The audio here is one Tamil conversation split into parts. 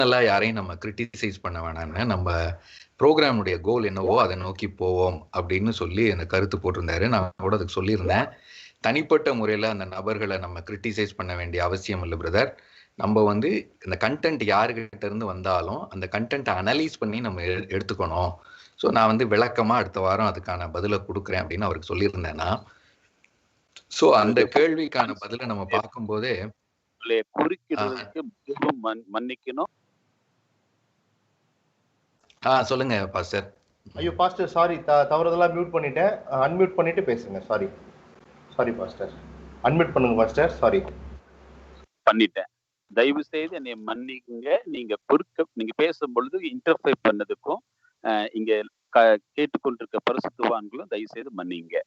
பர்சனலா யாரையும் நம்ம கிரிட்டிசைஸ் பண்ண வேணாம்னு, நம்ம ப்ரோக்ராமுடைய கோல் என்னவோ அதை நோக்கி போவோம் அப்படின்னு சொல்லி அந்த கருத்து போட்டிருந்தாரு. நான் கூட அதுக்கு சொல்லியிருந்தேன். தனிப்பட்ட முறையில் அந்த நபர்களை நம்ம கிரிட்டிசைஸ் பண்ண வேண்டிய அவசியம் இல்லை பிரதர். நம்ம வந்து இந்த கண்டென்ட் யாருக்கிட்ட இருந்து வந்தாலும் அந்த கண்டென்ட்டை அனலைஸ் பண்ணி நம்ம எடுத்துக்கணும். ஸோ நான் வந்து விளக்கமா அடுத்த வாரம் அதுக்கான பதிலை கொடுக்குறேன் அப்படின்னு அவருக்கு சொல்லியிருந்தேன்னா, ஸோ அந்த கேள்விக்கான பதிலை நம்ம பார்க்கும்போதே குறுக்கிடுறதுக்கு மன்னிக்கணும். சொல்லுங்க பாஸ்டர். ஐயோ பாஸ்டர் சாரி, தவறுதெல்லாம் மியூட் பண்ணிட்டேன். அன்மியூட் பண்ணிட்டு பேசுங்க. சாரி பாஸ்டர், அன்மியூட் பண்ணுங்க பாஸ்டர். சாரி பண்ணிட்டேன். தயவு செய்து என்னை மன்னிக்குங்க. நீங்க பேசும் பொழுது இன்டர்ஃபை பண்ணதுக்கும் இங்க கேட்டுக்கொண்டிருக்க பரிசுத்தவான்களும் தயவு செய்து மன்னிங்க.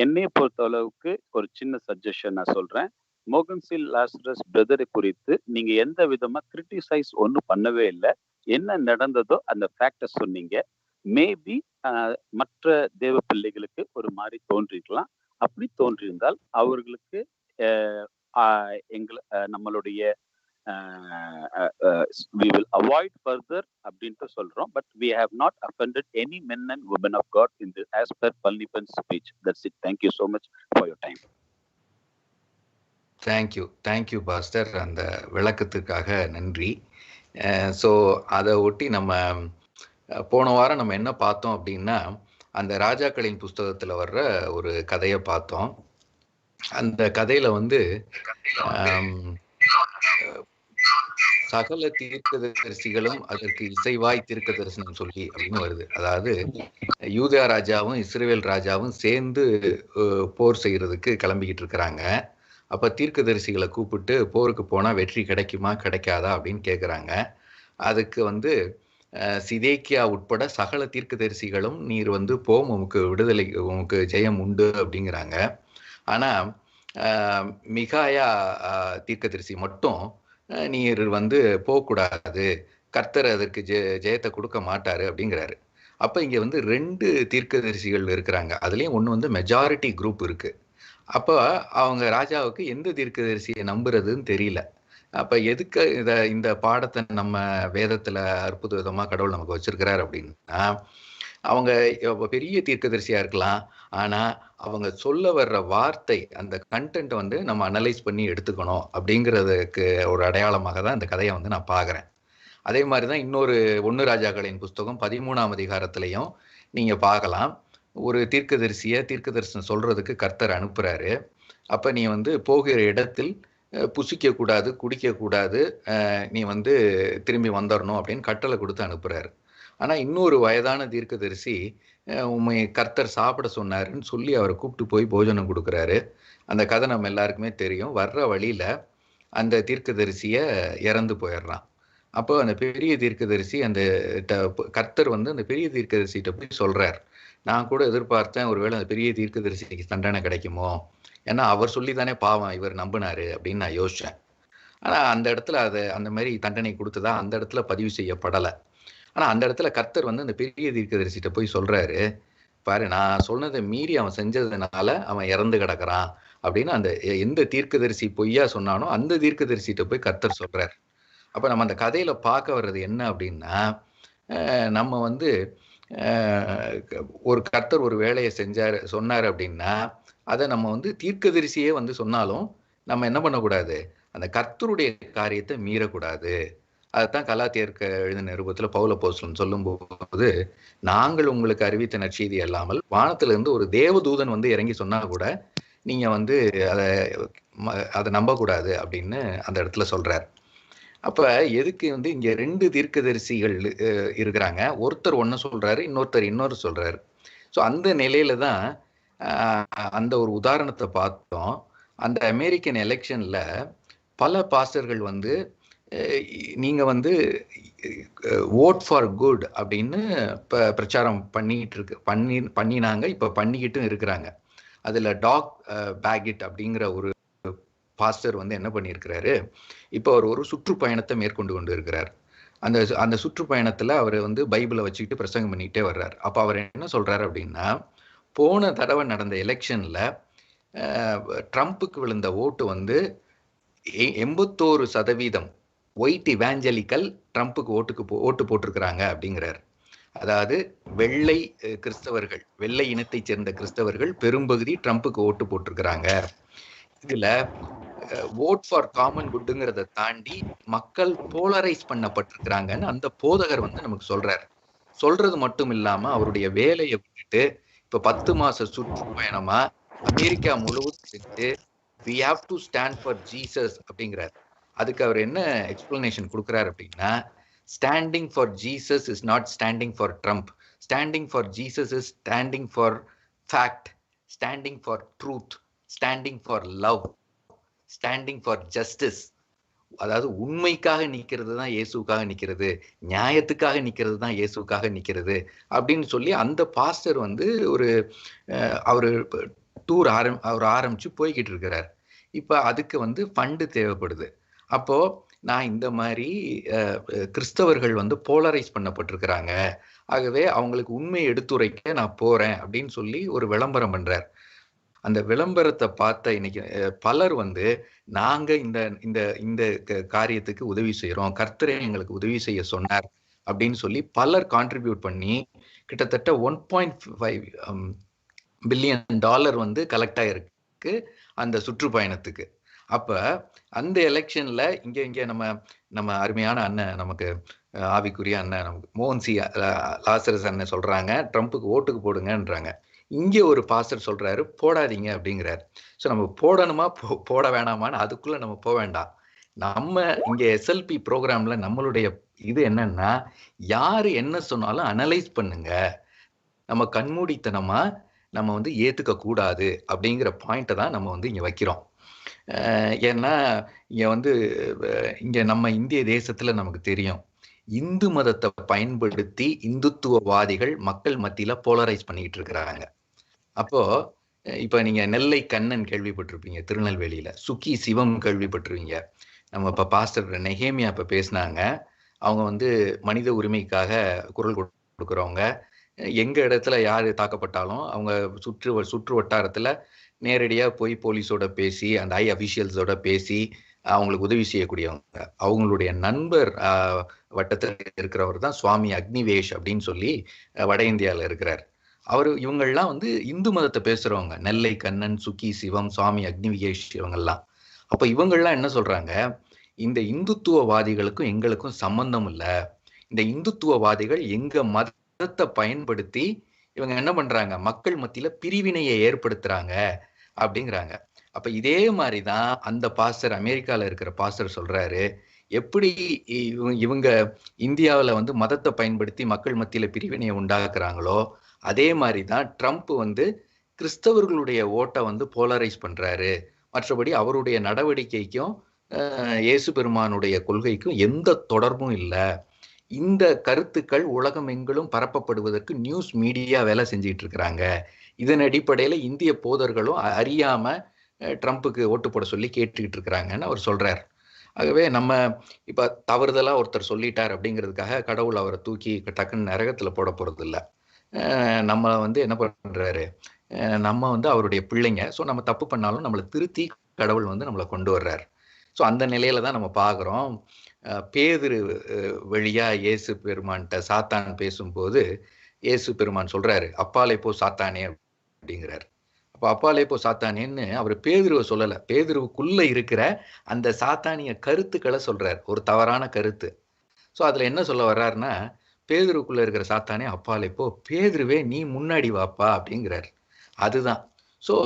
என்னை பொறுத்த அளவுக்கு ஒரு சின்ன சஜஷன் நான் சொல்றேன். மோகன் சி லாசரஸ் பிரதரை குறித்து நீங்க எந்த விதமா கிரிட்டிசைஸ் ஒன்றும் பண்ணவே இல்லை. என்ன நடந்ததோ அந்த ஃபேக்டை சொன்னீங்க. மேபி மற்ற தேவ பிள்ளைகளுக்கு ஒரு மாதிரி தோன்றிருக்கலாம். அப்படி தோன்றியிருந்தால் அவர்களுக்கு நம்மளுடைய we will avoid further அப்படின்ட்டு சொல்றோம். But we have not offended any men and women of God in this as per Palnipan's speech. That's it. Thank you so much for your time. Thank you pastor. அந்த விளக்கத்துக்காக நன்றி. ஸோ அதை ஒட்டி நம்ம போன வாரம் நம்ம என்ன பார்த்தோம் அப்படின்னா, அந்த ராஜாக்களின் புஸ்தகத்தில் வர்ற ஒரு கதையை பார்த்தோம். அந்த கதையில வந்து சகல தீர்க்கதரிசிகளும் அதற்கு இசைவாய் தீர்க்க தரிசனம் சொல்லி அப்படின்னு வருது. அதாவது யூதா ராஜாவும் இஸ்ரவேல் ராஜாவும் சேர்ந்து போர் செய்யறதுக்கு கிளம்பிக்கிட்டு இருக்கிறாங்க. அப்ப தீர்க்கதரிசிகளை கூப்பிட்டு போருக்கு போனா வெற்றி கிடைக்குமா கிடைக்காதா அப்படின்னு கேட்குறாங்க. அதுக்கு வந்து சிதேக்கியா உட்பட சகல தீர்க்கதரிசிகளும் நீர் வந்து போம், உமக்கு விடுதலை, உமக்கு ஜெயம் உண்டு அப்படிங்கிறாங்க. ஆனா மிகாயா தீர்க்கதரிசி மட்டும் நீர் வந்து போகக்கூடாது, கர்த்தர் அதற்கு ஜெயத்தை கொடுக்க மாட்டாரு அப்படிங்கிறாரு. அப்ப இங்க வந்து 2 தீர்க்கதரிசிகள் இருக்கிறாங்க. அதுலயும் ஒண்ணு வந்து மெஜாரிட்டி குரூப் இருக்கு. அப்போ அவங்க ராஜாவுக்கு எந்த தீர்க்கதரிசியை நம்புறதுன்னு தெரியல. அப்ப எதுக்கு இந்த பாடத்தை நம்ம வேதத்துல அற்புத விதமா கடவுள் நமக்கு வச்சிருக்கிறார் அப்படின்னா, அவங்க பெரிய தீர்க்கதரிசியா இருக்கலாம், ஆனா அவங்க சொல்ல வர்ற வார்த்தை, அந்த கண்டென்ட் வந்து நம்ம அனலைஸ் பண்ணி எடுத்துக்கணும் அப்படிங்கிறதுக்கு ஒரு அடையாளமாக தான் இந்த கதையை வந்து நான் பார்க்குறேன். அதே மாதிரிதான் இன்னொரு 1 ராஜாக்களின் புஸ்தகம் 13ஆம் அதிகாரத்திலையும் நீங்க பார்க்கலாம். ஒரு தீர்க்க தரிசனம் சொல்றதுக்கு கர்த்தர் அனுப்புறாரு. அப்ப நீ வந்து போகிற இடத்தில் புசிக்க கூடாது, குடிக்க கூடாது, நீ வந்து திரும்பி வந்துடணும் அப்படின்னு கட்டளை கொடுத்து அனுப்புறாரு. ஆனா இன்னொரு வயதான தீர்க்கதரிசி உண்மை கர்த்தர் சாப்பிட சொன்னாருன்னு சொல்லி அவரை கூப்பிட்டு போய் போஜனம் கொடுக்குறாரு. அந்த கதை நம்ம எல்லாருக்குமே தெரியும். வர்ற வழியில அந்த தீர்க்கதரிசிய இறந்து போயிடுறான். அப்போ அந்த பெரிய தீர்க்கதரிசி அந்த கர்த்தர் வந்து அந்த பெரிய தீர்க்கதரிசிகிட்ட போய் சொல்றார், நான் கூட எதிர்பார்த்தேன் ஒருவேளை அந்த பெரிய தீர்க்கதரிசிக்கு தண்டனை கிடைக்குமோ, ஏன்னா அவர் சொல்லி தானே பாவம் இவர் நம்பினாரு அப்படின்னு நான் யோசிச்சேன். ஆனா அந்த இடத்துல அந்த மாதிரி தண்டனை கொடுத்ததா அந்த இடத்துல பதிவு செய்யப்படலை. ஆனா அந்த இடத்துல கர்த்தர் வந்து அந்த பெரிய தீர்க்கதரிசிகிட்ட போய் சொல்றாரு, பாரு நான் சொன்னதை மீறி அவன் செஞ்சதுனால அவன் இறந்து கிடக்குறான் அப்படின்னு அந்த எந்த தீர்க்கதரிசி பொய்யா சொன்னானோ அந்த தீர்க்கதரிசிகிட்ட போய் கர்த்தர் சொல்றாரு. அப்ப நம்ம அந்த கதையில பார்க்க வர்றது என்ன அப்படின்னா, நம்ம வந்து ஒரு கர்த்தர் ஒரு வேலையை சொன்னாரு அப்படின்னா அதை நம்ம வந்து தீர்க்கதரிசியே வந்து சொன்னாலும் நம்ம என்ன பண்ணக்கூடாது, அந்த கர்த்தருடைய காரியத்தை மீறக்கூடாது. அதைத்தான் கலாத்தியருக்கு எழுதின நிருபத்துல பவுல் அப்போஸ்தலன் சொல்லும் போது, நாங்கள் உங்களுக்கு அறிவித்த நற்செய்தி அல்லாமல் வானத்திலிருந்து ஒரு தேவதூதன் வந்து இறங்கி சொன்னா கூட நீங்க வந்து அதை நம்பக்கூடாது அப்படின்னு அந்த இடத்துல சொல்றார். அப்ப எதுக்கு வந்து இங்க 2 தீர்க்கதரிசிகள் இருக்கிறாங்க, ஒருத்தர் ஒன்னு சொல்றாரு, இன்னொருத்தர் இன்னொரு சொல்றாரு. ஸோ அந்த நிலையில தான் அந்த ஒரு உதாரணத்தை பார்த்தோம். அந்த அமெரிக்கன் எலெக்ஷன்ல பல பாஸ்டர்கள் வந்து நீங்க வந்து ஓட் ஃபார் குட் அப்படின்னு பிரச்சாரம் பண்ணினாங்க, இப்ப பண்ணிக்கிட்டும் இருக்கிறாங்க. அதுல டாக் பேகிட் அப்படிங்கிற ஒரு பாஸ்டர் வந்து என்ன பண்ணியிருக்கிறாரு, இப்போ அவர் ஒரு சுற்றுப்பயணத்தை மேற்கொண்டு கொண்டு இருக்கிறார். அந்த சுற்றுப்பயணத்துல அவர் வந்து பைபிளை வச்சுக்கிட்டு பிரசங்கம் பண்ணிக்கிட்டே வர்றாரு. அப்ப அவர் என்ன சொல்றாரு அப்படின்னா, போன தடவை நடந்த எலெக்ஷன்ல ட்ரம்ப்புக்கு விழுந்த ஓட்டு வந்து 81% ஒயிட் இவாஞ்சலிக்கல் ட்ரம்ப்புக்கு ஓட்டு போட்டிருக்கிறாங்க அப்படிங்கிறார். அதாவது வெள்ளை கிறிஸ்தவர்கள், வெள்ளை இனத்தை சேர்ந்த கிறிஸ்தவர்கள் பெரும்பகுதி ட்ரம்ப்புக்கு ஓட்டு போட்டிருக்கிறாங்க. இதுல ஓட் ஃபார் காமன் குட்ங்கிறத தாண்டி மக்கள் போலரைஸ் பண்ணப்பட்டிருக்கிறாங்கன்னு அந்த போதகர் வந்து நமக்கு சொல்றாரு. சொல்றது மட்டும் இல்லாம அவருடைய வேலையை விட்டுட்டு இப்ப 10 மாச சுற்றுப்பயணமா அமெரிக்கா முழுவதும் சென்று we have to stand for Jesus அப்படிங்கிறார். அதுக்கு அவர் என்ன எக்ஸ்பிளனேஷன் கொடுக்கிறார் அப்படின்னா, standing for Jesus is not standing for Trump. Standing for Jesus is standing for fact, standing for truth, standing for love, standing for justice. அதாவது உண்மைக்காக நிக்கிறது தான் இயேசுக்காக நிக்கிறது, நியாயத்துக்காக நிக்கிறது தான் இயேசுக்காக நிக்கிறது அப்படின்னு சொல்லி அந்த பாஸ்டர் வந்து அவரு டூர் ஆரம்பிச்சு போய்கிட்டு இருக்கிறார். இப்ப அதுக்கு வந்து ஃபண்டு தேவைப்படுது. அப்போ நான் இந்த மாதிரி கிறிஸ்தவர்கள் வந்து போலரைஸ் பண்ணப்பட்டிருக்கிறாங்க, ஆகவே அவங்களுக்கு உண்மையை எடுத்துரைக்க நான் போறேன் அப்படின்னு சொல்லி ஒரு விளம்பரம் பண்றார். அந்த விளம்பரத்தை பார்த்த இன்னைக்கு பலர் வந்து நாங்க இந்த இந்த காரியத்துக்கு உதவி செய்யறோம், கர்த்தரை எங்களுக்கு உதவி செய்ய சொன்னார் அப்படின்னு சொல்லி பலர் கான்ட்ரிபியூட் பண்ணி கிட்டத்தட்ட $1.5 பில்லியன் வந்து கலெக்ட் ஆயிருக்கு அந்த சுற்றுப்பயணத்துக்கு. அப்ப அந்த எலெக்ஷன்ல இங்க நம்ம அருமையான அண்ணன், நமக்கு ஆவிக்குரிய அண்ணன், நமக்கு மோகன்சி லாசரஸ் அண்ணன் சொல்றாங்க ட்ரம்ப்புக்கு ஓட்டுக்கு போடுங்கன்றாங்க. இங்க ஒரு பாஸ்டர் சொல்றாரு போடாதீங்க அப்படிங்கிறாரு. ஸோ நம்ம போடணுமா போட வேணாமான்னு அதுக்குள்ள நம்ம போக வேண்டாம். நம்ம இங்க SLP ப்ரோக்ராம்ல நம்மளுடைய இது என்னன்னா, யாரு என்ன சொன்னாலும் அனலைஸ் பண்ணுங்க, நம்ம கண்மூடித்தனமா நம்ம வந்து ஏத்துக்க கூடாது அப்படிங்கிற பாயிண்ட்டை தான் நம்ம வந்து இங்க வைக்கிறோம். ஏன்னா இங்க வந்து இங்க நம்ம இந்திய தேசத்துல நமக்கு தெரியும், இந்து மதத்தை பயன்படுத்தி இந்துத்துவவாதிகள் மக்கள் மத்தியில போலரைஸ் பண்ணிக்கிட்டு இருக்கிறாங்க. அப்போ இப்ப நீங்க நெல்லை கண்ணன் கேள்விப்பட்டிருப்பீங்க, திருநெல்வேலியில சுக்கி சிவம் கேள்விப்பட்டிருவீங்க. நம்ம இப்ப பாஸ்டர் நெகேமியா இப்ப பேசினாங்க, அவங்க வந்து மனித உரிமைக்காக குரல் கொடுக்குறவங்க. எங்க இடத்துல யாரு தாக்கப்பட்டாலும் அவங்க சுற்று வட்டாரத்துல நேரடியா போய் போலீஸோட பேசி அந்த அபிஷியல்ஸோட பேசி அவங்களுக்கு உதவி செய்யக்கூடியவங்க. அவங்களுடைய நண்பர் வட்டத்தில் இருக்கிறவர் தான் சுவாமி அக்னிவேஷ் அப்படின்னு சொல்லி வட இந்தியாவில் இருக்கிறார். இவங்கெல்லாம் வந்து இந்து மதத்தை பேசுறவங்க, நெல்லை கண்ணன், சுக்கி சிவம், சுவாமி அக்னிவேஷ் இவங்கெல்லாம். அப்ப இவங்கெல்லாம் என்ன சொல்றாங்க, இந்த இந்துத்துவவாதிகளுக்கும் எங்களுக்கும் சம்பந்தம் இல்லை, இந்த இந்துத்துவவாதிகள் எங்க மதத்தை பயன்படுத்தி இவங்க என்ன பண்றாங்க, மக்கள் மத்தியில பிரிவினையை ஏற்படுத்துறாங்க அப்படிங்கிறாங்க. அப்ப இதே மாதிரிதான் அந்த பாஸ்டர், அமெரிக்கால இருக்கிற பாஸ்டர் சொல்றாரு, எப்படி இவங்க இந்தியாவில வந்து மதத்தை பயன்படுத்தி மக்கள் மத்தியில பிரிவினையை உண்டாக்குறாங்களோ அதே மாதிரிதான் ட்ரம்ப் வந்து கிறிஸ்தவர்களுடைய ஓட்டை வந்து போலரைஸ் பண்றாரு. மற்றபடி அவருடைய நடவடிக்கைக்கும் இயேசு பெருமானுடைய கொள்கைக்கும் எந்த தொடர்பும் இல்லை. இந்த கருத்துக்கள் உலகம் எங்கிலும் பரப்பப்படுவதற்கு நியூஸ் மீடியா வேலை செஞ்சிட்டு இருக்கிறாங்க. இதன் அடிப்படையில இந்திய போதர்களும் அறியாம ட்ரம்ப்புக்கு ஓட்டு போட சொல்லி கேட்டுக்கிட்டு இருக்கிறாங்கன்னு அவர் சொல்றார். ஆகவே நம்ம இப்ப தவறுதலா ஒருத்தர் சொல்லிட்டார் அப்படிங்கிறதுக்காக கடவுள் அவரை தூக்கி டக்குன்னு நரகத்துல போட போறது இல்லை. நம்ம வந்து என்ன பண்றாரு, நம்ம வந்து அவருடைய பிள்ளைங்க. ஸோ நம்ம தப்பு பண்ணாலும் நம்மளை திருத்தி கடவுள் வந்து நம்மளை கொண்டு வர்றாரு. ஸோ அந்த நிலையில தான் நம்ம பார்க்குறோம். பேதுரு வழியா இயேசு பெருமான்கிட்ட சாத்தான் பேசும்போது இயேசு பெருமான் சொல்றாரு, அப்பாலே போ சாத்தானே அப்படிங்கிறார். அப்போ அப்பாலே போ சாத்தானேன்னு அவர் பேதுருவை சொல்லலை, பேதுருவுக்குள்ள இருக்கிற அந்த சாத்தானிய கருத்துக்களை சொல்றார், ஒரு தவறான கருத்து. ஸோ அதுல என்ன சொல்ல வர்றாருன்னா, பேதுருக்குள்ள இருக்கிற சாத்தானே அப்பாலே போ, பேதுருவே நீ முன்னாடி வாப்பா அப்படிங்கிறார். அதுதான். ஸோ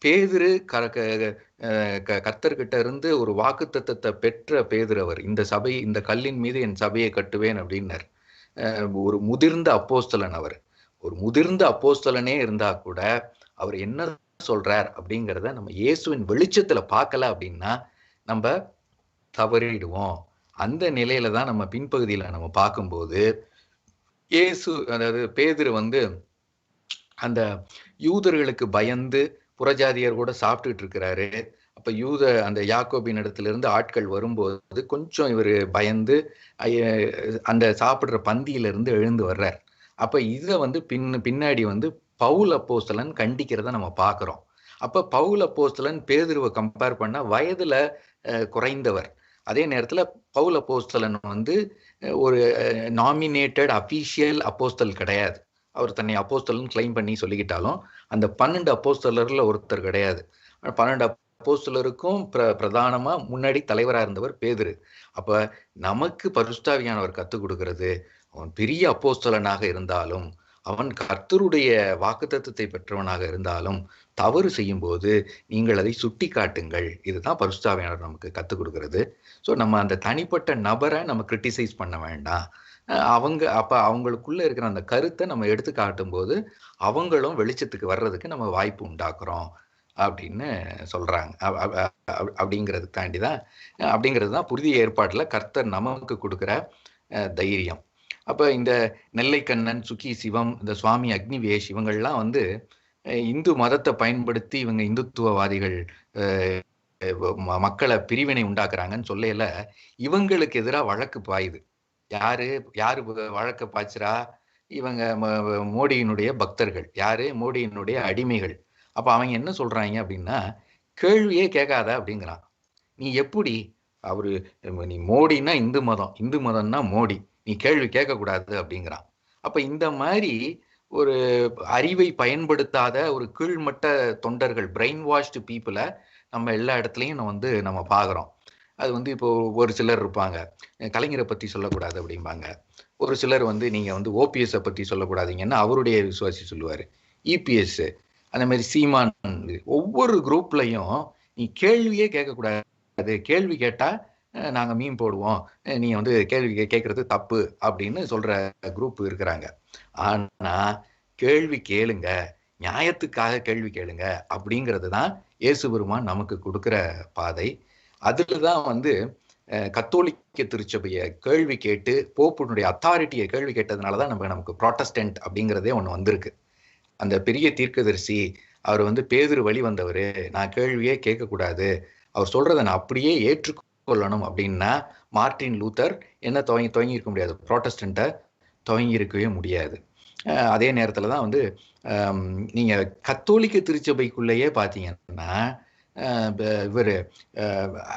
பேதுரு கர்த்தர்கிட்ட இருந்து ஒரு வாக்குத்தத்தத்தை பெற்ற பேதுரு அவர், இந்த கல்லின் மீது என் சபையை கட்டுவேன் அப்படின்னார். ஒரு முதிர்ந்த அப்போஸ்தலன் அவர். ஒரு முதிர்ந்த அப்போஸ்தலனே இருந்தா கூட அவர் என்ன சொல்றார் அப்படிங்கிறத நம்ம இயேசுவின் வெளிச்சத்துல பார்க்கல அப்படின்னா நம்ம தவறிடுவோம். அந்த நிலையில தான் நம்ம பின்பகுதியில நம்ம பார்க்கும்போது இயேசு, அதாவது பேதுரு வந்து அந்த யூதர்களுக்கு பயந்து புறஜாதியர் கூட சாப்பிட்டுட்டு இருக்கிறாரு. அப்ப அந்த யாக்கோபின் இடத்துல இருந்து ஆட்கள் வரும்போது கொஞ்சம் இவர் பயந்து அந்த சாப்பிடுற பந்தியில இருந்து எழுந்து வர்றார். அப்ப இதை வந்து பின்னாடி வந்து பவுல் அப்போஸ்தலன் கண்டிக்கிறத நம்ம பார்க்கிறோம். அப்ப பவுல் அப்போஸ்தலன் பேதுருவை கம்பேர் பண்ணா வயதுல குறைந்தவர். அதே நேரத்தில் பவுல் அப்போஸ்தலன் வந்து ஒரு நாமினேட்டட் அஃபீஷியல் அப்போஸ்தல் கிடையாது. அவர் தன்னை அப்போஸ்தலன் கிளைம் பண்ணி சொல்லிக்கிட்டாலும் அந்த 12 அப்போஸ்தலர்ல ஒருத்தர் கிடையாது. 12 அப்போஸ்தலருக்கும் பிரதானமா முன்னாடி தலைவராக இருந்தவர் பேதுரு. அப்ப நமக்கு பரிசுத்தாவியானவர் கற்றுக் கொடுக்கிறது, அவன் பெரிய அப்போஸ்தலனாக இருந்தாலும், அவன் கர்த்தருடைய வாக்குத்தத்தத்தை பெற்றவனாக இருந்தாலும் தவறு செய்யும் போது நீங்கள் அதை சுட்டி காட்டுங்கள். இதுதான் பரிசுத்தாவியானவர் நமக்கு கற்றுக் கொடுக்கிறது. ஸோ நம்ம அந்த தனிப்பட்ட நபரை நம்ம கிரிட்டிசைஸ் பண்ண வேண்டாம். அவங்களுக்குள்ள இருக்கிற அந்த கருத்தை நம்ம எடுத்து காட்டும் போது அவங்களும் வெளிச்சத்துக்கு வர்றதுக்கு நம்ம வாய்ப்பு உண்டாக்குறோம் அப்படின்னு சொல்றாங்க. அப்படிங்கிறது தான் புதிய ஏற்பாட்டுல கர்த்தர் நமக்கு கொடுக்கிற தைரியம். அப்ப இந்த நெல்லைக்கண்ணன், சுக்கி சிவம், இந்த சுவாமி அக்னிவேஷ் இவங்கள்லாம் வந்து இந்து மதத்தை பயன்படுத்தி இவங்க இந்துத்துவவாதிகள் மக்களை பிரிவினை உண்டாக்குறாங்கன்னு சொல்லையில இவங்களுக்கு எதிராக வழக்கு பாயுது. யாரு வழக்கு பாய்ச்சரா? இவங்க மோடியினுடைய பக்தர்கள். யாரு? மோடியினுடைய அடிமைகள். அப்ப அவங்க என்ன சொல்றாங்க அப்படின்னா, கேள்வியே கேட்காத அப்படிங்கிறான். நீ எப்படி நீ மோடின்னா இந்து மதம்னா மோடி, நீ கேள்வி கேட்கக்கூடாது அப்படிங்கிறான். அப்ப இந்த மாதிரி ஒரு அறிவை பயன்படுத்தாத ஒரு கீழ்மட்ட தொண்டர்கள், பிரெயின் வாஷ்டு பீப்புளை நம்ம எல்லா இடத்துலையும் நம்ம பார்க்குறோம். அது வந்து இப்போ ஒரு சிலர் இருப்பாங்க, கலைஞரை பற்றி சொல்லக்கூடாது அப்படிம்பாங்க. ஒரு சிலர் வந்து நீங்கள் வந்து ஓபிஎஸ்ஸை பற்றி சொல்லக்கூடாதீங்கன்னா அவருடைய விசுவாசி சொல்லுவார், இபிஎஸ், அந்த மாதிரி சீமான். ஒவ்வொரு குரூப்லையும் நீ கேள்வியே கேட்கக்கூடாது, கேள்வி கேட்டால் நாங்கள் மீன் போடுவோம், நீ வந்து கேள்வி கேட்கறது தப்பு அப்படின்னு சொல்ற குரூப் இருக்கிறாங்க. ஆனா கேள்வி கேளுங்க, நியாயத்துக்காக கேள்வி கேளுங்க அப்படிங்கிறது தான் இயேசு பெருமான் நமக்கு கொடுக்குற பாதை. அதுலதான் வந்து கத்தோலிக்க திருச்சபையை கேள்வி கேட்டு போப்புனுடைய அத்தாரிட்டியை கேள்வி கேட்டதுனாலதான் நமக்கு ப்ராட்டஸ்டன்ட் அப்படிங்கிறதே ஒன்று வந்திருக்கு. அந்த பெரிய தீர்க்கதரிசி அவர் வந்து பேதுரு வழி வந்தவர், நான் கேள்வியே கேட்கக்கூடாது, அவர் சொல்றதை நான் அப்படியே ஏற்றுக்கொள்ளணும் அப்படின்னா மார்ட்டின் லூத்தர் என்ன துவங்கி இருக்க முடியாது, ப்ராட்டஸ்டண்ட்டை துவங்கி இருக்கவே முடியாது. அதே நேரத்தில் தான் வந்து நீங்கள் கத்தோலிக்க திருச்சபைக்குள்ளேயே பார்த்தீங்கன்னா இவர்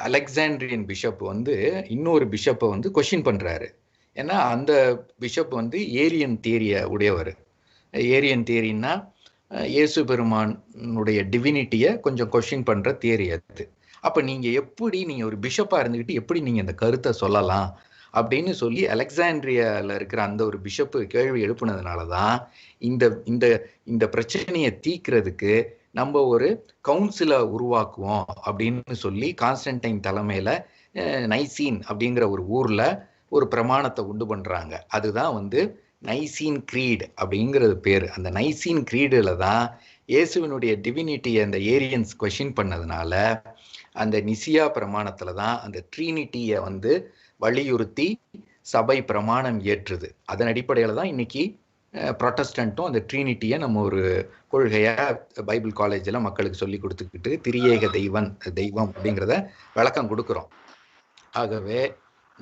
அலெக்சாண்ட்ரியன் பிஷப் வந்து இன்னொரு பிஷப்பை வந்து கொஸ்டின் பண்ணுறாரு. ஏன்னா அந்த பிஷப் வந்து ஏரியன் தியரியை உடையவர். ஏரியன் தியரின்னா இயேசு பெருமானுடைய டிவினிட்டியை கொஞ்சம் கொஸ்டின் பண்ணுற தியரி அது. அப்போ நீங்கள் ஒரு பிஷப்பாக இருந்துக்கிட்டு எப்படி நீங்கள் இந்த கருத்தை சொல்லலாம் அப்படின்னு சொல்லி அலெக்சாண்ட்ரியாவில் இருக்கிற அந்த ஒரு பிஷப்பு கேள்வி எழுப்புனதுனால தான் இந்த பிரச்சனையை தீர்க்கிறதுக்கு நம்ம ஒரு கவுன்சிலை உருவாக்குவோம் அப்படின்னு சொல்லி கான்ஸ்டன்டைன் தலைமையில் நைசீன் அப்படிங்கிற ஒரு ஊரில் ஒரு பிரமாணத்தை உண்டு பண்ணுறாங்க. அதுதான் வந்து நைசீன் க்ரீட் அப்படிங்கிறது பேர். அந்த நைசீன் க்ரீடில் தான் இயேசுவினுடைய டிவினிட்டியை அந்த ஏரியன்ஸ் கொஸ்டின் பண்ணதுனால அந்த நிசியா பிரமாணத்தில் தான் அந்த ட்ரீனிட்டியை வந்து வலியுறுத்தி சபை பிரமாணம் ஏற்றுது. அதன் அடிப்படையில் தான் இன்னைக்கு ப்ரொட்டஸ்டன்ட்டும் அந்த ட்ரீனிட்டியை நம்ம ஒரு கொள்கையாக பைபிள் காலேஜில் மக்களுக்கு சொல்லி கொடுத்துக்கிட்டு திரியேக தெய்வம் அப்படிங்கிறத விளக்கம் கொடுக்குறோம். ஆகவே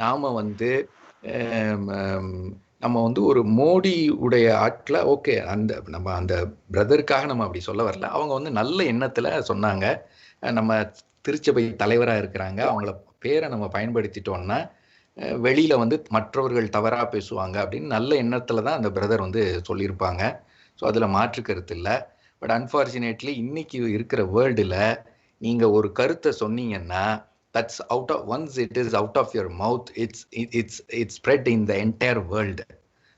நாம் வந்து ஒரு மோடி உடைய ஆட்களை ஓகே, நம்ம அந்த பிரதருக்காக நம்ம அப்படி சொல்ல வரல. அவங்க வந்து நல்ல எண்ணத்தில் சொன்னாங்க, நம்ம திருச்சபை தலைவராக இருக்கிறாங்க, அவங்கள பேரை நம்ம பயன்படுத்திட்டோம்னா வெளியில் வந்து மற்றவர்கள் தவறாக பேசுவாங்க அப்படின்னு நல்ல எண்ணத்தில் தான் அந்த பிரதர் வந்து சொல்லியிருப்பாங்க. ஸோ அதில் மாற்று கருத்து இல்லை. பட் அன்ஃபார்ச்சுனேட்லி இன்னைக்கு இருக்கிற வேர்ல்டில் நீங்கள் ஒரு கருத்தை சொன்னீங்கன்னா that's once it is out of your mouth, it's spread in the entire world.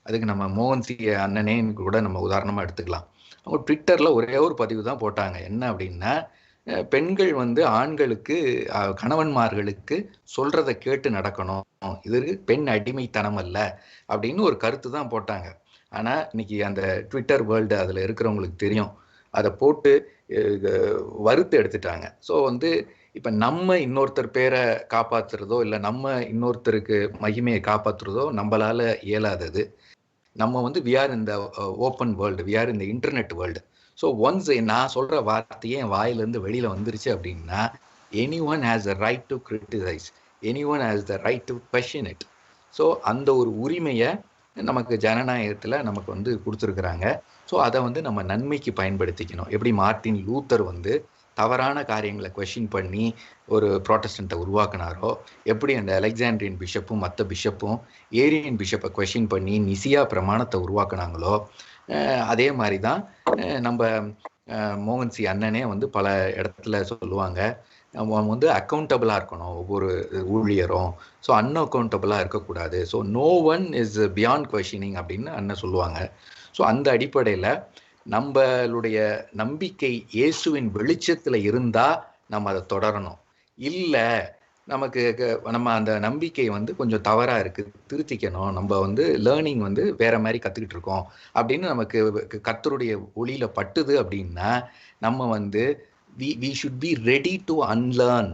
அதுக்கு நம்ம மோகன் சி அண்ணனே கூட நம்ம உதாரணமாக எடுத்துக்கலாம். அவங்க ட்விட்டரில் ஒரே ஒரு பதிவு தான் போட்டாங்க. என்ன அப்படின்னா, பெண்கள் வந்து ஆண்களுக்கு கணவன்மார்களுக்கு சொல்றதை கேட்டு நடக்கணும், இது பெண் அடிமைத்தனம் அல்ல அப்படின்னு ஒரு கருத்து தான் போட்டாங்க. ஆனால் இன்னைக்கு அந்த ட்விட்டர் வேர்ல்டு அதில் இருக்கிறவங்களுக்கு தெரியும், அதை போட்டு வறுத்து எடுத்துட்டாங்க. ஸோ வந்து இப்போ நம்ம இன்னொருத்தர் பேரை காப்பாற்றுறதோ இல்லை நம்ம இன்னொருத்தருக்கு மகிமையை காப்பாற்றுறதோ நம்மளால இயலாதது. நம்ம வந்து we are in the open world, we are in the internet world. So once நான் சொல்கிற வார்த்தையே என் வாயிலேருந்து வெளியில் வந்துருச்சு அப்படின்னா anyone has a right to criticize, anyone has the right to question it. So அந்த ஒரு உரிமையை நமக்கு ஜனநாயகத்தில் நமக்கு வந்து கொடுத்துருக்குறாங்க. ஸோ அதை வந்து நம்ம நன்மைக்கு பயன்படுத்திக்கணும். எப்படி மார்ட்டின் லூத்தர் வந்து தவறான காரியங்களை கொஸ்டின் பண்ணி ஒரு ப்ராட்டஸ்டண்ட்டை உருவாக்குனாரோ, எப்படி அந்த அலெக்சாண்ட்ரியன் பிஷப்பும் மற்ற பிஷப்பும் ஏரியன் பிஷப்பை கொஸ்டின் பண்ணி நிசியா பிரமாணத்தை உருவாக்குனாங்களோ, அதே மாதிரி தான் நம்ம மோகன்சி அண்ணனே வந்து பல இடத்துல சொல்லுவாங்க, நம்ம வந்து அக்கௌண்டபிளாக இருக்கணும் ஒவ்வொரு ஊழியரும். ஸோ அன்அக்கௌண்டபிளாக இருக்கக்கூடாது. So no one is beyond questioning அப்படின்னு அண்ணன் சொல்லுவாங்க. ஸோ அந்த அடிப்படையில் நம்மளுடைய நம்பிக்கை இயேசுவின் வெளிச்சத்தில் இருந்தால் நம்ம அதை தொடரணும். இல்லை நமக்கு நம்ம அந்த நம்பிக்கை வந்து கொஞ்சம் தவறாக இருக்குது, திருத்திக்கணும், நம்ம வந்து லேர்னிங் வந்து வேற மாதிரி கற்றுக்கிட்டு இருக்கோம் அப்படின்னு நமக்கு கர்த்தருடைய ஒளியில் பட்டுது அப்படின்னா நம்ம வந்து we should be ready to unlearn.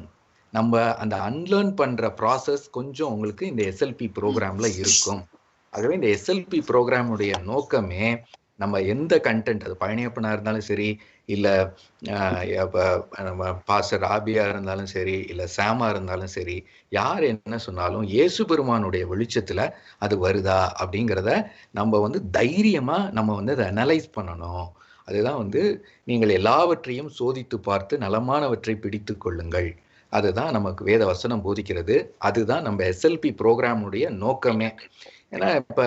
நம்ம அந்த அன்லேர்ன் பண்ணுற ப்ராசஸ் கொஞ்சம் உங்களுக்கு இந்த எஸ்எல்பி ப்ரோக்ராமில் இருக்கும். ஆகவே இந்த எஸ்எல்பி ப்ரோக்ராமுடைய நோக்கமே நம்ம எந்த கண்டென்ட், அது பழனியப்பனா இருந்தாலும் சரி, இல்லை நம்ம பாஸ்டர் ஆபியா இருந்தாலும் சரி, இல்லை சாமா இருந்தாலும் சரி, யார் என்ன சொன்னாலும் இயேசு பெருமானுடைய வெளிச்சத்தில் அது வருதா அப்படிங்கிறத நம்ம வந்து தைரியமாக நம்ம வந்து அதை அனலைஸ் பண்ணணும். அதுதான் வந்து நீங்கள் எல்லாவற்றையும் சோதித்து பார்த்து நலமானவற்றை பிடித்து கொள்ளுங்கள். அதுதான் நமக்கு வேத வசனம் போதிக்கிறது. அதுதான் நம்ம எஸ்எல்பி ப்ரோக்ராமுடைய நோக்கமே. ஏன்னா இப்போ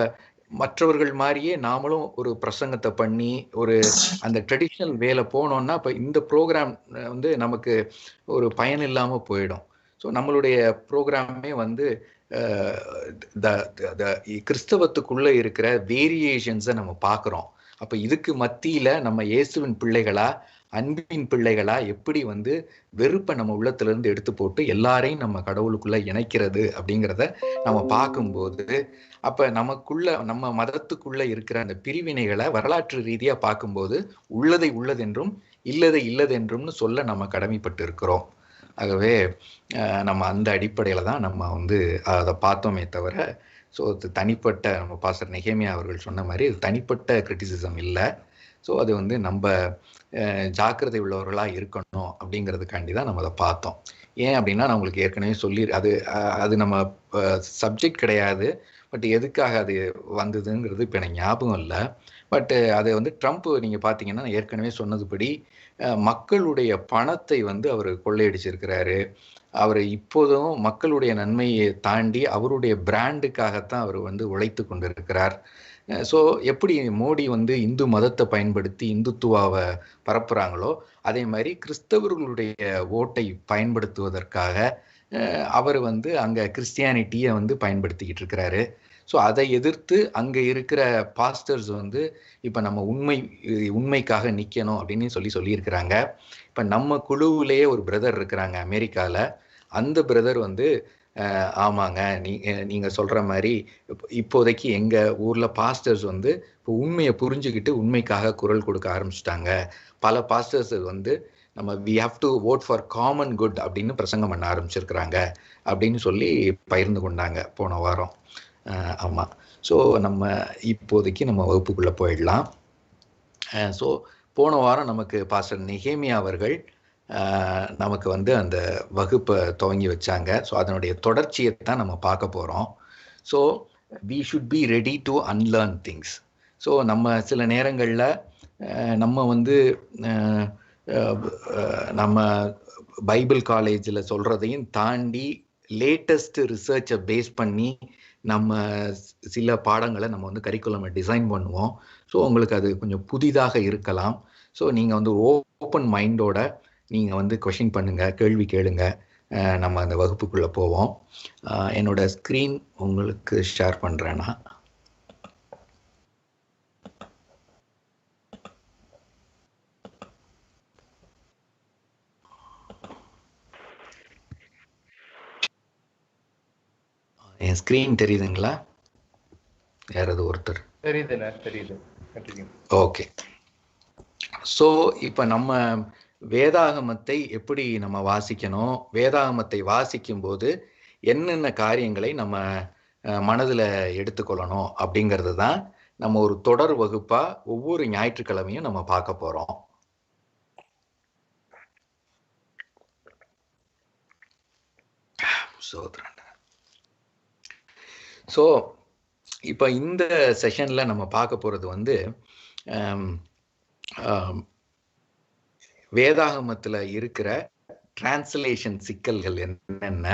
மற்றவர்கள் மாதிரியே நாமளும் ஒரு பிரசங்கத்தை பண்ணி ஒரு அந்த ட்ரெடிஷ்னல் வேலை போனோம்னா இப்போ இந்த ப்ரோக்ராம் வந்து நமக்கு ஒரு பயன் இல்லாமல் போயிடும். ஸோ நம்மளுடைய ப்ரோக்ராமே வந்து கிறிஸ்தவத்துக்குள்ளே இருக்கிற வேரியேஷன்ஸை நம்ம பார்க்குறோம். அப்போ இதுக்கு மத்தியில் நம்ம இயேசுவின் பிள்ளைகளா, அன்பின் பிள்ளைகளா எப்படி வந்து வெறுப்பை நம்ம உள்ளத்திலிருந்து எடுத்து போட்டு எல்லாரையும் நம்ம கடவுளுக்குள்ள இணைக்கிறது அப்படிங்கிறத நம்ம பார்க்கும்போது, அப்போ நமக்குள்ள நம்ம மதத்துக்குள்ள இருக்கிற அந்த பிரிவினைகளை வரலாற்று ரீதியாக பார்க்கும்போது உள்ளதை உள்ளதென்றும் இல்லதை இல்லதென்றும்னு சொல்ல நம்ம கடமைப்பட்டு இருக்கிறோம். ஆகவே நம்ம அந்த அடிப்படையில் தான் நம்ம வந்து அதை பார்த்தோமே தவிர, ஸோ அது தனிப்பட்ட நம்ம பாஸ்டர் நெகேமியா அவர்கள் சொன்ன மாதிரி இது தனிப்பட்ட கிரிட்டிசிசம் இல்லை. ஸோ அது வந்து நம்ம ஜாக்கிரதை உள்ளவர்களாக இருக்கணும் அப்படிங்கிறதுக்காண்டி தான் நம்ம அதை பார்த்தோம். ஏன் அப்படின்னா நான் உங்களுக்கு ஏற்கனவே சொல்லி அது நம்ம சப்ஜெக்ட் கிடையாது. பட் எதுக்காக அது வந்ததுங்கிறது இப்போ எனக்கு ஞாபகம் இல்லை. பட்டு அது வந்து ட்ரம்ப் நீங்கள் பார்த்தீங்கன்னா ஏற்கனவே சொன்னதுபடி மக்களுடைய பணத்தை வந்து அவர் கொள்ளையடிச்சிருக்கிறாரு. அவர் இப்போதும் மக்களுடைய நன்மையை தாண்டி அவருடைய பிராண்டுக்காகத்தான் அவர் வந்து உழைத்து கொண்டிருக்கிறார். ஸோ எப்படி மோடி வந்து இந்து மதத்தை பயன்படுத்தி இந்துத்துவாவை பரப்புகிறாங்களோ அதே மாதிரி கிறிஸ்தவர்களுடைய ஓட்டை பயன்படுத்துவதற்காக அவர் வந்து அங்கே கிறிஸ்டியானிட்டியை வந்து பயன்படுத்திக்கிட்டு இருக்கிறாரு. ஸோ அதை எதிர்த்து அங்கே இருக்கிற பாஸ்டர்ஸ் வந்து இப்போ நம்ம உண்மைக்காக நிற்கணும் அப்படின்னு சொல்லியிருக்கிறாங்க. இப்போ நம்ம குழுவிலேயே ஒரு பிரதர் இருக்கிறாங்க அமெரிக்காவில். அந்த பிரதர் வந்து ஆமாங்க, நீங்கள் சொல்கிற மாதிரி இப்போதைக்கு எங்கள் ஊரில் பாஸ்டர்ஸ் வந்து இப்போ உண்மையை புரிஞ்சுக்கிட்டு உண்மைக்காக குரல் கொடுக்க ஆரம்பிச்சிட்டாங்க. பல பாஸ்டர்ஸ் வந்து நம்ம we have to vote for common good அப்படின்னு பிரசங்கம் பண்ண ஆரம்பிச்சிருக்கிறாங்க அப்படின்னு சொல்லி பகிர்ந்து கொண்டாங்க போன வாரம். ஆமாம். ஸோ நம்ம இப்போதைக்கு நம்ம வகுப்புக்குள்ளே போயிடலாம். ஸோ போன வாரம் நமக்கு பாஸ்டர் நெகேமியா அவர்கள் நமக்கு வந்து அந்த வகுப்பை துவங்கி வச்சாங்க. ஸோ அதனுடைய தொடர்ச்சியை தான் நம்ம பார்க்க போகிறோம். So we should be ready to unlearn things. So நம்ம சில நேரங்களில் நம்ம வந்து நம்ம பைபிள் காலேஜில் சொல்கிறதையும் தாண்டி லேட்டஸ்ட் ரிசர்ச்சை பேஸ் பண்ணி நம்ம சில பாடங்களை நம்ம வந்து கரிக்குலமை டிசைன் பண்ணுவோம். ஸோ உங்களுக்கு அது கொஞ்சம் புதிதாக இருக்கலாம். ஸோ நீங்கள் வந்து ஓப்பன் மைண்டோட நீங்கள் வந்து கொஷின் பண்ணுங்கள், கேள்வி கேளுங்க. நம்ம அந்த வகுப்புக்குள்ளே போவோம். என்னோட ஸ்க்ரீன் உங்களுக்கு ஷேர் பண்ணுறேன்னா என் ஸ்க்ரீன் தெரியுதுங்களா? யாராவது ஒருத்தர்? தெரியுது. ஓகே. ஸோ இப்போ நம்ம வேதாகமத்தை எப்படி நம்ம வாசிக்கணும், வேதாகமத்தை வாசிக்கும்போது என்னென்ன காரியங்களை நம்ம மனதில் எடுத்துக்கொள்ளணும் அப்படிங்கிறது தான் நம்ம ஒரு தொடர் வகுப்பாக ஒவ்வொரு ஞாயிற்றுக்கிழமையும் நம்ம பார்க்க போகிறோம். ஸோ இப்போ இந்த செஷனில் நம்ம பார்க்க போகிறது வந்து வேதாகமத்துல இருக்கிற டிரான்ஸ்லேஷன் சிக்கல்கள் என்னென்ன,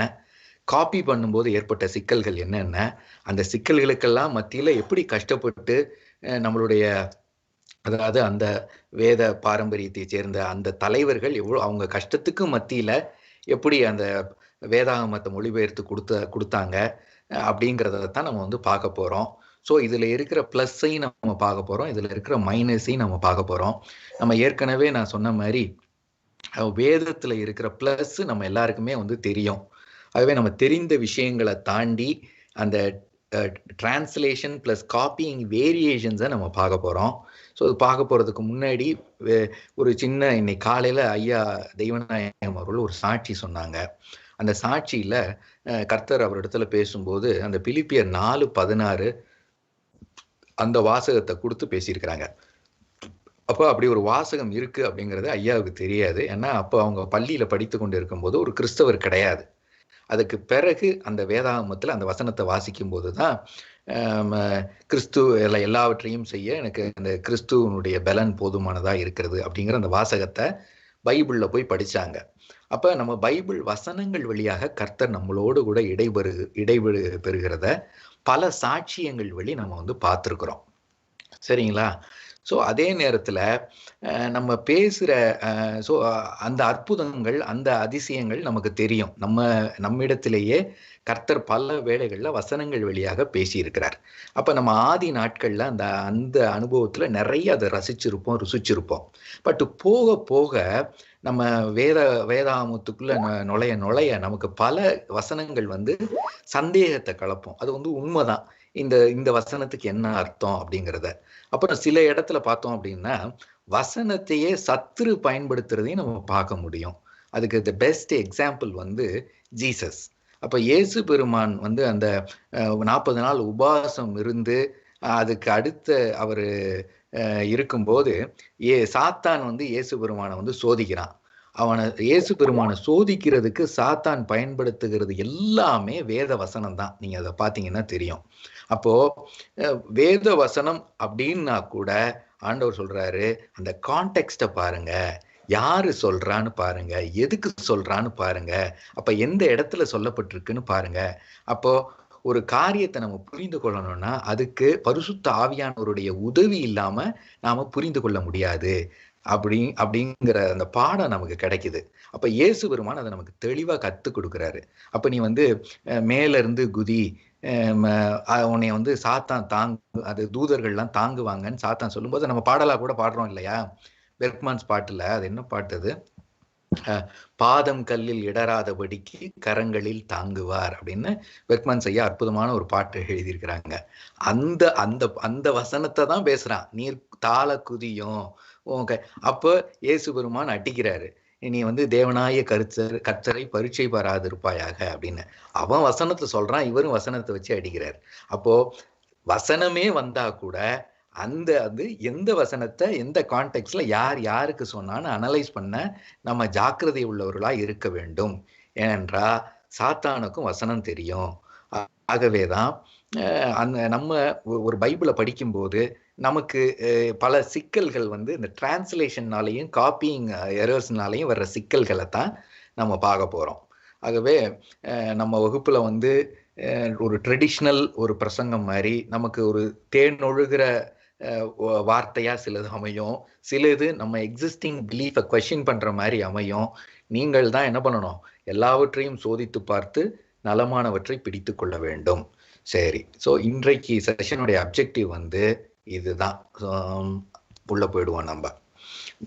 காப்பி பண்ணும்போது ஏற்பட்ட சிக்கல்கள் என்னென்ன, அந்த சிக்கல்களுக்கெல்லாம் மத்தியில எப்படி கஷ்டப்பட்டு நம்மளுடைய அதாவது அந்த வேத பாரம்பரியத்தை சேர்ந்த அந்த தலைவர்கள் எவ்வளோ அவங்க கஷ்டத்துக்கு மத்தியில எப்படி அந்த வேதாகமத்தை மொழிபெயர்த்து கொடுத்தாங்க அப்படிங்கிறத தான் நம்ம வந்து பார்க்க போறோம். ஸோ இதுல இருக்கிற பிளஸ்ஸையும் நம்ம பார்க்க போறோம், இதுல இருக்கிற மைனஸையும் நம்ம பார்க்க போறோம். நம்ம ஏற்கனவே நான் சொன்ன மாதிரி வேதத்துல இருக்கிற பிளஸ் நம்ம எல்லாருக்குமே வந்து தெரியும். ஆகவே நம்ம தெரிந்த விஷயங்களை தாண்டி அந்த டிரான்ஸ்லேஷன் பிளஸ் காப்பிங் வேரியேஷன்ஸை நம்ம பார்க்க போறோம். ஸோ அது பார்க்க போறதுக்கு முன்னாடி ஒரு சின்ன இன்னைக்கு காலையில ஐயா தெய்வநாயகம் அவர்கள் ஒரு சாட்சி சொன்னாங்க. அந்த சாட்சியில கர்த்தர் அவரிடத்துல பேசும்போது அந்த பிலிப்பியர் 4:16 அந்த வாசகத்தை கொடுத்து பேசியிருக்கிறாங்க. அப்போ அப்படி ஒரு வாசகம் இருக்கு அப்படிங்கிறது ஐயாவுக்கு தெரியாது. ஏன்னா அப்போ அவங்க பள்ளியில படித்து கொண்டு இருக்கும்போது ஒரு கிறிஸ்தவர் கிடையாது. அதுக்கு பிறகு அந்த வேதாகமத்தில் அந்த வசனத்தை வாசிக்கும் போது தான் கிறிஸ்து எல்லாவற்றையும் செய்ய எனக்கு அந்த கிறிஸ்துவனுடைய பலன் போதுமானதா இருக்கிறது அப்படிங்கிற அந்த வாசகத்தை பைபிள்ல போய் படிச்சாங்க. அப்ப நம்ம பைபிள் வசனங்கள் வழியாக கர்த்தர் நம்மளோடு கூட பெறுகிறத பல சாட்சியங்கள் வழி நம்ம வந்து பார்த்துருக்குறோம். சரிங்களா? ஸோ அதே நேரத்துல நம்ம பேசுற அந்த அற்புதங்கள் அந்த அதிசயங்கள் நமக்கு தெரியும். நம்மிடத்திலேயே கர்த்தர் பல வேளைகள்ல வசனங்கள் வழியாக பேசியிருக்கிறார். அப்ப நம்ம ஆதி நாட்கள்ல அந்த அனுபவத்துல நிறைய அதை ருசிச்சிருப்போம். பட் போக போக நம்ம வேதாகமத்துக்குள்ள நுழைய நமக்கு பல வசனங்கள் வந்து சந்தேகத்தை கலப்போம். அது வந்து உண்மைதான், இந்த வசனத்துக்கு என்ன அர்த்தம் அப்படிங்கிறத. அப்புறம் சில இடத்துல பார்த்தோம் அப்படின்னா வசனத்தையே சத்துரு பயன்படுத்துறதையும் நம்ம பார்க்க முடியும். அதுக்கு தி பெஸ்ட் எக்ஸாம்பிள் வந்து ஜீசஸ். அப்ப இயேசு பெருமான் வந்து அந்த 40 நாள் உபவாசம் இருந்து அதுக்கு அடுத்த அவரு இருக்கும்போது சாத்தான் வந்து இயேசு பெருமானை வந்து சோதிக்கிறான். இயேசு பெருமானை சோதிக்கிறதுக்கு சாத்தான் பயன்படுத்துகிறது எல்லாமே வேத வசனம் தான். நீங்க அதை பார்த்தீங்கன்னா தெரியும். அப்போ வேத வசனம் அப்படின்னா கூட ஆண்டவர் சொல்றாரு, அந்த கான்டெக்ஸ்ட பாருங்க, யாரு சொல்றான்னு பாருங்க, எதுக்கு சொல்றான்னு பாருங்க, அப்ப எந்த இடத்துல சொல்லப்பட்டிருக்குன்னு பாருங்க. அப்போ ஒரு காரியத்தை நம்ம புரிந்து கொள்ளணும்னா அதுக்கு பரிசுத்த ஆவியானவருடைய உதவி இல்லாம நாம புரிந்து கொள்ள முடியாது அப்படிங்கிற அந்த பாடம் நமக்கு கிடைக்குது. அப்ப இயேசு பெருமான் அதை நமக்கு தெளிவா கத்து கொடுக்குறாரு. அப்ப நீ வந்து மேல இருந்து குதி, உன்னை வந்து சாத்தான் அது தூதர்கள்லாம் தாங்குவாங்கன்னு சாத்தான் சொல்லும்போது நம்ம பாடலா கூட பாடுறோம் இல்லையா? பெர்க்மான்ஸ் பாட்டுல அது என்ன பாட்டு அது? பாதம் கல்லில் இடராதபடிக்கு கரங்களில் தாங்குவார் அப்படின்னு பெர்க்மான்ஸ் ஐயா அற்புதமான ஒரு பாட்டு எழுதியிருக்கிறாங்க. அந்த வசனத்தை தான் பேசுறான். நீர் தாள குதியும். அப்போ இயேசு பெருமான் அடிக்கிறாரு, நீ வந்து தேவனாய கர்த்தரை பரீட்சை பாராதிருப்பாயாக அப்படின்னு அவன் வசனத்தை சொல்றான், இவரும் வசனத்தை வச்சு அடிக்கிறார். அப்போ வசனமே வந்தா கூட அது எந்த வசனத்தை எந்த கான்டெக்ட்ல யாருக்கு சொன்னான்னு அனலைஸ் பண்ண நம்ம ஜாக்கிரதை உள்ளவர்களா இருக்க வேண்டும். ஏனென்றா சாத்தானுக்கும் வசனம் தெரியும். ஆகவேதான் நம்ம ஒரு பைபிளை படிக்கும்போது நமக்கு பல சிக்கல்கள் வந்து இந்த டிரான்ஸ்லேஷன்னாலையும் காப்பிங் எரர்ஸ்னாலையும் வர்ற சிக்கல்களை தான் நம்ம பார்க்க போறோம். ஆகவே நம்ம வகுப்புல வந்து ஒரு ட்ரெடிஷ்னல் ஒரு பிரசங்கம் மாதிரி நமக்கு ஒரு தேனொழுகிற வார்த்தையா சிலது அமையும், சிலது நம்ம எக்ஸிஸ்டிங் பிலீஃபை கொஸ்டின் பண்ற மாதிரி அமையும். நீங்கள் தான் என்ன பண்ணணும்? எல்லாவற்றையும் சோதித்து பார்த்து நலமானவற்றை பிடித்து கொள்ள வேண்டும். சரி, ஸோ இன்றைக்கு செஷனுடைய அப்ஜெக்டிவ் வந்து இதுதான். உள்ள போயிடுவோம், நம்ம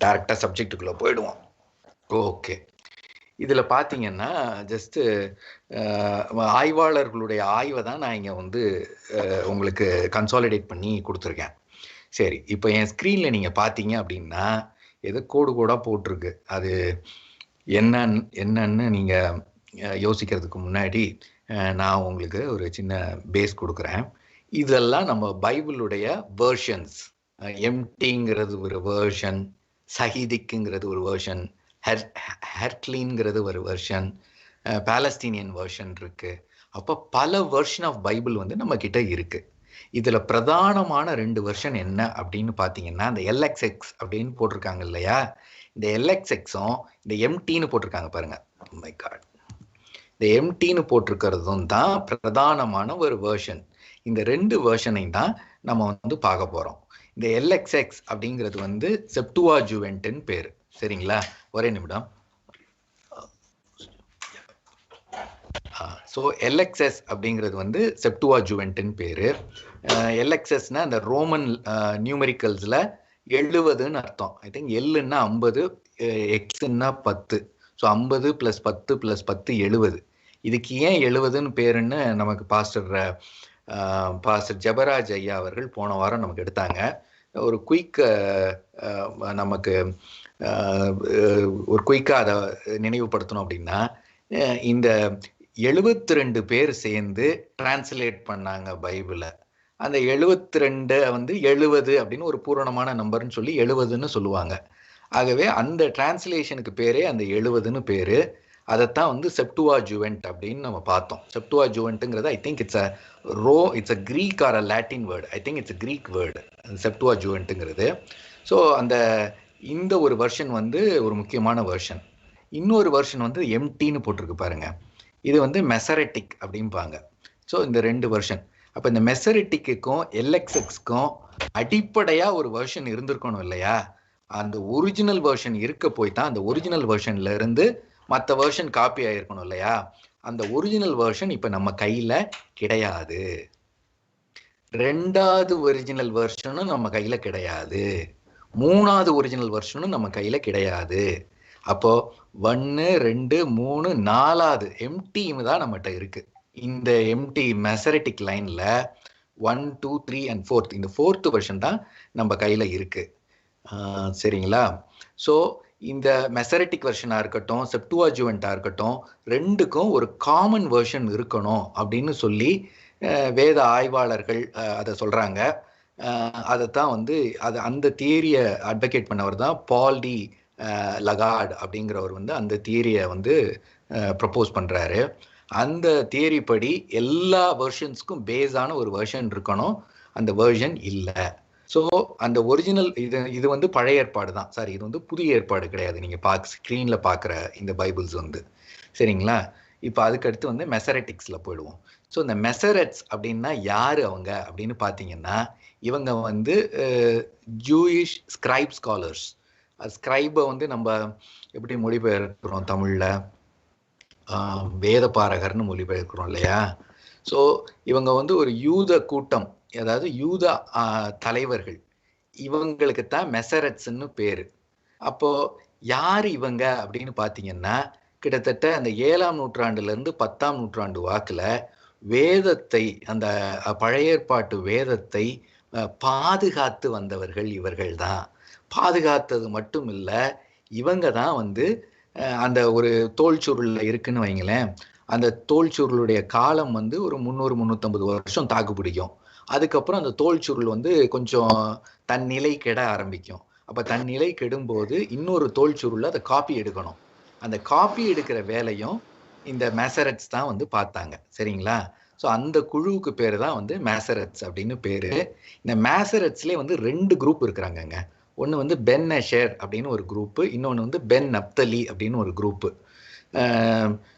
டைரக்டா சப்ஜெக்டுக்குள்ள போயிடுவோம். ஓகே, இதுல பாத்தீங்கன்னா ஜஸ்ட் ஆய்வாளர்களுடைய ஆய்வை தான் நான் இங்க வந்து உங்களுக்கு கன்சாலிடேட் பண்ணி கொடுத்துருக்கேன். சரி, இப்போ என் ஸ்க்ரீன்ல நீங்க பார்த்தீங்க அப்படின்னா ஏதோ கோடா போட்டிருக்கு. அது என்னன்னு நீங்க யோசிக்கிறதுக்கு முன்னாடி நான் உங்களுக்கு ஒரு சின்ன பேஸ் கொடுக்குறேன். இதெல்லாம் நம்ம பைபிளுடைய வேர்ஷன்ஸ். எம்டிங்கிறது ஒரு வேர்ஷன், சஹிதிக்குங்கிறது ஒரு வேர்ஷன், ஹெர்க்லீன்ங்கிறது ஒரு வெர்ஷன், பாலஸ்தீனியன் வெர்ஷன் இருக்கு. அப்போ பல வெர்ஷன் ஆஃப் பைபிள் வந்து நம்ம கிட்ட இருக்கு. இதுல பிரதானமான 2 வெர்ஷன் என்ன அப்படின்னு பாத்தீங்கன்னா, அந்த LXX அப்படின்னு போட்டிருக்காங்க இல்லையா, இந்த எல்எக்ஸ்எக்ஸும் இந்த எம்டின்னு போட்டிருக்காங்க பாருங்க. மை காட், இந்த எம்டின்னு போட்டிருக்கிறதும் தான் பிரதானமான ஒரு வேர்ஷன். இந்த 2 வேர்ஷனையும் தான் நம்ம வந்து பார்க்க போறோம். இந்த எல்எக்ஸ்எக்ஸ் அப்படிங்கிறது வந்து செப்டுவாஜுவென்ட்னு பேரு. சரிங்களா, ஒரே நிமிடம். ஸோ எல்எக்ஸ்எஸ் அப்படிங்கிறது வந்து செப்டுவாஜுவென்ட்னு பேரு. எல்எக்ஸ்எஸ்னா அந்த ரோமன் நியூமெரிக்கல்ஸ்ல 70ன்னு அர்த்தம். ஐ திங்க் எல்லுன்னா 50, எக்ஸ்ன்னா 10. ஸோ 50 + 10 + 10 70. இதுக்கு ஏன் 70ன்னு பேருன்னு நமக்கு பாஸ்டர் ஜெபராஜ் ஐயா அவர்கள் போன வாரம் நமக்கு எடுத்தாங்க. ஒரு குயிக் நமக்கு ஒரு குயிக்காக அதை நினைவுபடுத்தணும் அப்படின்னா, இந்த 72 பேர் சேர்ந்து டிரான்ஸ்லேட் பண்ணாங்க பைபிளை. அந்த 72 வந்து 70 அப்படின்னு ஒரு பூரணமான நம்பர்னு சொல்லி 70ன்னு சொல்லுவாங்க. ஆகவே அந்த டிரான்ஸ்லேஷனுக்கு பேரே அந்த 70ன்னு பேரு. அதைத்தான் வந்து செப்டுவாஜுவென்ட் அப்படின்னு நம்ம பார்த்தோம். செப்டுவாஜுவென்ட்ங்கிறது I think it's a Greek or a Latin word. I think it's a Greek word செப்டுவாஜுவென்ட்ங்கிறது. ஸோ இந்த ஒரு வெர்ஷன் வந்து ஒரு முக்கியமான வெர்ஷன். இன்னொரு வெர்ஷன் வந்து எம்டின்னு போட்டிருக்கு பாருங்க. இது வந்து மெசரெட்டிக் அப்படிம்பாங்க. ஸோ இந்த 2 வெர்ஷன். அப்போ இந்த மெசரெட்டிக்குக்கும் எல்எக்ஸ்எக்ஸ்க்கும் அடிப்படையா ஒரு வெர்ஷன் இருந்திருக்கணும் இல்லையா? அந்த ஒரிஜினல் வெர்ஷன் இருக்க போய் தான் அந்த ஒரிஜினல் வெர்ஷன்ல இருந்து மற்ற வெர்ஷன் காப்பி ஆயிருக்கணும் இல்லையா? அந்த ஒரிஜினல் வெர்ஷன் இப்ப நம்ம கையில கிடையாது. 2வது ஒரிஜினல் வெர்ஷனும் நம்ம கையில கிடையாது. 3வது ஒரிஜினல் வெர்ஷனும் நம்ம கையில கிடையாது. அப்போ 1, 2, 3, 4வது எம்டி தான் நம்மகிட்ட இருக்கு. இந்த எம்டி மெசரெட்டிக் லைன்ல 1, 2, 3 and 4th, இந்த 4th வெர்ஷன் தான் நம்ம கையில இருக்கு. சரிங்களா? ஸோ இந்த மெசரெட்டிக் வெர்ஷனா இருக்கட்டும், செப்டுவாஜுவென்ட்டா இருக்கட்டும், 2க்கும் ஒரு காமன் வெர்ஷன் இருக்கணும் அப்படின்னு சொல்லி வேத ஆய்வாளர்கள் அதை சொல்றாங்க. அதைத்தான் வந்து அந்த தியரியை அட்வொகேட் பண்ணவர் தான் பால் டி லகார்ட் அப்படிங்கிறவர் வந்து அந்த தியரியை வந்து ப்ரப்போஸ் பண்றாரு. அந்த தியரி படி எல்லா வெர்ஷன்ஸ்க்கும் பேஸான ஒரு வெர்ஷன் இருக்கணும். அந்த வெர்ஷன் இல்லை. ஸோ அந்த ஒரிஜினல் இது வந்து பழைய ஏற்பாடு தான். சாரி, இது வந்து புதிய ஏற்பாடு கிடையாது. நீங்க ஸ்க்ரீன்ல பார்க்குற இந்த பைபிள்ஸ் வந்து. சரிங்களா? இப்போ அதுக்கடுத்து வந்து மெசரெட்டிக்ஸ்ல போயிடுவோம். ஸோ இந்த மெசரெட்ஸ் அப்படின்னா யாரு அவங்க அப்படின்னு பார்த்தீங்கன்னா, இவங்க வந்து ஜூயிஷ் ஸ்கிரைப் ஸ்காலர்ஸ். ஸ்கிரைபை வந்து நம்ம எப்படி மொழிபெயர்க்கிறோம் தமிழ்ல? வேத பாரகர்னு மொழிபெயர்க்கிறோம் இல்லையா? ஸோ இவங்க வந்து ஒரு யூத கூட்டம், அதாவது யூத தலைவர்கள். இவங்களுக்கு தான் மெசரெட்ஸ்ன்னு பேரு. அப்போ யார் இவங்க அப்படின்னு பார்த்தீங்கன்னா, கிட்டத்தட்ட அந்த 7ஆம் நூற்றாண்டுல இருந்து 10ஆம் நூற்றாண்டு வாக்குல வேதத்தை, அந்த பழைய ஏற்பாட்டு வேதத்தை பாதுகாத்து வந்தவர்கள் இவர்கள் தான். பாதுகாத்தது மட்டும் இல்ல, இவங்க தான் வந்து அந்த ஒரு தோல் சுருள்ல இருக்குன்னு வைங்களேன். அந்த தோல் சுருளுடைய காலம் வந்து ஒரு 300-350 வருஷம் தாக்கு பிடிக்கும். அதுக்கப்புறம் அந்த தோல் சுருள் வந்து கொஞ்சம் தன் நிலை கெட ஆரம்பிக்கும். அப்ப தன் நிலை கெடும்போது இன்னொரு தோல் சுருள்ல அதை காப்பி எடுக்கணும். அந்த காப்பி எடுக்கிற வேலையும் இந்த மெசரெட்ஸ் தான் வந்து பார்த்தாங்க. சரிங்களா? ஸோ அந்த குழுவுக்கு பேரு தான் வந்து மெசரெட்ஸ் அப்படின்னு பேரு. இந்த மெசரெட்ஸ்லேயே வந்து 2 குரூப் இருக்கிறாங்கங்க. ஒன்று வந்து பென் அஷேர் அப்படின்னு ஒரு குரூப்பு, இன்னொன்று வந்து பென் நப்தலி அப்படின்னு ஒரு குரூப்பு.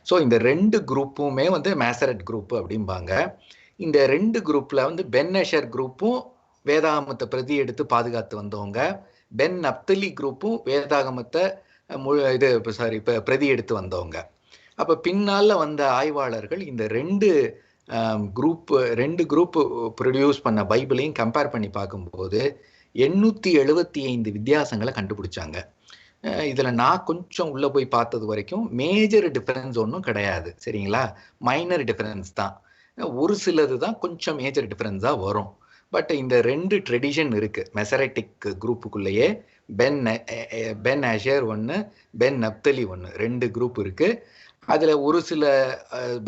ஸோ இந்த 2 குரூப்புமே வந்து மெசரெட் குரூப் அப்படிம்பாங்க. இந்த 2 குரூப்ல வந்து பென் அஷர் குரூப்பும் வேதாகமத்தை பிரதி எடுத்து பாதுகாத்து வந்தவங்க, பென் நப்தலி குரூப்பும் வேதாகமத்தை பிரதி எடுத்து வந்தவங்க. அப்ப பின்னால வந்த ஆய்வாளர்கள் இந்த 2 குரூப் ப்ரொடியூஸ் பண்ண பைபிளையும் கம்பேர் பண்ணி பார்க்கும்போது 875 வித்தியாசங்களை கண்டுபிடிச்சாங்க. இதுல நான் கொஞ்சம் உள்ள போய் பார்த்தது வரைக்கும் மேஜர் டிஃபரன்ஸ் ஒன்றும் கிடையாது. சரிங்களா? மைனர் டிஃபரன்ஸ் தான். ஒரு சிலது தான் கொஞ்சம் மேஜர் டிஃபரன்ஸா வரும். பட் இந்த 2 ட்ரெடிஷன் இருக்கு மெசரெட்டிக் குரூப்புக்குள்ளேயே. பென் அஷேர் ஒன்று, பென் நப்தலி ஒன்று, 2 குரூப் இருக்கு. அதுல ஒரு சில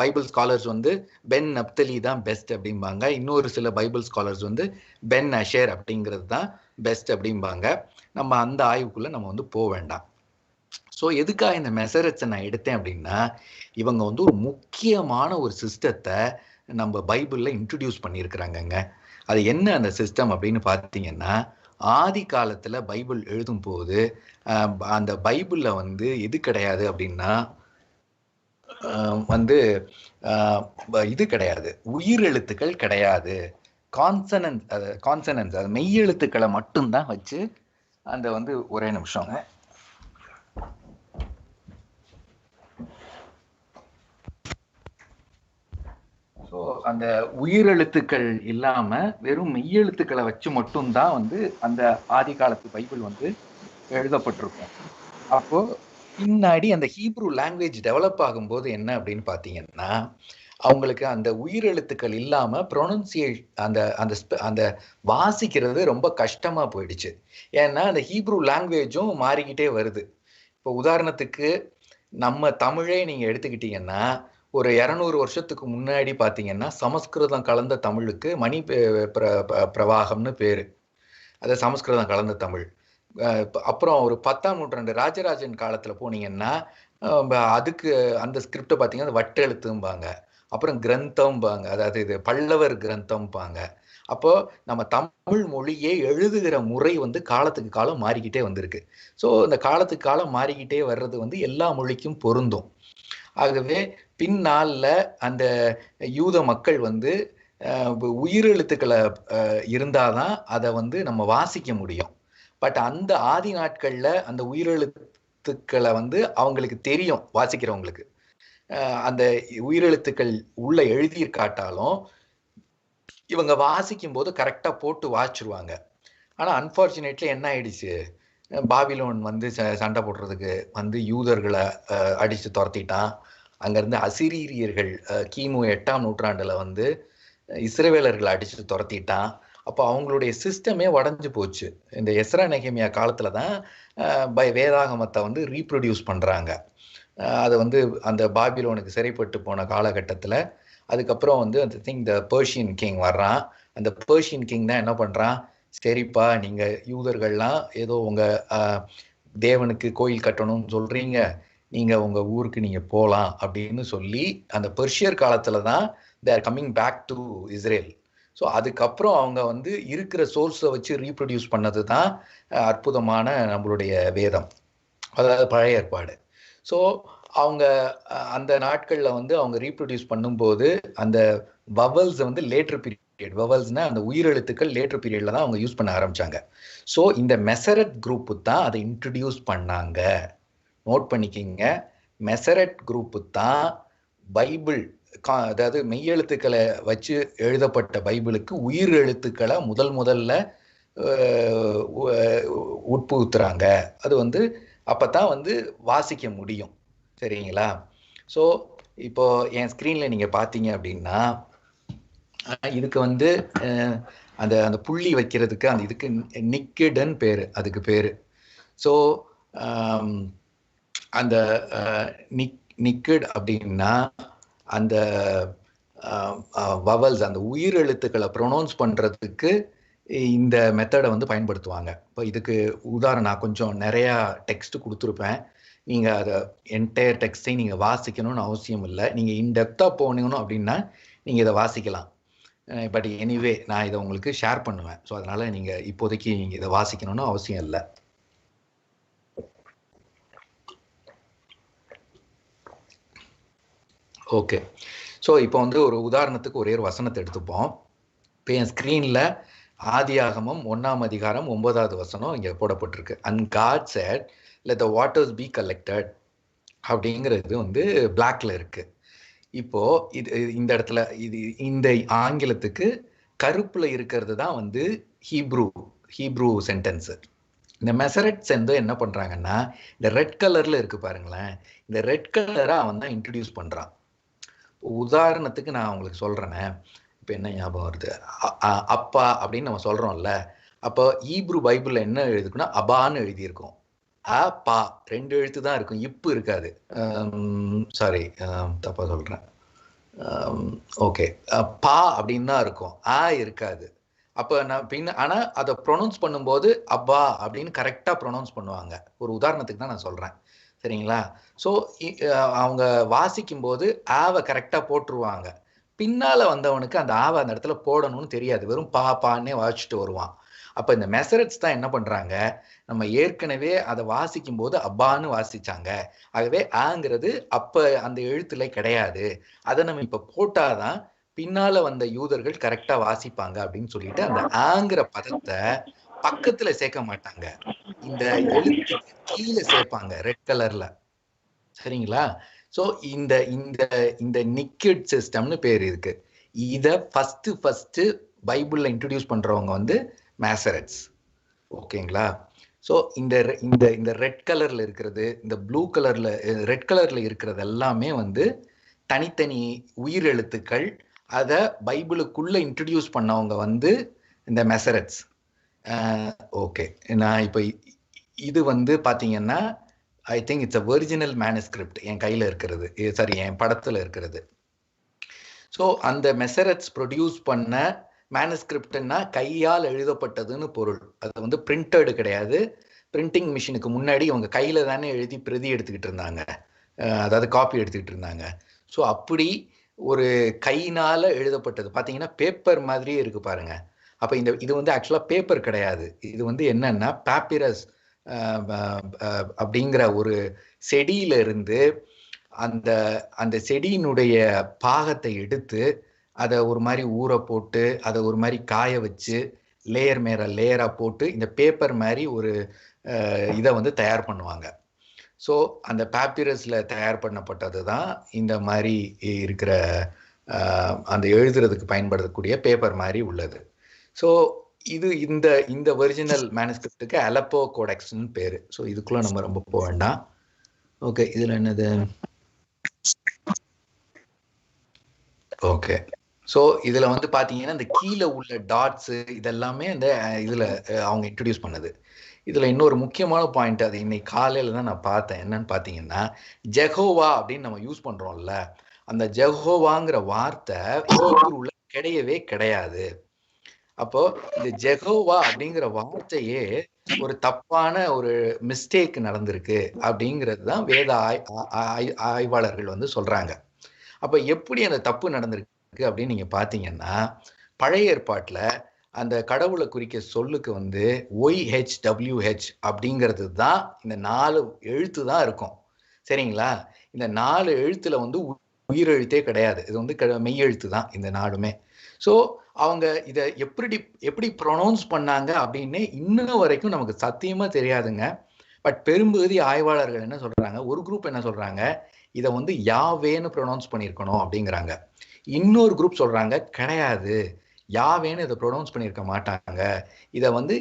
பைபிள் ஸ்காலர்ஸ் வந்து பென் நப்தலி தான் பெஸ்ட் அப்படிம்பாங்க. இன்னொரு சில பைபிள் ஸ்காலர்ஸ் வந்து பென் அஷேர் அப்படிங்கிறது தான் பெஸ்ட் அப்படிம்பாங்க. நம்ம அந்த ஆய்வுக்குள்ள நம்ம வந்து போக வேண்டாம். ஸோ எதுக்காக இந்த மெசரெட்ஸை நான் எடுத்தேன் அப்படின்னா, இவங்க வந்து ஒரு முக்கியமான ஒரு சிஸ்டத்தை நம்ம பைபிள்ல இன்ட்ரடியூஸ் பண்ணியிருக்கிறாங்கங்க. அது என்ன அந்த சிஸ்டம் அப்படின்னு பார்த்தீங்கன்னா, ஆதி காலத்துல பைபிள் எழுதும் போது அந்த பைபிள்ல வந்து எது கிடையாது அப்படின்னா வந்து இது கிடையாது, உயிரெழுத்துக்கள் கிடையாது. கான்சனன்ஸ் அது மெய்யெழுத்துக்களை மட்டும்தான் வச்சு அந்த வந்து ஒரே நிமிஷம். ஸோ அந்த உயிரெழுத்துக்கள் இல்லாம வெறும் மெய்யெழுத்துக்களை வச்சு மட்டும்தான் வந்து அந்த ஆதி காலத்து பைபிள் வந்து எழுதப்பட்டிருக்கும். அப்போ பின்னாடி அந்த ஹீப்ரூ லாங்குவேஜ் டெவலப் ஆகும்போது என்ன அப்படின்னு பார்த்தீங்கன்னா, அவங்களுக்கு அந்த உயிரெழுத்துக்கள் இல்லாம ப்ரொனன்சியேஷன் அந்த வாசிக்கிறது ரொம்ப கஷ்டமா போயிடுச்சு. ஏன்னா அந்த ஹீப்ரூ லாங்குவேஜும் மாறிக்கிட்டே வருது. இப்போ உதாரணத்துக்கு நம்ம தமிழே நீங்க எடுத்துக்கிட்டீங்கன்னா, ஒரு 200 வருஷத்துக்கு முன்னாடி பார்த்தீங்கன்னா சமஸ்கிருதம் கலந்த தமிழுக்கு மணி பிரவாகம்னு பேரு. அது சமஸ்கிருதம் கலந்த தமிழ். அப்புறம் ஒரு 10ஆம் நூற்றாண்டு ராஜராஜன் காலத்துல போனீங்கன்னா அதுக்கு அந்த ஸ்கிரிப்டை பார்த்தீங்கன்னா வட்டெழுத்தும்பாங்க, அப்புறம் கிரந்தம்பாங்க, அதாவது இது பல்லவர் கிரந்தம்பாங்க. அப்போ நம்ம தமிழ் மொழியே எழுதுகிற முறை வந்து காலத்துக்கு காலம் மாறிக்கிட்டே வந்திருக்கு. ஸோ இந்த காலத்துக்கு காலம் மாறிக்கிட்டே வர்றது வந்து எல்லா மொழிக்கும் பொருந்தும். ஆகவே பின்னால அந்த யூத மக்கள் வந்து உயிரெழுத்துக்களை இருந்தாதான் அதை வந்து நம்ம வாசிக்க முடியும். பட் அந்த ஆதி நாட்கள்ல அந்த உயிரெழுத்துக்களை வந்து அவங்களுக்கு தெரியும், வாசிக்கிறவங்களுக்கு அந்த உயிரெழுத்துக்கள் உள்ள எழுதியிருக்காட்டாலும் இவங்க வாசிக்கும் போது கரெக்டா போட்டு வாசிச்சிருவாங்க. ஆனா அன்பார்ச்சுனேட்லி என்ன ஆயிடுச்சு, பாபிலோன் வந்து சண்டை போடுறதுக்கு வந்து யூதர்களை அடிச்சு துரத்திட்டான். அங்கிருந்து அசிரியர்கள் கிமு 8ஆம் நூற்றாண்டுல வந்து இஸ்ரவேலர்களை அடிச்சு துரத்திட்டான். அப்போ அவங்களுடைய சிஸ்டமே உடஞ்சு போச்சு. இந்த எஸ்ரா நெகேமியா காலத்துல தான் வேதாகமத்தை வந்து ரீப்ரொடியூஸ் பண்றாங்க. அதை வந்து அந்த பாபிலோனுக்கு சிறைப்பட்டு போன காலகட்டத்துல அதுக்கப்புறம் வந்து அந்த த பெர்ஷியன் கிங் வர்றான். அந்த பெர்ஷியன் கிங் தான் என்ன பண்றான், சரிப்பா நீங்க யூதர்கள்லாம் ஏதோ உங்க தேவனுக்கு கோயில் கட்டணும்னு சொல்றீங்க, நீங்க உங்க ஊருக்கு நீங்க போகலாம் அப்படின்னு சொல்லி அந்த பெர்ஷியர் காலத்துல தான் they are coming back to Israel. So அதுக்கப்புறம் அவங்க வந்து இருக்கிற சோர்ஸை வச்சு ரீப்ரொடியூஸ் பண்ணது தான் அற்புதமான நம்மளுடைய வேதம், அதாவது பழைய ஏற்பாடு. ஸோ அவங்க அந்த நாட்களில் வந்து அவங்க ரீப்ரொடியூஸ் பண்ணும்போது அந்த வவல்ஸை வந்து லேட்டர் பீரியட், வவல்ஸ்னா அந்த உயிரெழுத்துக்கள் லேட்டர் பீரியட்ல தான் அவங்க யூஸ் பண்ண ஆரம்பிச்சாங்க. ஸோ இந்த மெசரட் குரூப்பு தான் அதை இன்ட்ரடியூஸ் பண்ணாங்க. நோட் பண்ணிக்கிங்க, மெசரட் குரூப்பு தான் பைபிள், அதாவது மெய்யெழுத்துக்களை வச்சு எழுதப்பட்ட பைபிளுக்கு உயிர் எழுத்துக்களை முதல்ல உட்புகுத்துறாங்க. அது வந்து அப்பதான் வந்து வாசிக்க முடியும். சரிங்களா? ஸோ இப்போ என் ஸ்க்ரீன்ல நீங்க பார்த்தீங்க அப்படின்னா இதுக்கு வந்து அந்த அந்த புள்ளி வைக்கிறதுக்கு அந்த இதுக்கு நிக்கெடன் பேரு, அதுக்கு பேரு. ஸோ அந்த நிக்கெட் அப்படின்னா அந்த வவல்ஸ், அந்த உயிர் எழுத்துக்களை ப்ரொனவுன்ஸ் பண்றதுக்கு இந்த மெத்தடை வந்து பயன்படுத்துவாங்க. இப்போ இதுக்கு உதாரணம் நான் கொஞ்சம் நிறையா டெக்ஸ்ட் கொடுத்துருப்பேன். நீங்கள் அதை என்டையர் டெக்ஸ்டையும் நீங்கள் வாசிக்கணும்னு அவசியம் இல்லை. நீங்கள் இன்டெப்த்தாக போனீங்கன்னு அப்படின்னா நீங்கள் இதை வாசிக்கலாம். பட் எனிவே நான் இதை உங்களுக்கு ஷேர் பண்ணுவேன். ஸோ அதனால நீங்கள் இப்போதைக்கு நீங்கள் இதை வாசிக்கணும்னு அவசியம் இல்லை. ஓகே, ஸோ இப்போ வந்து ஒரு உதாரணத்துக்கு ஒரே ஒரு வசனத்தை எடுத்துப்போம். இப்போ என் ஸ்க்ரீனில் ஆதியாகமம் 1ஆம் அதிகாரம் 9வது வசனம் இங்கே போடப்பட்டிருக்கு. And God said let the waters be collected அப்படிங்கிறது வந்து பிளாக்ல இருக்கு. இப்போ இது இந்த இடத்துல இது இந்த ஆங்கிலத்துக்கு கருப்புல இருக்கிறது தான் வந்து ஹீப்ரூ சென்டென்ஸ். இந்த மெசரட்ஸ் வந்து என்ன பண்றாங்கன்னா இந்த ரெட் கலர்ல இருக்கு பாருங்களேன், இந்த ரெட் கலரை அவன் தான் இன்ட்ரடியூஸ் பண்றான். உதாரணத்துக்கு நான் உங்களுக்கு சொல்றேனே, இப்போ என்ன ஞாபகம் வருது, அப்பா அப்படின்னு நம்ம சொல்றோம்ல, அப்போ ஹீப்ரூ பைபிள்ல என்ன எழுதுக்குன்னா அபான்னு எழுதியிருக்கும். அ பா 2 எழுத்து தான் இருக்கும், இப்பு இருக்காது. சாரி, தப்பா சொல்றேன். ஓகே, பா அப்படின்னு தான் இருக்கும், ஆ இருக்காது. அப்போ நான் பின்ன ஆனால் அதை ப்ரொனவுன்ஸ் பண்ணும்போது அப்பா அப்படின்னு கரெக்டாக ப்ரொனவுன்ஸ் பண்ணுவாங்க. ஒரு உதாரணத்துக்கு தான் நான் சொல்கிறேன், சரிங்களா? ஸோ அவங்க வாசிக்கும் போது ஆவை கரெக்டாக போட்டுருவாங்க. பின்னால வந்தவனுக்கு அந்த ஆவை அந்த இடத்துல போடணும்னு தெரியாது, வெறும் பான்னே வாசிச்சுட்டு வருவான். அப்ப இந்த மெசரட்ஸ் தான் என்ன பண்றாங்க, நம்ம ஏற்கனவே அதை வாசிக்கும் போது அப்பான்னு வாசிச்சாங்க, ஆகவே ஆங்கிறது அப்ப அந்த எழுத்துல கிடையாது, அதை நம்ம இப்ப போட்டாதான் பின்னால வந்த யூதர்கள் கரெக்டா வாசிப்பாங்க அப்படின்னு சொல்லிட்டு அந்த ஆங்கிற பதத்தை பக்கத்துல சேர்க்க மாட்டாங்க, இந்த எழுத்துக்கு கீழே சேர்ப்பாங்க ரெட் கலர்ல. சரிங்களா? சோ இந்த இந்த இந்த நிக்கட் சிஸ்டம்னு பேர் இருக்கு. இத ஃபர்ஸ்ட் பைபிள்ல இன்ட்ரோடியூஸ் பண்றவங்க வந்து மேசரட்ஸ். ஓகேங்களா? சோ இந்த இந்த இந்த ரெட் கலர்ல இருக்கிறது, இந்த ப்ளூ கலர்ல ரெட் கலர்ல இருக்கிறது எல்லாமே வந்து தனித்தனி உயிர் எழுத்துக்கள். அத பைபிளுக்குள்ள இன்ட்ரோடியூஸ் பண்ணவங்க வந்து இந்த மெசரட்ஸ். ஓகே, நான் இப்போ இது வந்து பாத்தீங்கன்னா I think it's a original manuscript என் கையில இருக்கிறது, சாரி என் படத்துல இருக்கிறது. ஸோ அந்த மெசரட்ஸ் ப்ரொடியூஸ் பண்ண மேனுஸ்கிரிப்ட்னா கையால் எழுதப்பட்டதுன்னு பொருள். அது வந்து பிரிண்டட் கிடையாது. பிரிண்டிங் மிஷினுக்கு முன்னாடி இவங்க கையில தானே எழுதி பிரதி எடுத்துக்கிட்டு இருந்தாங்க, அதாவது காப்பி எடுத்துக்கிட்டு இருந்தாங்க. ஸோ அப்படி ஒரு கையினால எழுதப்பட்டது பார்த்தீங்கன்னா பேப்பர் மாதிரியே இருக்கு பாருங்க. அப்ப இந்த இது வந்து ஆக்சுவலா பேப்பர் கிடையாது, இது வந்து என்னன்னா பாப்பிரஸ் அப்படிங்கிற ஒரு செடியில இருந்து அந்த அந்த செடியினுடைய பாகத்தை எடுத்து அதை ஒரு மாதிரி ஊற போட்டு அதை ஒரு மாதிரி காய வச்சு லேயர் மேல லேயரா போட்டு இந்த பேப்பர் மாதிரி ஒரு இதை வந்து தயார் பண்ணுவாங்க. ஸோ அந்த பாப்பிரஸ்ல தயார் பண்ணப்பட்டது தான் இந்த மாதிரி இருக்கிற அந்த எழுதுறதுக்கு பயன்படுத்தக்கூடிய பேப்பர் மாதிரி உள்ளது. ஸோ இது இந்த இந்த ஒரிஜினல் மேனுஸ்கிரிப்டுக்கு அலப்போ கோடெக்ஸ்னு பேரு. ஸோ இதுக்குள்ள நம்ம ரொம்ப போக வேண்டாம். ஓகே, இதுல என்னது? ஓகே, ஸோ இதுல வந்து பாத்தீங்கன்னா இந்த கீழே உள்ள டாட்ஸ் இதெல்லாமே இந்த இதுல அவங்க இன்ட்ரடியூஸ் பண்ணது. இதுல இன்னொரு முக்கியமான பாயிண்ட், அது இன்னைக்கு காலையில தான் நான் பார்த்தேன். என்னன்னு பாத்தீங்கன்னா ஜெகோவா அப்படின்னு நம்ம யூஸ் பண்றோம்ல, அந்த ஜெகோவாங்கிற வார்த்தை ஹீப்ரூல கிடையவே கிடையாது. அப்போ இந்த ஜெகோவா அப்படிங்கிற வார்த்தையே ஒரு தப்பான ஒரு மிஸ்டேக் நடந்திருக்கு அப்படிங்கிறது தான் வேத ஆய்வாளர்கள் வந்து சொல்றாங்க. அப்ப எப்படி அந்த தப்பு நடந்திருக்கு அப்படின்னு நீங்க பாத்தீங்கன்னா பழைய ஏற்பாட்டுல அந்த கடவுளை குறிக்க சொல்லுக்கு வந்து OHWH அப்படிங்கிறது தான் இந்த 4 எழுத்து தான் இருக்கும். சரிங்களா? இந்த 4 எழுத்துல வந்து உயிரெழுத்தே கிடையாது, இது வந்து மெய் எழுத்து தான் இந்த 4மே. ஸோ அவங்க இதை எப்படி ப்ரொனவுன்ஸ் பண்ணாங்க அப்படின்னு இன்னும் வரைக்கும் நமக்கு சத்தியமா தெரியாதுங்க. பட் பெரும்பகுதி ஆய்வாளர்கள் என்ன சொல்றாங்க, ஒரு குரூப் என்ன சொல்றாங்க, இதை வந்து யாவேன்னு ப்ரொனவுன்ஸ் பண்ணியிருக்கணும் அப்படிங்கிறாங்க. இன்னொரு குரூப் சொல்றாங்க கிடையாது, யாவேன்னு இதை ப்ரொனவுன்ஸ் பண்ணியிருக்க மாட்டாங்க, இதை வந்து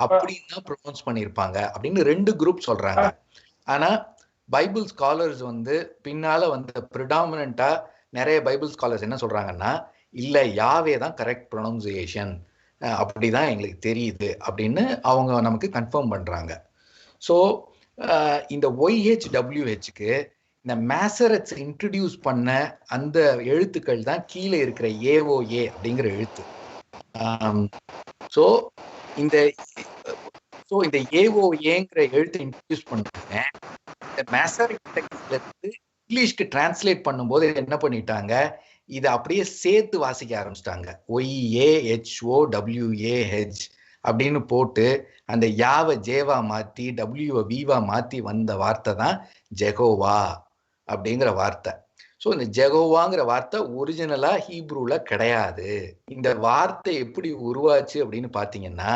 அப்படின்னு தான் ப்ரொனவுன்ஸ் பண்ணியிருப்பாங்க அப்படின்னு 2 குரூப் சொல்றாங்க. ஆனா பைபிள் ஸ்காலர்ஸ் வந்து பின்னால வந்து ப்ரிடாமினண்டா நிறைய பைபிள் ஸ்காலர்ஸ் என்ன சொல்றாங்கன்னா, இல்ல யாவே தான் கரெக்ட் ப்ரொனவுன்சியேஷன், அப்படிதான் எங்களுக்கு தெரியுது அப்படின்னு அவங்க நமக்கு கன்ஃபார்ம் பண்றாங்க. ஸோ இந்த OHWHக்கு இந்த மேசரட்ஸ் இன்ட்ரடியூஸ் பண்ண அந்த எழுத்துக்கள் தான் கீழே இருக்கிற AOA அப்படிங்கிற எழுத்து. ஸோ இந்த AOAங்கிற எழுத்தை இன்ட்ரடியூஸ் பண்ணாங்க. இந்த மேசரட் டெக்ஸ்ட்ல இருந்து இங்கிலீஷ்க்கு டிரான்ஸ்லேட் பண்ணும்போது என்ன பண்ணிட்டாங்க, இதை அப்படியே சேர்த்து வாசிக்க ஆரம்பிச்சிட்டாங்க. OEAHOWAH அப்படின்னு போட்டு அந்த யாவை ஜேவா மாத்தி டபிள்யூவை வீவா மாத்தி வந்த வார்த்தை தான் ஜெகோவா அப்படிங்கிற வார்த்தை. ஸோ இந்த ஜெகோவாங்கிற வார்த்தை ஒரிஜினலா ஹீப்ரூல கிடையாது. இந்த வார்த்தை எப்படி உருவாச்சு அப்படின்னு பாத்தீங்கன்னா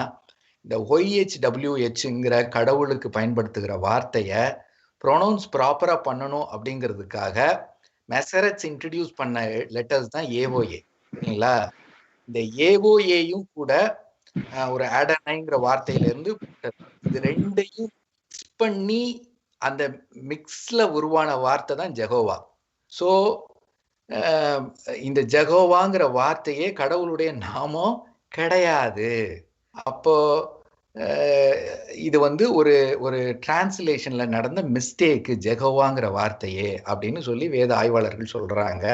இந்த OHWHங்கிற கடவுளுக்கு பயன்படுத்துகிற வார்த்தைய ப்ரொனவுன்ஸ் ப்ராப்பரா பண்ணணும் அப்படிங்கிறதுக்காக மெசரட்ஸ் இன்ட்ரடியூஸ் பண்ண லெட்டர்ஸ் தான் AOA. சரிங்களா? இந்த AOAயும் கூட ஒரு ஆடனைங்கிற வார்த்தையில இருந்து இது 2ஐயும் மிக்ஸ் பண்ணி அந்த மிக்ஸ்ல உருவான வார்த்தை தான் ஜெகோவா. ஸோ இந்த ஜெகோவாங்கிற வார்த்தையே கடவுளுடைய நாமம் கிடையாது. அப்போ இது வந்து ஒரு டிரான்ஸ்லேஷன்ல நடந்த மிஸ்டேக் ஜெகோவாங்கிற வார்த்தையே அப்படின்னு சொல்லி வேத ஆய்வாளர்கள் சொல்றாங்க.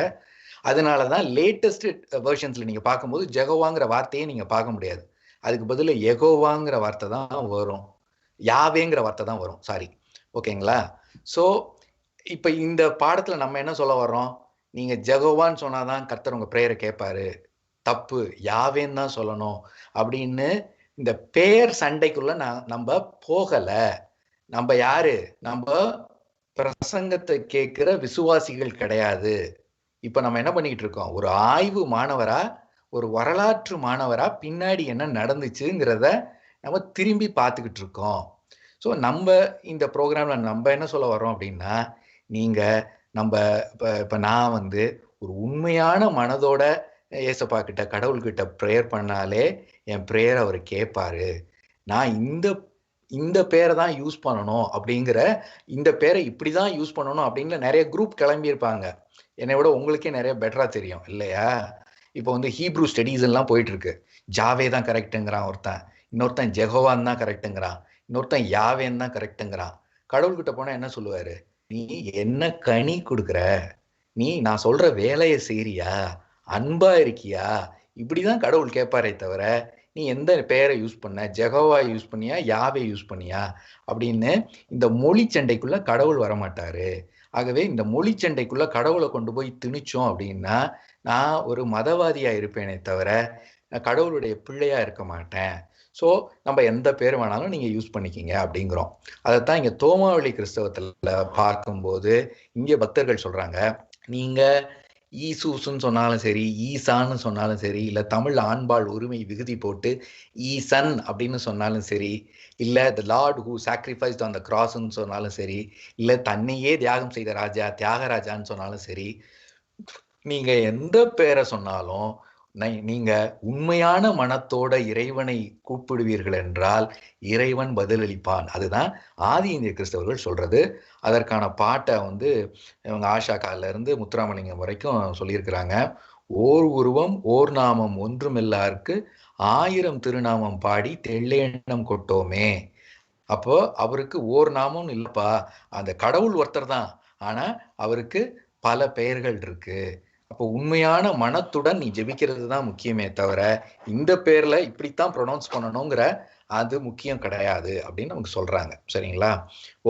அதனாலதான் லேட்டஸ்ட் வெர்ஷன்ஸ்ல நீங்க பார்க்கும்போது ஜெகோவாங்கிற வார்த்தையே நீங்க பார்க்க முடியாது, அதுக்கு பதிலா எகோவாங்கிற வார்த்தை தான் வரும், யாவேங்கிற வார்த்தை தான் வரும், சாரி. ஓகேங்களா? ஸோ இப்ப இந்த பாடத்துல நம்ம என்ன சொல்ல வர்றோம், நீங்க ஜெகோவான்னு சொன்னாதான் கர்த்தர் உங்க பிரேயரை கேட்பாரு, தப்பு, யாவேன்னு தான் சொல்லணும் அப்படின்னு இந்த பேர் சண்டைக்குள்ள நம்ம போகல. நம்ம யாரு? நம்ம பிரசங்கத்தை கேட்கிற விசுவாசிகள் கிடையாது. இப்ப நம்ம என்ன பண்ணிக்கிட்டு இருக்கோம்? ஒரு ஆய்வு மாணவரா, ஒரு வரலாற்று மாணவரா பின்னாடி என்ன நடந்துச்சுங்கிறத நம்ம திரும்பி பார்த்துக்கிட்டு இருக்கோம். ஸோ நம்ம இந்த ப்ரோக்ராம்ல நம்ம என்ன சொல்ல வர்றோம் அப்படின்னா, நீங்க நம்ம இப்ப நான் வந்து ஒரு உண்மையான மனதோட ஏசப்பா கிட்ட கடவுள்கிட்ட ப்ரேயர் பண்ணாலே என் ப்ரேயர் அவர் கேட்பாரு. நான் இந்த பேரை தான் யூஸ் பண்ணணும் அப்படிங்கிற, இந்த பேரை இப்படிதான் யூஸ் பண்ணணும் அப்படிங்கிற நிறைய குரூப் கிளம்பியிருப்பாங்க. என்னை விட உங்களுக்கே நிறைய பெட்டரா தெரியும் இல்லையா? இப்போ வந்து ஹீப்ரூ ஸ்டடீஸ் எல்லாம் போயிட்டு இருக்கு. ஜாவே தான் கரெக்டுங்கிறான் ஒருத்தன், இன்னொருத்தன் ஜெகோவான் தான் கரெக்டுங்கிறான், இன்னொருத்தன் யாவேன் தான் கரெக்டுங்கிறான். கடவுள்கிட்ட போனா என்ன சொல்லுவாரு? நீ என்ன கனி கொடுக்குற? நீ நான் சொல்ற வேலையை செய்றியா? அன்பா இருக்கியா? இப்படிதான் கடவுள் கேட்பாரே தவிர நீ எந்த பெயரை யூஸ் பண்ண, ஜெகோவா யூஸ் பண்ணியா, யாவே யூஸ் பண்ணியா அப்படின்னு இந்த மொழி சண்டைக்குள்ள கடவுள் வரமாட்டாரு. ஆகவே இந்த மொழி சண்டைக்குள்ள கடவுளை கொண்டு போய் திணிச்சோம் அப்படின்னா நான் ஒரு மதவாதியா இருப்பேனே தவிர கடவுளுடைய பிள்ளையா இருக்க மாட்டேன். ஸோ நம்ம எந்த பேர் வேணாலும் நீங்க யூஸ் பண்ணிக்கிங்க அப்படிங்கிறோம். அதைத்தான் இங்க தோமாவளி கிறிஸ்தவத்துல பார்க்கும்போது இங்கே பக்தர்கள் சொல்றாங்க, நீங்க ஈசூசுன்னு சொன்னாலும் சரி, ஈசான்னு சொன்னாலும் சரி, இல்ல தமிழ் ஆண்பால் உரிமை விகுதி போட்டு ஈசன் அப்படின்னு சொன்னாலும் சரி, இல்ல the lord who sacrificed on the கிராஸ்ன்னு சொன்னாலும் சரி, இல்ல தன்னையே தியாகம் செய்த ராஜா தியாகராஜான்னு சொன்னாலும் சரி, நீங்க எந்த பேரை சொன்னாலும் நீங்க உண்மையான மனத்தோட இறைவனை கூப்பிடுவீர்கள் என்றால் இறைவன் பதிலளிப்பான். அதுதான் ஆதி இந்திய கிறிஸ்தவர்கள் சொல்றது. அதற்கான பாட்டை வந்து இவங்க ஆஷாக்கால இருந்து முத்துராமலிங்கம் வரைக்கும் சொல்லியிருக்கிறாங்க. ஓர் உருவம் ஓர் நாமம் ஒன்றுமில்லாருக்கு 1000 திருநாமம் பாடி தெள்ளேண்ணம் கொட்டோமே. அப்போ அவருக்கு ஓர் நாமம் இல்லப்பா, அந்த கடவுள் ஒருத்தர் தான், ஆனா அவருக்கு பல பெயர்கள் இருக்கு. அப்போ உண்மையான மனத்துடன் நீ ஜெபிக்கிறது தான் முக்கியமே தவிர இந்த பேர்ல இப்படித்தான் ப்ரொனவுன்ஸ் பண்ணணுங்கிற அது முக்கியம் கிடையாது அப்படின்னு நமக்கு சொல்றாங்க. சரிங்களா?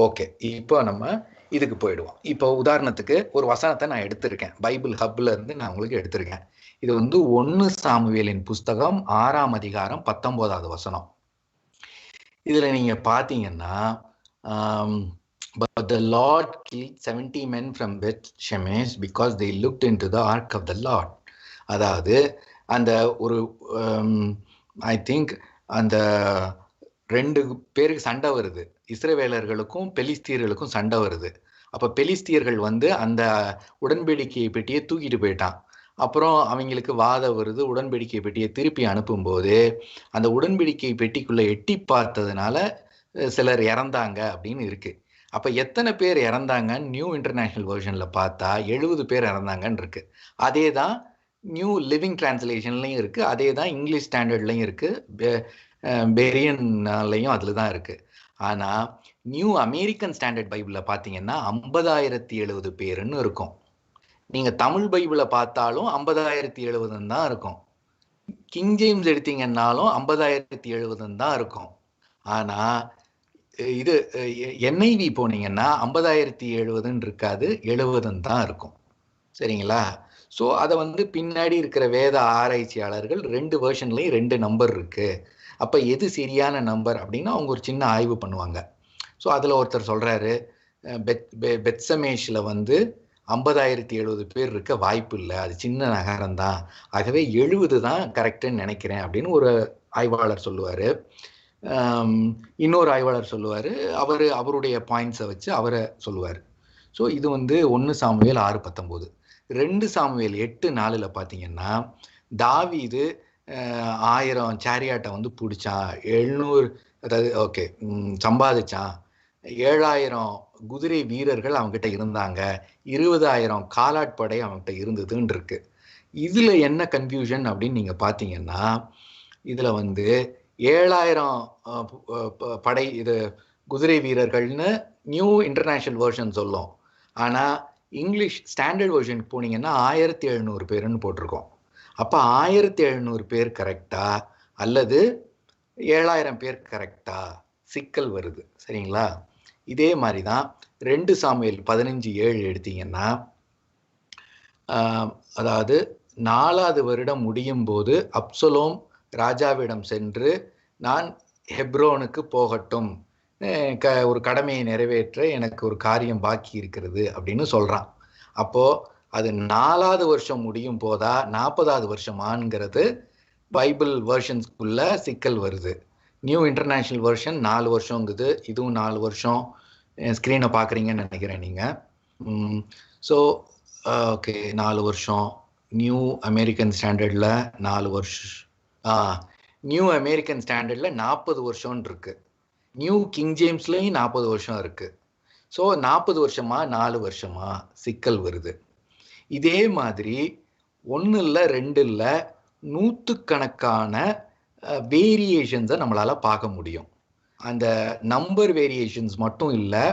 ஓகே, இப்போ நம்ம இதுக்கு போயிடுவோம். இப்போ உதாரணத்துக்கு ஒரு வசனத்தை நான் எடுத்திருக்கேன், பைபிள் ஹப்ல இருந்து நான் உங்களுக்கு எடுத்திருக்கேன். இது வந்து 1 சாமுவேலின் புஸ்தகம் 6ஆம் அதிகாரம் 19வது வசனம். இதுல நீங்க பாத்தீங்கன்னா But the Lord killed 70 men from Beth Shemesh because they looked into the ark of the Lord. அதாவது அந்த ஒரு ஐ திங்க் அந்த 2 பேருக்கு சண்டை வருது, இஸ்ரவேலர்களுக்கும் பெலிஸ்தியர்களுக்கும் சண்டை வருது. அப்ப பெலிஸ்தியர்கள் வந்து அந்த உடன்படிக்கை பெட்டியை தூக்கிட்டு போயிட்டான். அப்புறம் அவங்களுக்கு வாதம் வருது, உடன்படிக்கை பெட்டியை திருப்பி அனுப்பும்போது அந்த உடன்படிக்கை பெட்டிக்குள்ள எட்டி பார்த்ததுனால சிலர் இறந்தாங்க அப்படின்னு இருக்கு. அப்ப எத்தனை பேர் இறந்தாங்கன்னு நியூ இன்டர்நேஷனல் வெர்ஷன்ல பார்த்தா 70 பேர் இறந்தாங்கன்னு இருக்கு. அதே தான் நியூ லிவிங் டிரான்ஸ்லேஷன்லையும் இருக்கு, அதே தான் இங்கிலீஷ் ஸ்டாண்டர்ட்லையும் இருக்கு, பெரியன்லையும் அதுல தான் இருக்கு. ஆனா நியூ அமெரிக்கன் ஸ்டாண்டர்ட் பைபிள்ல பாத்தீங்கன்னா 50,070 பேருன்னு இருக்கும். நீங்க தமிழ் பைபிளை பார்த்தாலும் 50,070 தான் இருக்கும். கிங் ஜேம்ஸ் எடுத்தீங்கன்னாலும் 50,070 தான் இருக்கும். ஆனா இது NIV போனீங்கன்னா 50,070 இருக்காது, 70 தான் இருக்கும். சரிங்களா? ஸோ அதை வந்து பின்னாடி இருக்கிற வேத ஆராய்ச்சியாளர்கள் 2 வெர்ஷன்லையும் 2 நம்பர் இருக்கு. அப்ப எது சரியான நம்பர் அப்படின்னு அவங்க ஒரு சின்ன ஆய்வு பண்ணுவாங்க. ஸோ அதுல ஒருத்தர் சொல்றாரு, பெத்சமேஷ்ல வந்து 50,070 பேர் இருக்க வாய்ப்பு இல்லை, அது சின்ன நகரம் தான், ஆகவே 70 தான் கரெக்டுன்னு நினைக்கிறேன் அப்படின்னு ஒரு ஆய்வாளர் சொல்லுவாரு. இன்னொரு ஆய்வாளர் சொல்லுவாரு, அவருடைய பாயிண்ட்ஸை வச்சு அவரை சொல்லுவார். ஸோ இது வந்து 1 சாமுவேல் 6:19. 2 சாமுவேல் 8:4 பார்த்தீங்கன்னா தாவீது 1000 சேரியாட்டை வந்து பிடிச்சான், 700 அதாவது ஓகே சம்பாதிச்சான், 7000 குதிரை வீரர்கள் அவங்ககிட்ட இருந்தாங்க, 20,000 காலாட்படை அவங்ககிட்ட இருந்ததுன்னு இருக்கு. இதுல என்ன கன்ஃபியூஷன் அப்படின்னு நீங்க பாத்தீங்கன்னா, இதுல வந்து 7,000 படை இது குதிரை வீரர்கள்னு நியூ இன்டர்நேஷனல் வெர்ஷன் சொல்லும். ஆனா இங்கிலீஷ் ஸ்டாண்டர்ட் வெர்ஷனுக்கு போனீங்கன்னா 1,700 பேருன்னு போட்டிருக்கோம். அப்ப 1,700 பேர் கரெக்டா அல்லது 7,000 பேர் கரெக்டா? சிக்கல் வருது. சரிங்களா? இதே மாதிரிதான் 2 சாமுவேல் 15:7 எடுத்தீங்கன்னா அதாவது 4வது வருடம் முடியும் போது அப்சலோம் ராஜாவிடம் சென்று நான் ஹெப்ரோனுக்கு போகட்டும், ஒரு கடமையை நிறைவேற்ற எனக்கு ஒரு காரியம் பாக்கி இருக்கிறது அப்படின்னு சொல்றான். அப்போ அது 4வது வருஷம் முடியும் போதா 40வது வருஷமாங்கிறது பைபிள் வெர்ஷன்ஸ்குள்ள சிக்கல் வருது. நியூ இன்டர்நேஷனல் வெர்ஷன் 4 வருஷங்குது, இதுவும் 4 வருஷம். ஸ்க்ரீனை பார்க்குறீங்கன்னு நினைக்கிறேன் நீங்கள். ஸோ ஓகே, 4 வருஷம். நியூ அமெரிக்கன் ஸ்டாண்டர்டில் 4 வருஷம், நியூ அமெரிக்கன் ஸ்டாண்டர்டில் 40 வருஷம்னு இருக்கு. நியூ கிங் ஜேம்ஸ்லையும் 40 வருஷம் இருக்கு. ஸோ 40 வருஷமா 4 வருஷமா சிக்கல் வருது. இதே மாதிரி 1 இல்லை 2 இல்லை 100கணக்கான வேரியேஷன்ஸை நம்மளால பார்க்க முடியும். அந்த நம்பர் வேரியேஷன்ஸ் மட்டும் இல்லை.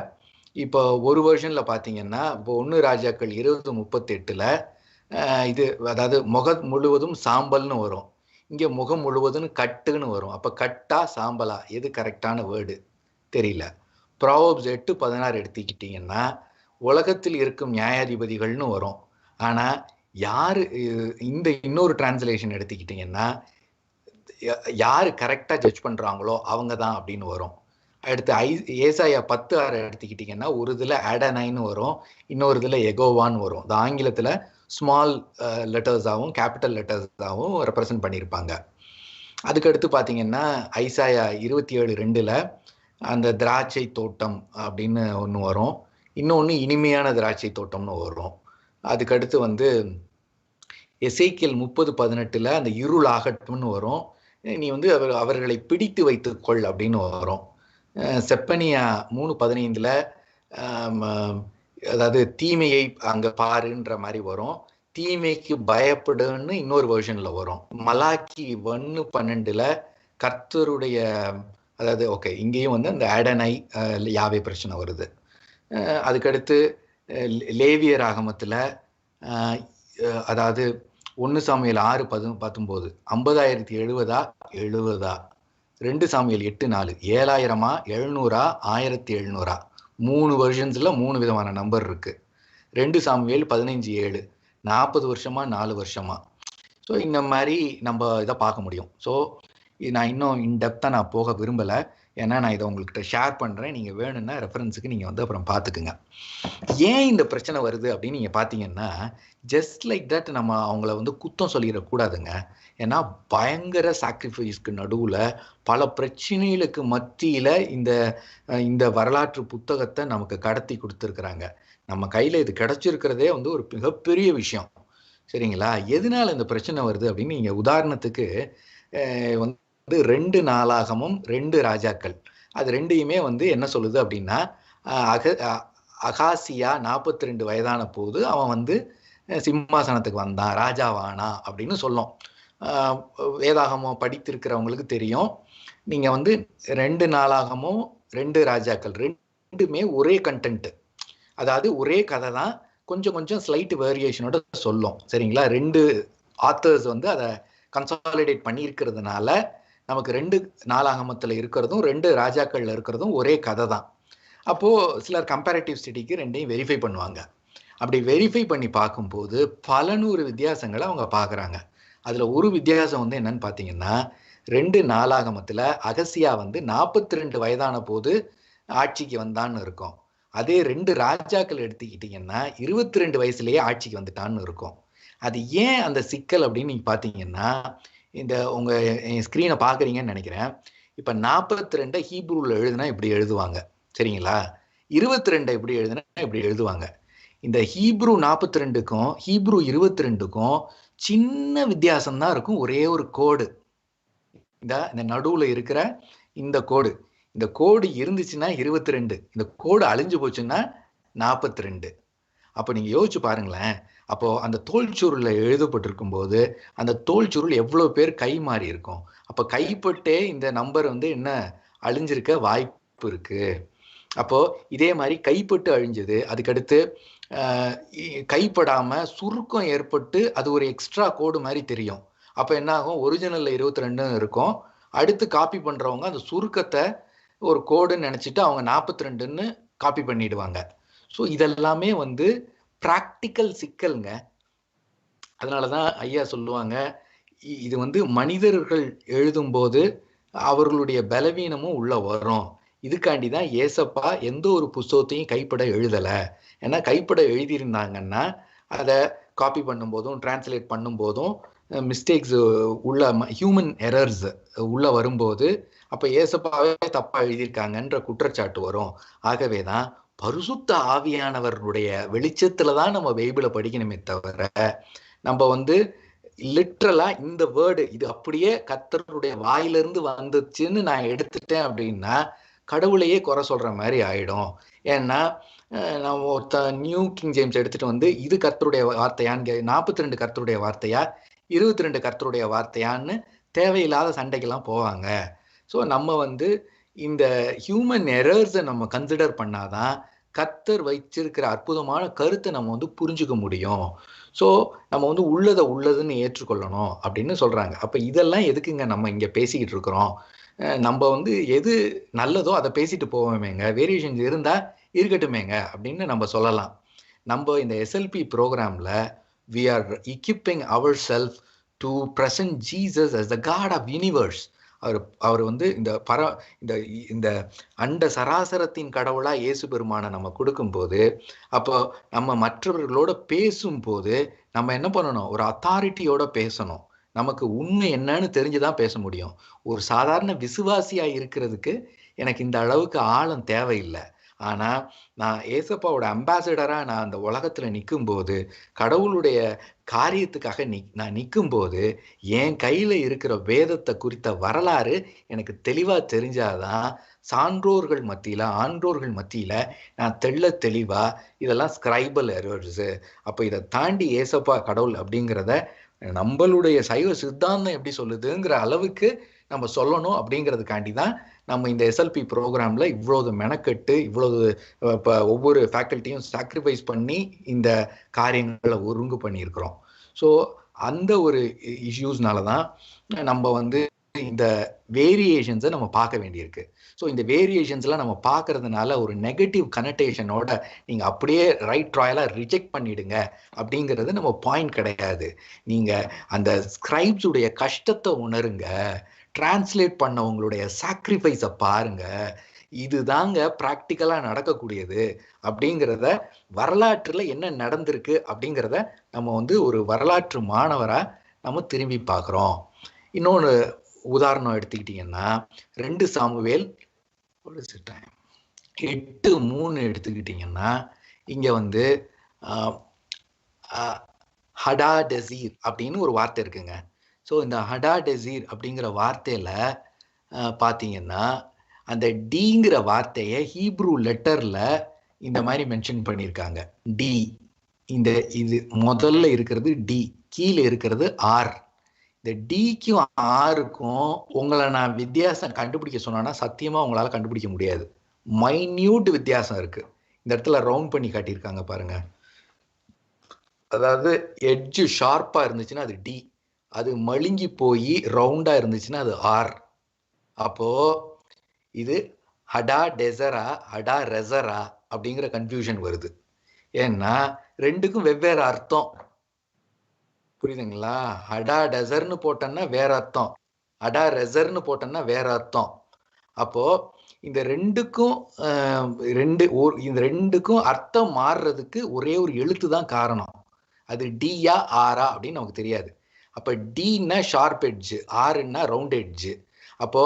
இப்போ ஒரு வெர்ஷனில் பார்த்தீங்கன்னா, இப்போ 1 ராஜாக்கள் 20:38 இது அதாவது முகம் முழுவதும் சாம்பல்னு வரும், இங்கே முகம் முழுவதும் கட்டுன்னு வரும். அப்போ கட்டா சாம்பலா எது கரெக்டான வேர்டு தெரியல. ப்ராவர்ப்ஸ் 8:16 எடுத்துக்கிட்டிங்கன்னா உலகத்தில் இருக்கும் நியாயாதிபதிகள்னு வரும். ஆனால் யார் இந்த இன்னொரு டிரான்ஸ்லேஷன் எடுத்துக்கிட்டிங்கன்னா யார் கரெக்டாக ஜட்ஜ் பண்ணுறாங்களோ அவங்க தான் அப்படின்னு வரும். அடுத்து ஏசாயா 10:6 எடுத்துக்கிட்டிங்கன்னா ஒரு இதில் அடனைன்னு வரும், இன்னொரு இதில் எகோவான்னு வரும். அது ஆங்கிலத்தில் ஸ்மால் லெட்டர்ஸாகவும் கேபிட்டல் லெட்டர்ஸாகவும் ரெப்ரசன்ட் பண்ணியிருப்பாங்க. அதுக்கடுத்து பார்த்தீங்கன்னா ஐசாயா 27:2 அந்த திராட்சை தோட்டம் அப்படின்னு ஒன்று வரும், இன்னொன்று இனிமையான திராட்சை தோட்டம்னு வரும். அதுக்கடுத்து வந்து எசேக்கியல் 30:18 அந்த இருள் ஆகட்டும்னு வரும், நீ வந்து அவர்களை பிடித்து வைத்துக்கொள் அப்படின்னு வரும். செப்பனியா 3:15 அதாவது தீமையை அங்கே பாருன்ற மாதிரி வரும், தீமைக்கு பயப்படுன்னு இன்னொரு வெர்ஷன்ல வரும். மலாக்கி 1:12 கர்த்தருடைய அதாவது ஓகே இங்கேயும் வந்து அந்த அடனை யாவே பிரச்சனை வருது. அதுக்கடுத்து லேவியர் ஆகமத்தில் அதாவது 1 சாமுவேல் 6:19 50,070 70 2 சாமுவேல் 8:4 7,000 700 1700 3 வெர்ஷன்ஸில் 3 விதமான நம்பர் இருக்கு. 2 சாமுவேல் 15:7 40 வருஷமா 4 வருஷமா. ஸோ இந்த மாதிரி நம்ம இதை பார்க்க முடியும். ஸோ நான் இன்னும் இன்டெப்த்தாக நான் போக விரும்பலை, ஏன்னா நான் இதை உங்கள்கிட்ட ஷேர் பண்ணுறேன். நீங்கள் வேணும்னா ரெஃபரன்ஸுக்கு நீங்கள் வந்து அப்புறம் பார்த்துக்குங்க. ஏன் இந்த பிரச்சனை வருது அப்படின்னு நீங்கள் பார்த்தீங்கன்னா, ஜஸ்ட் லைக் தட் நம்ம அவங்கள வந்து குத்தம் சொல்லிடக்கூடாதுங்க. ஏன்னா பயங்கர சாக்ரிஃபைஸ்க்கு நடுவில் பல பிரச்சனைகளுக்கு மத்தியில் இந்த வரலாற்று புத்தகத்தை நமக்கு கடத்தி கொடுத்துருக்குறாங்க. நம்ம கையில் இது கிடைச்சிருக்கிறதே வந்து ஒரு மிகப்பெரிய விஷயம். சரிங்களா? எதனால இந்த பிரச்சனை வருது அப்படின்னு நீங்கள் உதாரணத்துக்கு வந்து 2 நாளாகமும் 2 ராஜாக்கள் அது ரெண்டையுமே வந்து என்ன சொல்லுது அப்படின்னா, அகாசியா 42 வயதான போது அவன் வந்து சிம்மாசனத்துக்கு வந்தான், ராஜாவானா அப்படின்னு சொல்லும். வேதாகமம் படித்திருக்கிறவங்களுக்கு தெரியும். நீங்கள் வந்து 2 நாளாகமும் 2 ராஜாக்கள் ரெண்டுமே ஒரே கண்டென்ட், அதாவது ஒரே கதை தான், கொஞ்சம் கொஞ்சம் ஸ்லைட் வேரியேஷனோட சொல்லும். சரிங்களா? 2 ஆத்தர்ஸ் வந்து அதை கன்சாலிடேட் பண்ணியிருக்கிறதுனால நமக்கு 2 நாளாகமத்தில் இருக்கிறதும் 2 ராஜாக்கள்ல இருக்கிறதும் ஒரே கதை தான். அப்போது சிலர் கம்பேரிட்டிவ் ஸ்டடிக்கு ரெண்டையும் வெரிஃபை பண்ணுவாங்க. அப்படி வெரிஃபை பண்ணி பார்க்கும்போது பல நூறு வித்தியாசங்களை அவங்க பார்க்குறாங்க. அதில் ஒரு வித்தியாசம் வந்து என்னன்னு பார்த்தீங்கன்னா, 2 நாளாகமத்தில் அகசியா வந்து 42 வயதான போது ஆட்சிக்கு வந்தான்னு இருக்கும். அதே 2 ராஜாக்கள் எடுத்துக்கிட்டிங்கன்னா 22 வயசுலேயே ஆட்சிக்கு வந்துட்டான்னு இருக்கும். அது ஏன் அந்த சிக்கல் அப்படின்னு நீங்கள் பார்த்தீங்கன்னா, இந்த உங்கள் ஸ்க்ரீனை பார்க்குறீங்கன்னு நினைக்கிறேன். இப்போ 42 ஹீப்ரூவில் எழுதுனா இப்படி எழுதுவாங்க. சரிங்களா? 22 எப்படி எழுதுனா இப்படி எழுதுவாங்க. இந்த ஹீப்ரூ 42க்கும் ஹீப்ரூ 22க்கும் சின்ன வித்தியாசம் தான் இருக்கும். ஒரே ஒரு கோடு, இந்த நடுவில் இருக்கிற இந்த கோடு இருந்துச்சுன்னா 22, இந்த கோடு அழிஞ்சு போச்சுன்னா 42. அப்போ நீங்கள் யோசிச்சு பாருங்களேன். அப்போ அந்த தோல் சுருள்ல எழுதப்பட்டிருக்கும் போது அந்த தோல் சுருள் எவ்வளோ பேர் கை மாறி இருக்கும். அப்போ கைப்பட்டே இந்த நம்பர் வந்து என்ன அழிஞ்சிருக்க வாய்ப்பு இருக்கு. அப்போ இதே மாதிரி கைப்பட்டு அழிஞ்சது, அதுக்கடுத்து கைப்படாம சுருக்கம் ஏற்பட்டு அது ஒரு எக்ஸ்ட்ரா கோடு மாதிரி தெரியும். அப்போ என்ன ஆகும், ஒரிஜினல்ல 22 இருக்கும், அடுத்து காப்பி பண்றவங்க அந்த சுருக்கத்தை ஒரு கோடுன்னு நினைச்சிட்டு அவங்க 42ன்னு காப்பி பண்ணிடுவாங்க. ஸோ இதெல்லாமே வந்து ப்ராக்டிக்கல் சிக்கல்ங்க. அதனாலதான் ஐயா சொல்லுவாங்க, இது வந்து மனிதர்கள் எழுதும்போது அவர்களுடைய பலவீனமும் உள்ள வரும். இதுக்காண்டி தான் ஏசப்பா எந்த ஒரு புஸ்தகத்தையும் கைப்பட எழுதல. ஏன்னா கைப்பட எழுதியிருந்தாங்கன்னா அதை காப்பி பண்ணும்போதும் டிரான்ஸ்லேட் பண்ணும்போதும் மிஸ்டேக்ஸ் உள்ள ஹியூமன் எரர்ஸ் உள்ள வரும்போது அப்ப ஏசப்பாவே தப்பா எழுதியிருக்காங்கன்ற குற்றச்சாட்டு வரும். ஆகவேதான் பரிசுத்த ஆவியானவருடைய வெளிச்சத்துலதான் நம்ம பைபிளை படிக்கணுமே தவிர நம்ம வந்து லிட்ரலா இந்த வேர்டு இது அப்படியே கர்த்தருடைய வாயிலிருந்து வந்துச்சுன்னு நான் எடுத்துட்டேன் அப்படின்னா கடவுளையே குறை சொல்ற மாதிரி ஆயிடும். ஏன்னா நம்ம ஒருத்த நியூ கிங் ஜேம்ஸ் எடுத்துட்டு வந்து இது கர்த்தருடைய வார்த்தையான்னு 42 கர்த்தருடைய வார்த்தையா 22 கர்த்தருடைய வார்த்தையான்னு தேவையில்லாத சண்டைக்கெல்லாம் போவாங்க. ஸோ நம்ம வந்து இந்த ஹியூமன் எரர்ஸை நம்ம கன்சிடர் பண்ணாதான் கர்த்தர் வச்சிருக்கிற அற்புதமான கருத்தை நம்ம வந்து புரிஞ்சுக்க முடியும். ஸோ நம்ம வந்து உள்ளதுன்னு ஏற்றுக்கொள்ளணும் அப்படின்னு சொல்றாங்க. அப்ப இதெல்லாம் எதுக்குங்க நம்ம இங்க பேசிக்கிட்டு இருக்கிறோம்? நம்ம வந்து எது நல்லதோ அதை பேசிட்டு போவோமேங்க, வேரியேஷன்ஸ் இருந்தா இருக்கட்டுமேங்க அப்படின்னு நம்ம சொல்லலாம். நம்ம இந்த எஸ்எல்பி ப்ரோக்ராம்ல we are equipping ourselves to present Jesus as the God of universe. அவர் வந்து இந்த அண்ட சராசரத்தின் கடவுளா இயேசு பெருமானை நம்ம கொடுக்கும்போது அப்போ நம்ம மற்றவர்களோட பேசும்போது நம்ம என்ன பண்ணணும்? ஒரு அத்தாரிட்டியோட பேசணும். நமக்கு உண்மை என்னன்னு தெரிஞ்சுதான் பேச முடியும். ஒரு சாதாரண விசுவாசியா இருக்கிறதுக்கு எனக்கு இந்த அளவுக்கு ஆழம் தேவையில்லை. ஆனா நான் ஏசப்பாவோட அம்பாசிடரா நான் அந்த உலகத்துல நிற்கும் போது கடவுளுடைய காரியத்துக்காக நான் நிற்கும் போது என் கையில இருக்கிற வேதத்தை குறித்த வரலாறு எனக்கு தெளிவா தெரிஞ்சாதான் சான்றோர்கள் மத்தியில ஆன்றோர்கள் மத்தியில நான் தெளிவா இதெல்லாம் ஸ்கிரைபல் எரர்ஸ். அப்ப இதை தாண்டி ஏசப்பா கடவுள் அப்படிங்கிறத நம்மளுடைய சைவ சித்தாந்தம் எப்படி சொல்லுதுங்கிற அளவுக்கு நம்ம சொல்லணும். அப்படிங்கிறதுக்காண்டி தான் நம்ம இந்த எஸ்எல்பி ப்ரோக்ராம்ல இவ்வளவு மெனக்கெட்டு இவ்வளவு ஒவ்வொரு ஃபேக்கல்ட்டியும் சாக்ரிஃபைஸ் பண்ணி இந்த காரியங்களை ஒருங்கு பண்ணியிருக்கிறோம். ஸோ அந்த ஒரு இஷ்யூஸ்னால தான் நம்ம வந்து இந்த வேரியேஷன்ஸை நம்ம பார்க்க வேண்டியிருக்கு. ஸோ இந்த வேரியேஷன்ஸ்லாம் நம்ம பார்க்கறதுனால ஒரு நெகட்டிவ் கனெக்டேஷனோட நீங்க அப்படியே ரைட் ராயலாக ரிஜெக்ட் பண்ணிடுங்க அப்படிங்கிறது நம்ம பாயிண்ட் கிடையாது. நீங்க அந்த ஸ்கிரைப்ஸுடைய கஷ்டத்தை உணருங்க, டிரான்ஸ்லேட் பண்ணவங்களுடைய சாக்ரிஃபைஸை பாருங்க. இதுதாங்க ப்ராக்டிக்கலா நடக்கக்கூடியது அப்படிங்கிறத வரலாற்றுல என்ன நடந்திருக்கு அப்படிங்கிறத நம்ம வந்து ஒரு வரலாற்று மாணவரா நம்ம திரும்பி பார்க்குறோம். இன்னொன்று உதாரணம் எடுத்துக்கிட்டீங்கன்னா 2 சாமுவேல் 8:3 எடுத்துக்கிட்டீங்கன்னா இங்க வந்து ஹடாடெசீர் அப்படின்னு ஒரு வார்த்தை இருக்குங்க. ஸோ இந்த ஹடாடெசீர் அப்படிங்கிற வார்த்தையில பார்த்தீங்கன்னா அந்த டிங்கிற வார்த்தையை ஹீப்ரூ லெட்டர்ல இந்த மாதிரி மென்ஷன் பண்ணியிருக்காங்க. டி இது முதல்ல இருக்கிறது டி, கீழே இருக்கிறது ஆர். இந்த டிக்கும் ஆருக்கும் உங்களை நான் வித்தியாசம் கண்டுபிடிக்க சொன்னா சத்தியமா உங்களால கண்டுபிடிக்க முடியாது. மைன்யூட் வித்தியாசம் இருக்கு. இந்த இடத்துல ரவுண்ட் பண்ணி காட்டியிருக்காங்க பாருங்க. அதாவது எட்ஜ் ஷார்ப்பா இருந்துச்சுன்னா அது டி, அது மழுங்கி போய் ரவுண்டா இருந்துச்சுன்னா அது ஆர். அப்போ இது ஹடா டெசரா ஹடா ரெசரா அப்படிங்கிற கன்ஃபியூஷன் வருது. ஏன்னா ரெண்டுக்கும் வெவ்வேறு அர்த்தம். புரியுதுங்களா? ஹடா டெசர்னு போட்டோன்னா வேற அர்த்தம், ஹடா ரெசர்னு போட்டோன்னா வேற அர்த்தம். அப்போ இந்த ரெண்டுக்கும் அர்த்தம் மாறுறதுக்கு ஒரே ஒரு எழுத்து தான் காரணம். அது டியா ஆரா அப்படின்னு நமக்கு தெரியாது. அப்ப டின்னா ஷார்ப் எட்ஜ், ஆறுன்னா ரவுண்ட் எட்ஜ். அப்போ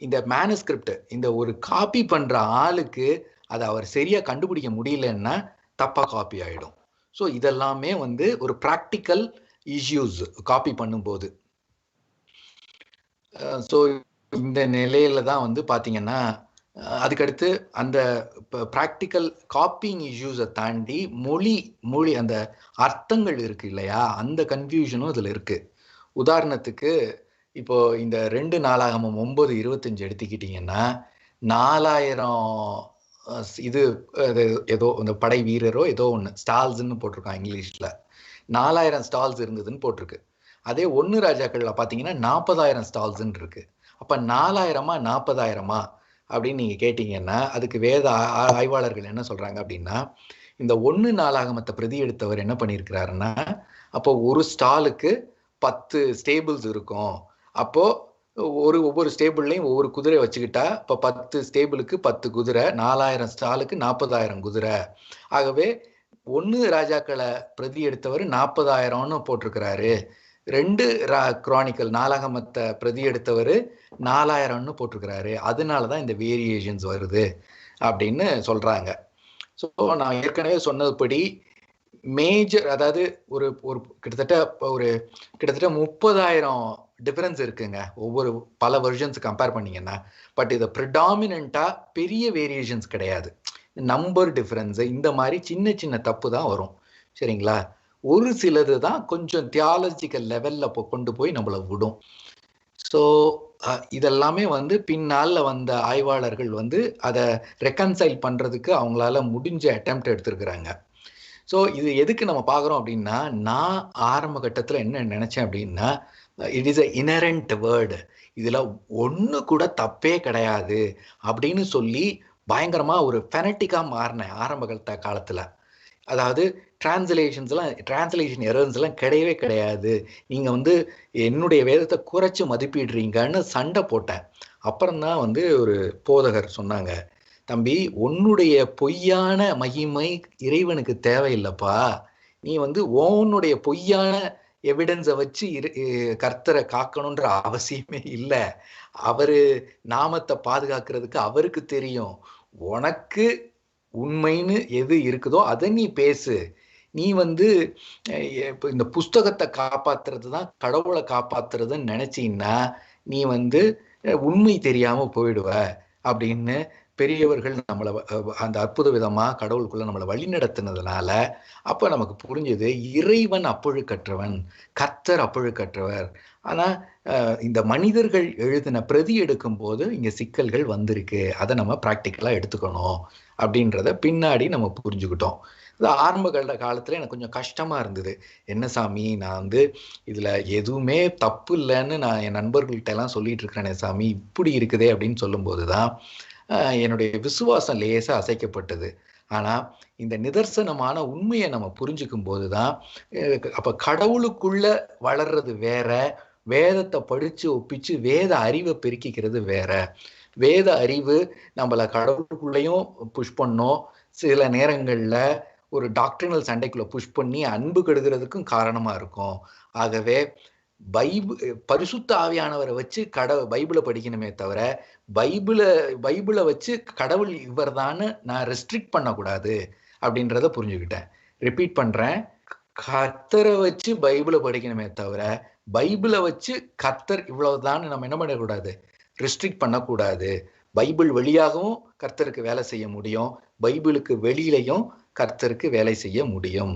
இந்த மேனுஸ்கிரிப்ட் இந்த ஒரு காப்பி பண்ற ஆளுக்கு அதை அவர் சரியா கண்டுபிடிக்க முடியலன்னா தப்பா காப்பி ஆயிடும். ஸோ இதெல்லாமே வந்து ஒரு ப்ராக்டிக்கல் இஷ்யூஸ் காப்பி பண்ணும்போது. ஸோ இந்த நிலையில தான் வந்து பாத்தீங்கன்னா அதுக்கடுத்து அந்த ப்ராக்டிக்கல் காப்பிங் இஷ்யூஸை தாண்டி மொழி அந்த அர்த்தங்கள் இருக்கு இல்லையா, அந்த கன்ஃபியூஷனும் இதுல இருக்கு. உதாரணத்துக்கு இப்போ இந்த 2 நாளாகமம் 9:25 எடுத்துக்கிட்டீங்கன்னா 4000 இது ஏதோ இந்த படை வீரரோ ஏதோ ஒன்று ஸ்டால்ஸ்ன்னு போட்டிருக்கான் இங்கிலீஷ்ல, 4000 ஸ்டால்ஸ் இருந்ததுன்னு போட்டிருக்கு. அதே 1 ராஜாக்கள்ல பாத்தீங்கன்னா 40,000 ஸ்டால்ஸ்ன்னு இருக்கு. அப்ப 4000மா 40,000மா அப்படின்னு நீங்க கேட்டீங்கன்னா அதுக்கு வேத ஆய்வாளர்கள் என்ன சொல்றாங்க அப்படின்னா, இந்த 1 நாளாகமத்தை பிரதி எடுத்தவர் என்ன பண்ணியிருக்கிறாருன்னா, அப்போ ஒரு ஸ்டாலுக்கு 10 ஸ்டேபிள்ஸ் இருக்கும். அப்போ ஒவ்வொரு ஸ்டேபிள்லையும் ஒவ்வொரு குதிரை வச்சுக்கிட்டா இப்போ 10 ஸ்டேபிளுக்கு 10 குதிரை, 4000 ஸ்டாலுக்கு 40,000 குதிரை. ஆகவே 1 ராஜாக்களை பிரதி எடுத்தவர் 40,000ன்னு போட்டிருக்கிறாரு. 2 குரானிக்கல் நாளாகமத்தை பிரதி எடுத்தவர் 4000ன்னு போட்டிருக்கிறாரு. அதனாலதான் இந்த வேரியேஷன்ஸ் வருது அப்படின்னு சொல்றாங்க. ஸோ நான் ஏற்கனவே சொன்னதுபடி மேஜர், அதாவது ஒரு கிட்டத்தட்ட 30,000 டிஃபரன்ஸ் இருக்குங்க ஒவ்வொரு பல வெர்ஷன்ஸ் கம்பேர் பண்ணீங்கன்னா. பட் இது ப்ரிடாமினண்டா பெரிய வேரியேஷன்ஸ் கிடையாது. நம்பர் டிஃபரன்ஸ் இந்த மாதிரி சின்ன சின்ன தப்பு தான் வரும். சரிங்களா? ஒரு சிலது தான் கொஞ்சம் தியாலஜிக்கல் லெவல்ல கொண்டு போய் நம்மளை விடும். ஸோ இதெல்லாமே பின்னால வந்த ஆய்வாளர்கள் அதை ரெக்கன்சைல் பண்றதுக்கு அவங்களால முடிஞ்ச அட்டெம்ப்ட் எடுத்திருக்கிறாங்க. ஸோ இது எதுக்கு நம்ம பார்க்குறோம் அப்படின்னா, நான் ஆரம்ப கட்டத்தில் என்ன நினைச்சேன் அப்படின்னா, இட் இஸ் அ இனரண்ட் வேர்டு, இதுல ஒன்று கூட தப்பே கிடையாது அப்படின்னு சொல்லி பயங்கரமா ஒரு ஃபெனட்டிக்கா மாறினேன் ஆரம்ப காலத்துல. அதாவது டிரான்ஸ்லேஷன் எரர்ஸ்லாம் கிடையவே கிடையாது, நீங்க என்னுடைய வேதத்தை குறைச்சு மதிப்பிடுறீங்கன்னு சண்டை போட்டேன். அப்புறம்தான் ஒரு போதகர் சொன்னாங்க, தம்பி உன்னுடைய பொய்யான மகிமை இறைவனுக்கு தேவையில்லைப்பா, நீ உன்னுடைய பொய்யான எவிடன்ஸை வச்சு கர்த்தரை காக்கணுன்ற அவசியமே இல்லை. அவரு நாமத்தை பாதுகாக்கிறதுக்கு அவருக்கு தெரியும். உனக்கு உண்மைன்னு எது இருக்குதோ அதை நீ பேசு. நீ இந்த புஸ்தகத்தை காப்பாத்துறது தான் கடவுளை காப்பாத்துறதுன்னு நினைச்சீன்னா நீ உண்மை தெரியாம போயிடுவ அப்படின்னு பெரியவர்கள் நம்மளை அந்த அற்புத விதமா கடவுளுக்குள்ள நம்மளை வழி நடத்தினதுனால அப்ப நமக்கு புரிஞ்சது, இறைவன் அப்பொழுக்கற்றவன், கர்த்தர் அப்பொழுக்கற்றவர். ஆனா இந்த மனிதர்கள் எழுதின பிரதி எடுக்கும் போது இங்க சிக்கல்கள் வந்திருக்கு, அதை நம்ம பிராக்டிக்கலா எடுத்துக்கணும் அப்படின்றத பின்னாடி நம்ம புரிஞ்சுக்கிட்டோம். இது ஆரம்ப காலத்துல எனக்கு கொஞ்சம் கஷ்டமா இருந்தது. என்ன சாமி, நான் இதுல எதுவுமே தப்பு இல்லைன்னு நான் என் நண்பர்கள்ட்ட எல்லாம் சொல்லிட்டு இருக்கிறேனே சாமி, இப்படி இருக்குதே அப்படின்னு சொல்லும் போதுதான் என்னுடைய விசுவாசம் லேசா அசைக்கப்பட்டது. ஆனா இந்த நிதர்சனமான உண்மையை நம்ம புரிஞ்சுக்கும் போதுதான் அப்ப கடவுளுக்குள்ள வளர்றது வேற, வேதத்தை படிச்சு ஒப்பிச்சு வேத அறிவை பெருக்கிக்கிறது வேற. வேத அறிவு நம்மள கடவுளுக்குள்ளேயும் புஷ் பண்ணோம், சில நேரங்கள்ல ஒரு டாக்டரினல் சண்டைக்குள்ள புஷ் பண்ணி அன்பு கெடுக்கிறதுக்கும் காரணமா இருக்கும். ஆகவே பரிசுத்த ஆவியானவரை வச்சு பைபிளை படிக்கணுமே தவிர பைபிளை வச்சு கடவுள் இவர் தான் நான் ரெஸ்ட்ரிக்ட் பண்ணக்கூடாது அப்படின்றத புரிஞ்சுக்கிட்டேன். ரிப்பீட் பண்றேன், கர்த்தரை வச்சு பைபிளை படிக்கணுமே தவிர பைபிளை வச்சு கர்த்தர் இவ்வளவுதான் நம்ம என்ன பண்ணக்கூடாது, ரெஸ்ட்ரிக்ட் பண்ணக்கூடாது. பைபிள் வழியாகவும் கர்த்தருக்கு வேலை செய்ய முடியும், பைபிளுக்கு வெளியிலையும் கர்த்தருக்கு வேலை செய்ய முடியும்.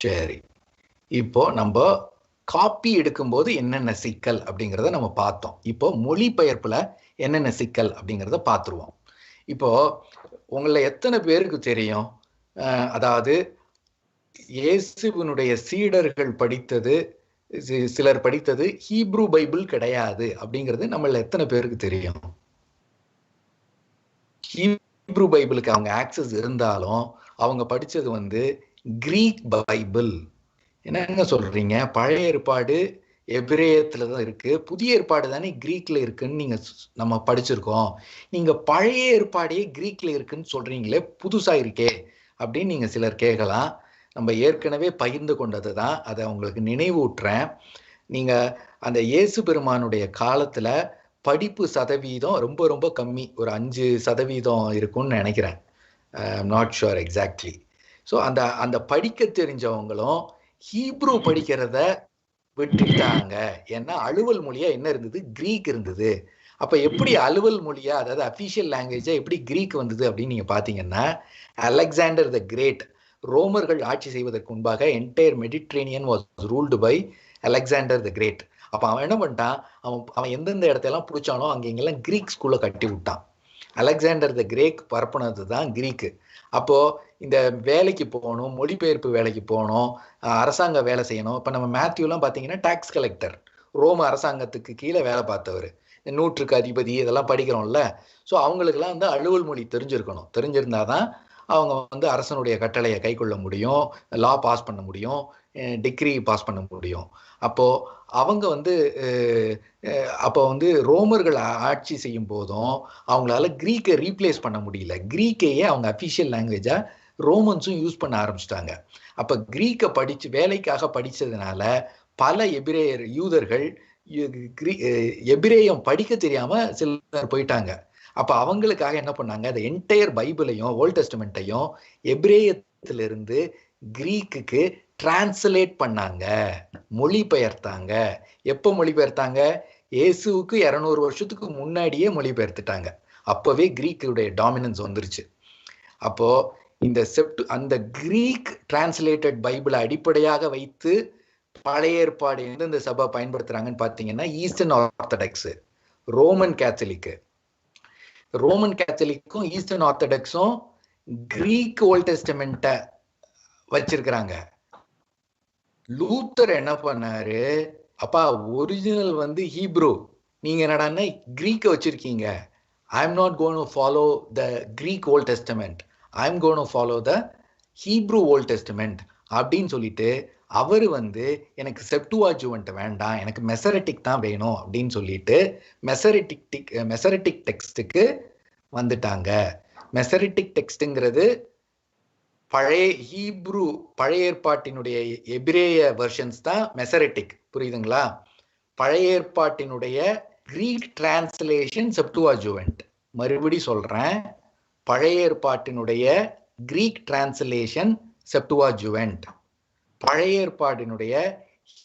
சரி, இப்போ நம்ம காப்பி எடுக்கும்போது என்னென்ன சிக்கல் அப்படிங்கிறத நம்ம பார்த்தோம். இப்போ மொழிபெயர்ப்புல என்னென்ன சிக்கல் அப்படிங்கிறத பார்த்துருவோம். இப்போ உங்களை எத்தனை பேருக்கு தெரியும், அதாவது இயேசுவினுடைய சீடர்கள் படித்தது, சிலர் படித்தது ஹீப்ரூ பைபிள் கிடையாது அப்படிங்கிறது நம்மள எத்தனை பேருக்கு தெரியும்? ஹீப்ரூ பைபிளுக்கு அவங்க ஆக்சஸ் இருந்தாலும் அவங்க படிச்சது கிரீக் பைபிள். என்னங்க சொல்றீங்க, பழைய ஏற்பாடு எபிரேயத்துல தான் இருக்கு, புதிய ஏற்பாடு தானே கிரீக்ல இருக்குன்னு நம்ம படிச்சிருக்கோம், நீங்க பழைய ஏற்பாடே கிரீக்ல இருக்குன்னு சொல்றீங்களே, புதுசா இருக்கே அப்படின்னு நீங்க சிலர் கேட்கலாம். நம்ம ஏற்கனவே பகிர்ந்து கொண்டது தான், அதை உங்களுக்கு நினைவூட்டுறேன். நீங்க அந்த இயேசு பெருமானுடைய காலத்துல படிப்பு சதவீதம் ரொம்ப ரொம்ப கம்மி, ஒரு 5% இருக்கும்னு நினைக்கிறேன், நாட் ஷுர் எக்ஸாக்ட்லி. ஸோ அந்த படிக்க தெரிஞ்சவங்களும் ஹீப்ரூ படிக்கிறத விட்டுட்டாங்க. ஏன்னா அலுவல் மொழியா என்ன இருந்தது, கிரீக் இருந்தது. அப்ப எப்படி அலுவல் மொழியா, அதாவது அபிஷியல் லாங்குவேஜா எப்படி கிரீக் வந்தது அப்படின்னு நீங்க பாத்தீங்கன்னா, அலெக்சாண்டர் த கிரேட், ரோமர்கள் ஆட்சி செய்வதற்கு முன்பாக entire Mediterranean was ruled by Alexander the Great. அப்ப அவன் என்ன பண்ணிட்டான், அவன் எந்தெந்த இடத்தையெல்லாம் பிடிச்சானோ அங்க இங்கெல்லாம் கிரீக் ஸ்கூல்ல கட்டி விட்டான். அலெக்சாண்டர் த கிரேக் பரப்புனது தான் கிரீக்கு. அப்போ இந்த வேலைக்கு போகணும், மொழிபெயர்ப்பு வேலைக்கு போகணும், அரசாங்க வேலை செய்யணும். இப்போ நம்ம மேத்யூலாம் பார்த்தீங்கன்னா டாக்ஸ் கலெக்டர், ரோம அரசாங்கத்துக்கு கீழே வேலை பார்த்தவர், நூற்றுக்கு அதிபதி, இதெல்லாம் படிக்கிறோம்ல. ஸோ அவங்களுக்கெல்லாம் அலுவல் மொழி தெரிஞ்சிருக்கணும். தெரிஞ்சிருந்தாதான் அவங்க வந்து அரசனுடைய கட்டளையை கை கொள்ள முடியும், லா பாஸ் பண்ண முடியும், டிகிரி பாஸ் பண்ண முடியும். அப்போ அவங்க வந்து அப்போ வந்து ரோமர்கள் ஆட்சி செய்யும் போதும் அவங்களால கிரீக்கை ரீப்ளேஸ் பண்ண முடியல. கிரீக்கையே அவங்க அஃபிஷியல் லாங்குவேஜா ரோமன்ஸும் யூஸ் பண்ண ஆரம்பிச்சிட்டாங்க. அப்ப கிரீக்கை படிச்சு வேலைக்காக படிச்சதுனால பல எபிரேயர் யூதர்கள் எபிரேயம் படிக்க தெரியாம சிலர் போயிட்டாங்க. அப்ப அவங்களுக்காக என்ன பண்ணாங்க, அந்த என்டையர் பைபிளையும் ஓல்ட் டெஸ்டமெண்ட்டையும் எபிரேயத்திலிருந்து கிரீக்குக்கு டிரான்ஸ்லேட் பண்ணாங்க, மொழிபெயர்த்தாங்க. எப்போ மொழிபெயர்த்தாங்க? இயேசுவுக்கு 200 வருஷத்துக்கு முன்னாடியே மொழிபெயர்த்துட்டாங்க. அப்பவே கிரீக்குடைய டாமினன்ஸ் வந்துருச்சு. அப்போ இந்த அந்த கிரீக் டிரான்ஸ்லேட்டட் பைபிளை அடிப்படையாக வைத்து பழைய ஏற்பாடு எந்தெந்த சபை பயன்படுத்துறாங்கன்னு பார்த்தீங்கன்னா, Eastern Orthodox, Roman Catholic. Roman கேத்தலிக்கும் ஈஸ்டர்ன் ஆர்த்தடாக்ஸும் கிரீக் ஓல்ட் டெஸ்டமெண்ட்டை வச்சிருக்கிறாங்க. லூத்தர் என்ன பண்ணாரு, அப்பா ஒரிஜினல் வந்து ஹீப்ரூ, நீங்க என்னடான்னா கிரீக்கை வச்சிருக்கீங்க. I am not going to follow the Greek Old Testament, I am going to follow the Hebrew Old Testament அப்படின்னு சொல்லிட்டு அவர் வந்து எனக்கு செப்டுவாஜுவன்ட் வேண்டாம், எனக்கு மெசரெட்டிக் தான் வேணும் அப்படின்னு சொல்லிட்டு மெசரெட்டிக் டெக்ஸ்டுக்கு வந்துட்டாங்க. மெசரெட்டிக் டெக்ஸ்ட்ங்கிறது பழைய ஹீப்ரூ பழைய ஏற்பாட்டினுடைய எபிரேய வெர்ஷன்ஸ் தான் மெசரெட்டிக், புரியுதுங்களா? பழைய ஏற்பாட்டினுடைய கிரீக் டிரான்ஸ்லேஷன் செப்டுவாஜுவன்ட். மறுபடி சொல்றேன், பழைய ஏற்பாட்டினுடைய கிரீக் டிரான்ஸ்லேஷன் செப்டுவாஜுவன்ட், பழைய ஏற்பாட்டினுடைய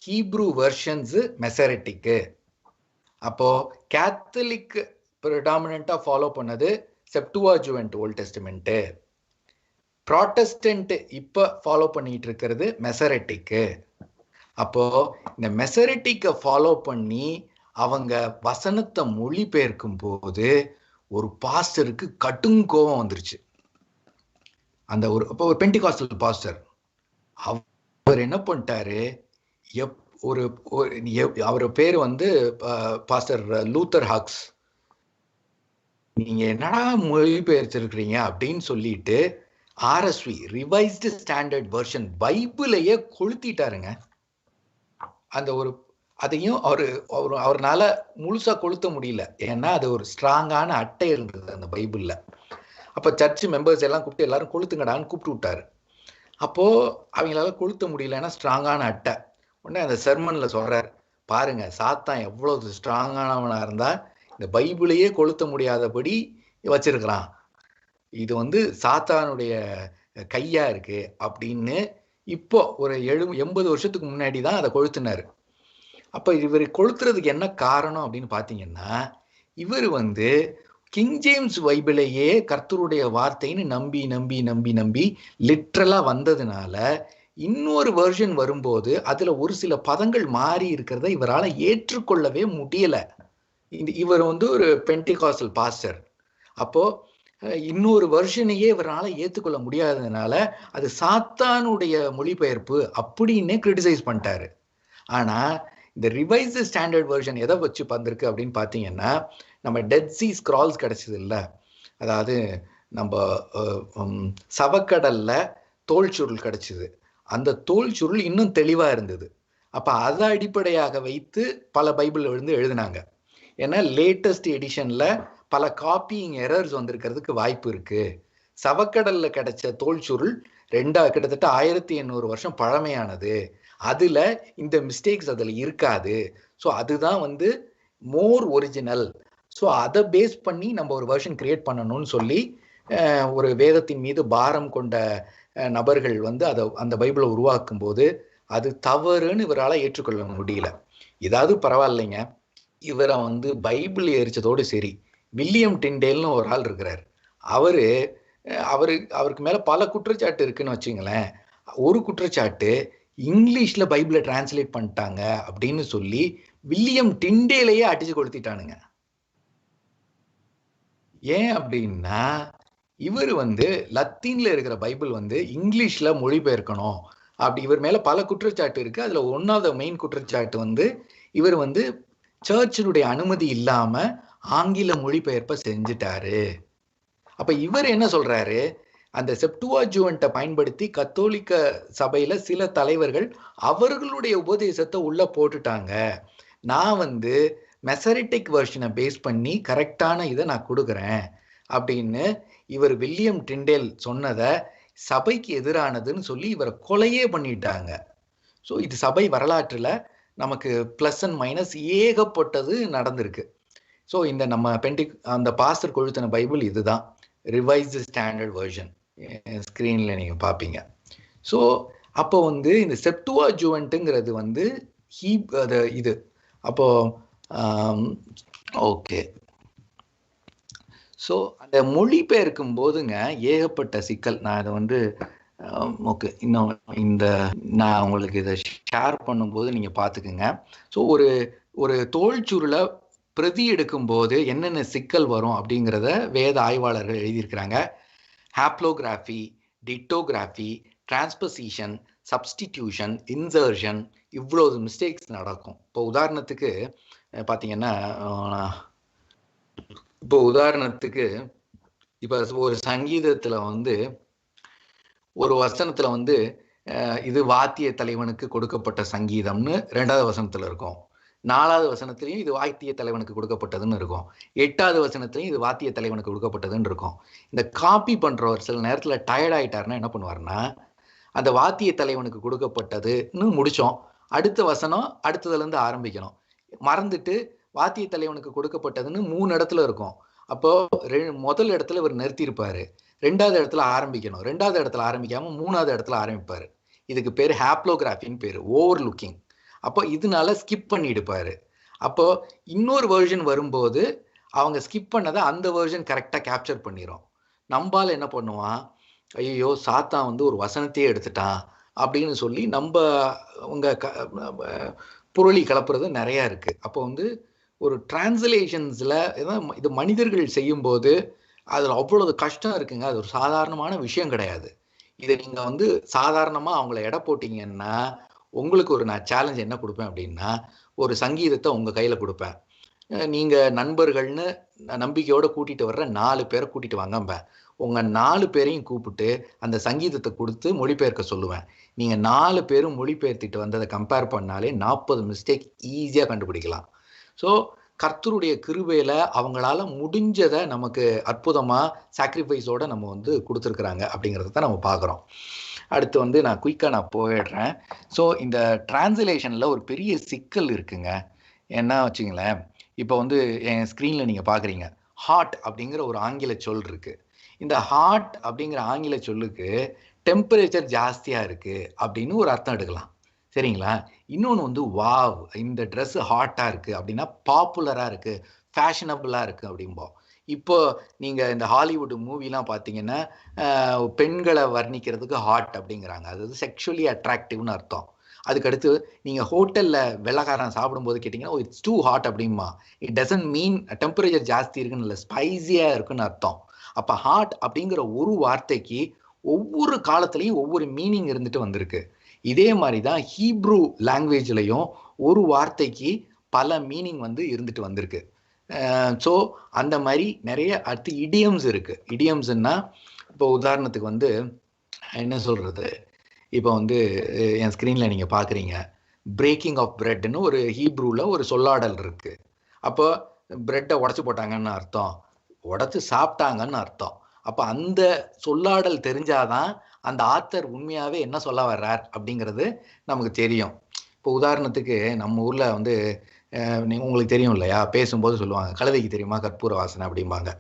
ஹீப்ரூ வெர்ஷன்ஸ் மெசரெட்டிக்கு. அப்போ கேத்தலிக் ப்ரிடாமினண்டா ஃபாலோ பண்ணது செப்டுவாஜுவன்ட் ஓல்ட் டெஸ்டமெண்ட். ப்ராட்டஸ்டன்ட் இப்ப ஃபாலோ பண்ணிட்டு இருக்கிறது மெசரெட்டிக்கு. அப்போ இந்த மெசரெட்டிக்கை ஃபாலோ பண்ணி அவங்க வசனத்தை மொழிபெயர்க்கும் போது ஒரு பாஸ்டருக்கு கடுங்கோபம் வந்துருச்சு. அந்த ஒரு பெண்டிகாஸ்டல் பாஸ்டர் அவர் என்ன பண்ணிட்டாரு, அவர் பேரு வந்து பாஸ்டர் லூத்தர் ஹாக்ஸ், நீங்க என்னடா மொழிபெயர்த்திருக்கிறீங்க அப்படின்னு சொல்லிட்டு RSV ரிவைஸ்டு ஸ்டாண்டர்ட் வெர்ஷன் பைபிளையே கொளுத்திட்டாருங்க. அந்த அதையும் அவரால் முழுசா கொளுத்த முடியல, ஏன்னா அது ஒரு ஸ்ட்ராங்கான அட்டை இருந்தது அந்த பைபிள்ல. அப்ப சர்ச் மெம்பர்ஸ் எல்லாம் கூப்பிட்டு எல்லாரும் கொளுத்துங்கடான்னு கூப்பிட்டு விட்டாரு. அப்போ அவங்களால கொளுத்த முடியலன்னா ஸ்ட்ராங்கான அட்டை. உடனே அந்த செர்மன்ல சொல்றாரு, பாருங்க சாத்தான் எவ்வளவு ஸ்ட்ராங்கானவனா இருந்தா இந்த பைபிளையே கொளுத்த முடியாதபடி வச்சிருக்கிறான், இது வந்து சாத்தானுடைய கையா இருக்கு அப்படின்னு. இப்போ ஒரு 80 வருஷத்துக்கு முன்னாடி தான் அதை கொளுத்துனாரு. அப்ப இவர் கொளுத்துறதுக்கு என்ன காரணம் அப்படின்னு பாத்தீங்கன்னா, இவர் வந்து கிங் ஜேம்ஸ் பைபிளையே கர்த்தருடைய வார்த்தைன்னு நம்பி நம்பி நம்பி நம்பி லிட்ரலா வந்ததுனால இன்னொரு வெர்ஷன் வரும்போது அதுல ஒரு சில பதங்கள் மாறி இருக்கிறத இவரால் ஏற்றுக்கொள்ளவே முடியல. இவர் வந்து ஒரு பெண்டிகாஸ்டல் பாஸ்டர். அப்போ இன்னொரு வெர்ஷனையே இவரால் ஏற்றுக்கொள்ள முடியாததுனால அது சாத்தானுடைய மொழிபெயர்ப்பு அப்படின்னு கிரிட்டிசைஸ் பண்ணிட்டாரு. ஆனா இந்த ரிவைஸ்டு ஸ்டாண்டர்ட் வெர்ஷன் எதை வச்சு வந்திருக்கு அப்படின்னு பார்த்தீங்கன்னா, நம்ம டெட் சீ ஸ்க்ரால்ஸ் கிடைச்சது இல்லை, அதாவது நம்ம சவக்கடல்ல தோல் சுருள் கிடைச்சிது. அந்த தோல் சுருள் இன்னும் தெளிவா இருந்தது. அப்ப அதை அடிப்படையாக வைத்து பல பைபிள் எழுதினாங்க. ஏன்னா லேட்டஸ்ட் எடிஷன்ல பல காப்பியிங் எரர்ஸ் வந்திருக்கிறதுக்கு வாய்ப்பு இருக்கு. சவக்கடல்ல கிடைச்ச தோல் சுருள் கிட்டத்தட்ட 1800 வருஷம் பழமையானது, அதுல இந்த மிஸ்டேக்ஸ் அதுல இருக்காது. ஸோ அதுதான் வந்து மோர் ஒரிஜினல். ஸோ அதை பேஸ் பண்ணி நம்ம ஒரு வெர்ஷன் கிரியேட் பண்ணணும்னு சொல்லி ஒரு வேதத்தின் மீது பாரம் கொண்ட நபர்கள் வந்து அந்த பைபிளை உருவாக்கும் போது அது தவறுன்னு இவரால் ஏற்றுக்கொள்ள முடியல. இதாவது பரவாயில்லைங்க, இவரை வந்து பைபிள் எரிச்சதோடு சரி. வில்லியம் டிண்டேல்னு ஒரு ஆள் இருக்கிறார். அவருக்கு மேல பல குற்றச்சாட்டு இருக்குன்னு வச்சுங்களேன். ஒரு குற்றச்சாட்டு, இங்கிலீஷ்ல பைபிளை டிரான்ஸ்லேட் பண்ணிட்டாங்க அப்படின்னு சொல்லி வில்லியம் டிண்டேலையே அடிச்சு கொளுத்திட்டானுங்க. ஏன் அப்படின்னா, இவர் வந்து லத்தீன்ல இருக்கிற பைபிள் வந்து இங்கிலீஷ்ல மொழிபெயர்க்கணும் அப்படி இவர் மேல பல குற்றச்சாட்டு இருக்கு. அதுல ஒன் ஆஃப் த மெயின் குற்றச்சாட்டு வந்து இவர் வந்து சர்ச்சினுடைய அனுமதி இல்லாம ஆங்கில மொழிபெயர்ப்பை செஞ்சுட்டாரு. அப்ப இவர் என்ன சொல்றாரு, அந்த செப்டுவாஜுவன்ட்டை பயன்படுத்தி கத்தோலிக்க சபையில சில தலைவர்கள் அவர்களுடைய உபதேசத்தை உள்ள போட்டுட்டாங்க. நான் மெசரிட்டிக் வெர்ஷனை பேஸ் பண்ணி கரெக்டான இதை நான் கொடுக்குறேன் அப்படின்னு இவர் வில்லியம் டிண்டேல் சொன்னதை சபைக்கு எதிரானதுன்னு சொல்லி இவரை கொலையே பண்ணிட்டாங்க. ஸோ இது சபை வரலாற்றில் நமக்கு ப்ளஸ் அண்ட் மைனஸ் ஏகப்பட்டது நடந்திருக்கு. ஸோ இந்த நம்ம அந்த பாஸ்டர் கொழுத்தின பைபிள் இதுதான், ரிவைஸ்டு ஸ்டாண்டர்ட் வெர்ஷன், ஸ்க்ரீனில் நீங்கள் பார்ப்பீங்க. ஸோ அப்போ இந்த செப்டுவாஜுவன்ட்டுங்கிறது இது அப்போ ஓகே. ஸோ அந்த மொழிபெயர்க்கும் போதுங்க ஏகப்பட்ட சிக்கல். நான் அதை ஓகே இன்னும் நான் உங்களுக்கு இதை ஷேர் பண்ணும்போது நீங்கள் பார்த்துக்குங்க. ஸோ ஒரு தோல் சுருளை பிரதி எடுக்கும் போது என்னென்ன சிக்கல் வரும் அப்படிங்கிறத வேத ஆய்வாளர்கள் எழுதியிருக்கிறாங்க. ஹாப்ளோகிராஃபி, டிட்டோகிராஃபி, டிரான்ஸ்பொசிஷன், சப்ஸ்டிடியூஷன், இன்சர்ஷன், இவ்வளவு மிஸ்டேக்ஸ் நடக்கும். இப்போ உதாரணத்துக்கு பார்த்தீங்கன்னா இப்போ ஒரு சங்கீதத்தில் ஒரு வசனத்தில் இது வாத்திய தலைவனுக்கு கொடுக்கப்பட்ட சங்கீதம்னு 2வது வசனத்தில் இருக்கும். 4வது வசனத்திலையும் இது வாத்திய தலைவனுக்கு கொடுக்கப்பட்டதுன்னு இருக்கும். 8வது வசனத்திலையும் இது வாத்திய தலைவனுக்கு கொடுக்கப்பட்டதுன்னு இருக்கும். இந்த காப்பி பண்ணுறவர் சில நேரத்தில் டயர்ட் ஆகிட்டாருன்னா என்ன பண்ணுவார்னா, அந்த வாத்திய தலைவனுக்கு கொடுக்கப்பட்டதுன்னு முடித்தோம், அடுத்த வசனம் அடுத்ததுலேருந்து ஆரம்பிக்கணும், மறந்துட்டு வாத்திய தலைவனுக்கு கொடுக்கப்பட்டதுன்னு 3 இடத்துல இருக்கும். அப்போ முதல் இடத்துல இவர் நிறுத்தியிருப்பாரு, 2வது இடத்துல ஆரம்பிக்கணும், 2வது இடத்துல ஆரம்பிக்காம 3வது இடத்துல ஆரம்பிப்பாரு. இதுக்கு பேர் ஹாப்ளோகிராஃபின்னு பேர், ஓவர் லுக்கிங். அப்போ இதனால ஸ்கிப் பண்ணிடுப்பாரு. அப்போ இன்னொரு வெர்ஷன் வரும்போது அவங்க ஸ்கிப் பண்ணதை அந்த வெர்ஷன் கரெக்டாக கேப்சர் பண்ணிடும். நம்பால் என்ன பண்ணுவான், ஐயோ சாத்தான் ஒரு வசனத்தையே எடுத்துட்டான் அப்படின்னு சொல்லி உங்க புரளி கலப்புறது நிறையா இருக்கு. அப்போ ஒரு டிரான்ஸ்லேஷன்ஸில் இது மனிதர்கள் செய்யும்போது அதில் அவ்வளவு கஷ்டம் இருக்குங்க. அது ஒரு சாதாரணமான விஷயம் கிடையாது. இதை நீங்கள் சாதாரணமாக அவங்கள எடை போட்டிங்கன்னா, உங்களுக்கு நான் சேலஞ்ச் என்ன கொடுப்பேன் அப்படின்னா, ஒரு சங்கீதத்தை உங்கள் கையில் கொடுப்பேன். நீங்கள் நண்பர்கள்னு நம்பிக்கையோடு கூட்டிகிட்டு வர்ற 4 பேரை கூட்டிகிட்டு வாங்கம்பேன். உங்கள் 4 பேரையும் கூப்பிட்டு அந்த சங்கீதத்தை கொடுத்து மொழிபெயர்க்க சொல்லுவேன். நீங்கள் 4 பேரும் மொழிபெயர்த்திட்டு வந்ததை கம்பேர் பண்ணாலே 40 மிஸ்டேக் ஈஸியாக கண்டுபிடிக்கலாம். ஸோ கர்த்தருடைய கிருபையில் அவங்களால முடிஞ்சதை நமக்கு அற்புதமாக சாக்ரிஃபைஸோடு நம்ம கொடுத்துருக்குறாங்க அப்படிங்கிறத தான் நம்ம பார்க்குறோம். அடுத்து நான் குயிக்காக போயிடுறேன். ஸோ இந்த டிரான்ஸ்லேஷனில் ஒரு பெரிய சிக்கல் இருக்குங்க. என்ன வச்சுங்களேன், இப்போ என் ஸ்க்ரீனில் நீங்கள் பார்க்குறீங்க, ஹாட் அப்படிங்கிற ஒரு ஆங்கில சொல் இருக்குது. இந்த ஹாட் அப்படிங்கிற ஆங்கில சொல்லுக்கு டெம்பரேச்சர் ஜாஸ்தியாக இருக்குது அப்படின்னு ஒரு அர்த்தம் எடுக்கலாம், சரிங்களா? இன்னொன்று வாவ், இந்த ட்ரெஸ்ஸு ஹாட்டாக இருக்குது அப்படின்னா பாப்புலராக இருக்குது, ஃபேஷனபுளாக இருக்குது அப்படிம்போம். இப்போ நீங்கள் இந்த ஹாலிவுட் மூவிலாம் பார்த்தீங்கன்னா பெண்களை வர்ணிக்கிறதுக்கு ஹாட் அப்படிங்கிறாங்க, அது செக்ஷுவலி அட்ராக்டிவ்னு அர்த்தம். அதுக்கடுத்து நீங்கள் ஹோட்டலில் வெள்ளைக்காரன் சாப்பிடும்போது கேட்டிங்கன்னா இட்ஸ் டூ ஹாட் அப்படிமா, இட் டசன்ட் மீன் டெம்பரேச்சர் ஜாஸ்தி இருக்குன்னு இல்லை, ஸ்பைஸியாக இருக்குன்னு அர்த்தம். அப்போ ஹாட் அப்படிங்கிற ஒரு வார்த்தைக்கு ஒவ்வொரு காலத்துலேயும் ஒவ்வொரு மீனிங் இருந்துட்டு வந்திருக்கு. இதே மாதிரி தான் ஹீப்ரூ லாங்குவேஜ்லையும் ஒரு வார்த்தைக்கு பல மீனிங் இருந்துட்டு வந்திருக்கு. ஸோ அந்த மாதிரி நிறைய அடுத்து இடியம்ஸ் இருக்குது. இடியம்ஸ்ன்னா இப்போ உதாரணத்துக்கு என்ன சொல்கிறது, இப்போ என் ஸ்க்ரீனில் நீங்கள் பார்க்குறீங்க, பிரேக்கிங் ஆஃப் பிரெட்னு ஒரு ஹீப்ரூவில் ஒரு சொல்லாடல் இருக்குது. அப்போ பிரெட்டை உடச்சி போட்டாங்கன்னு அர்த்தம், உடச்சி சாப்பிட்டாங்கன்னு அர்த்தம். அப்போ அந்த சொல்லாடல் தெரிஞ்சாதான் அந்த ஆத்தர் உண்மையாகவே என்ன சொல்ல வர்றார் அப்படிங்கிறது நமக்கு தெரியும். இப்போ உதாரணத்துக்கு நம்ம ஊரில் உங்களுக்கு தெரியும் இல்லையா, பேசும்போது சொல்லுவாங்க, கழுதைக்கு தெரியுமா கற்பூர வாசனை அப்படிம்பாங்க.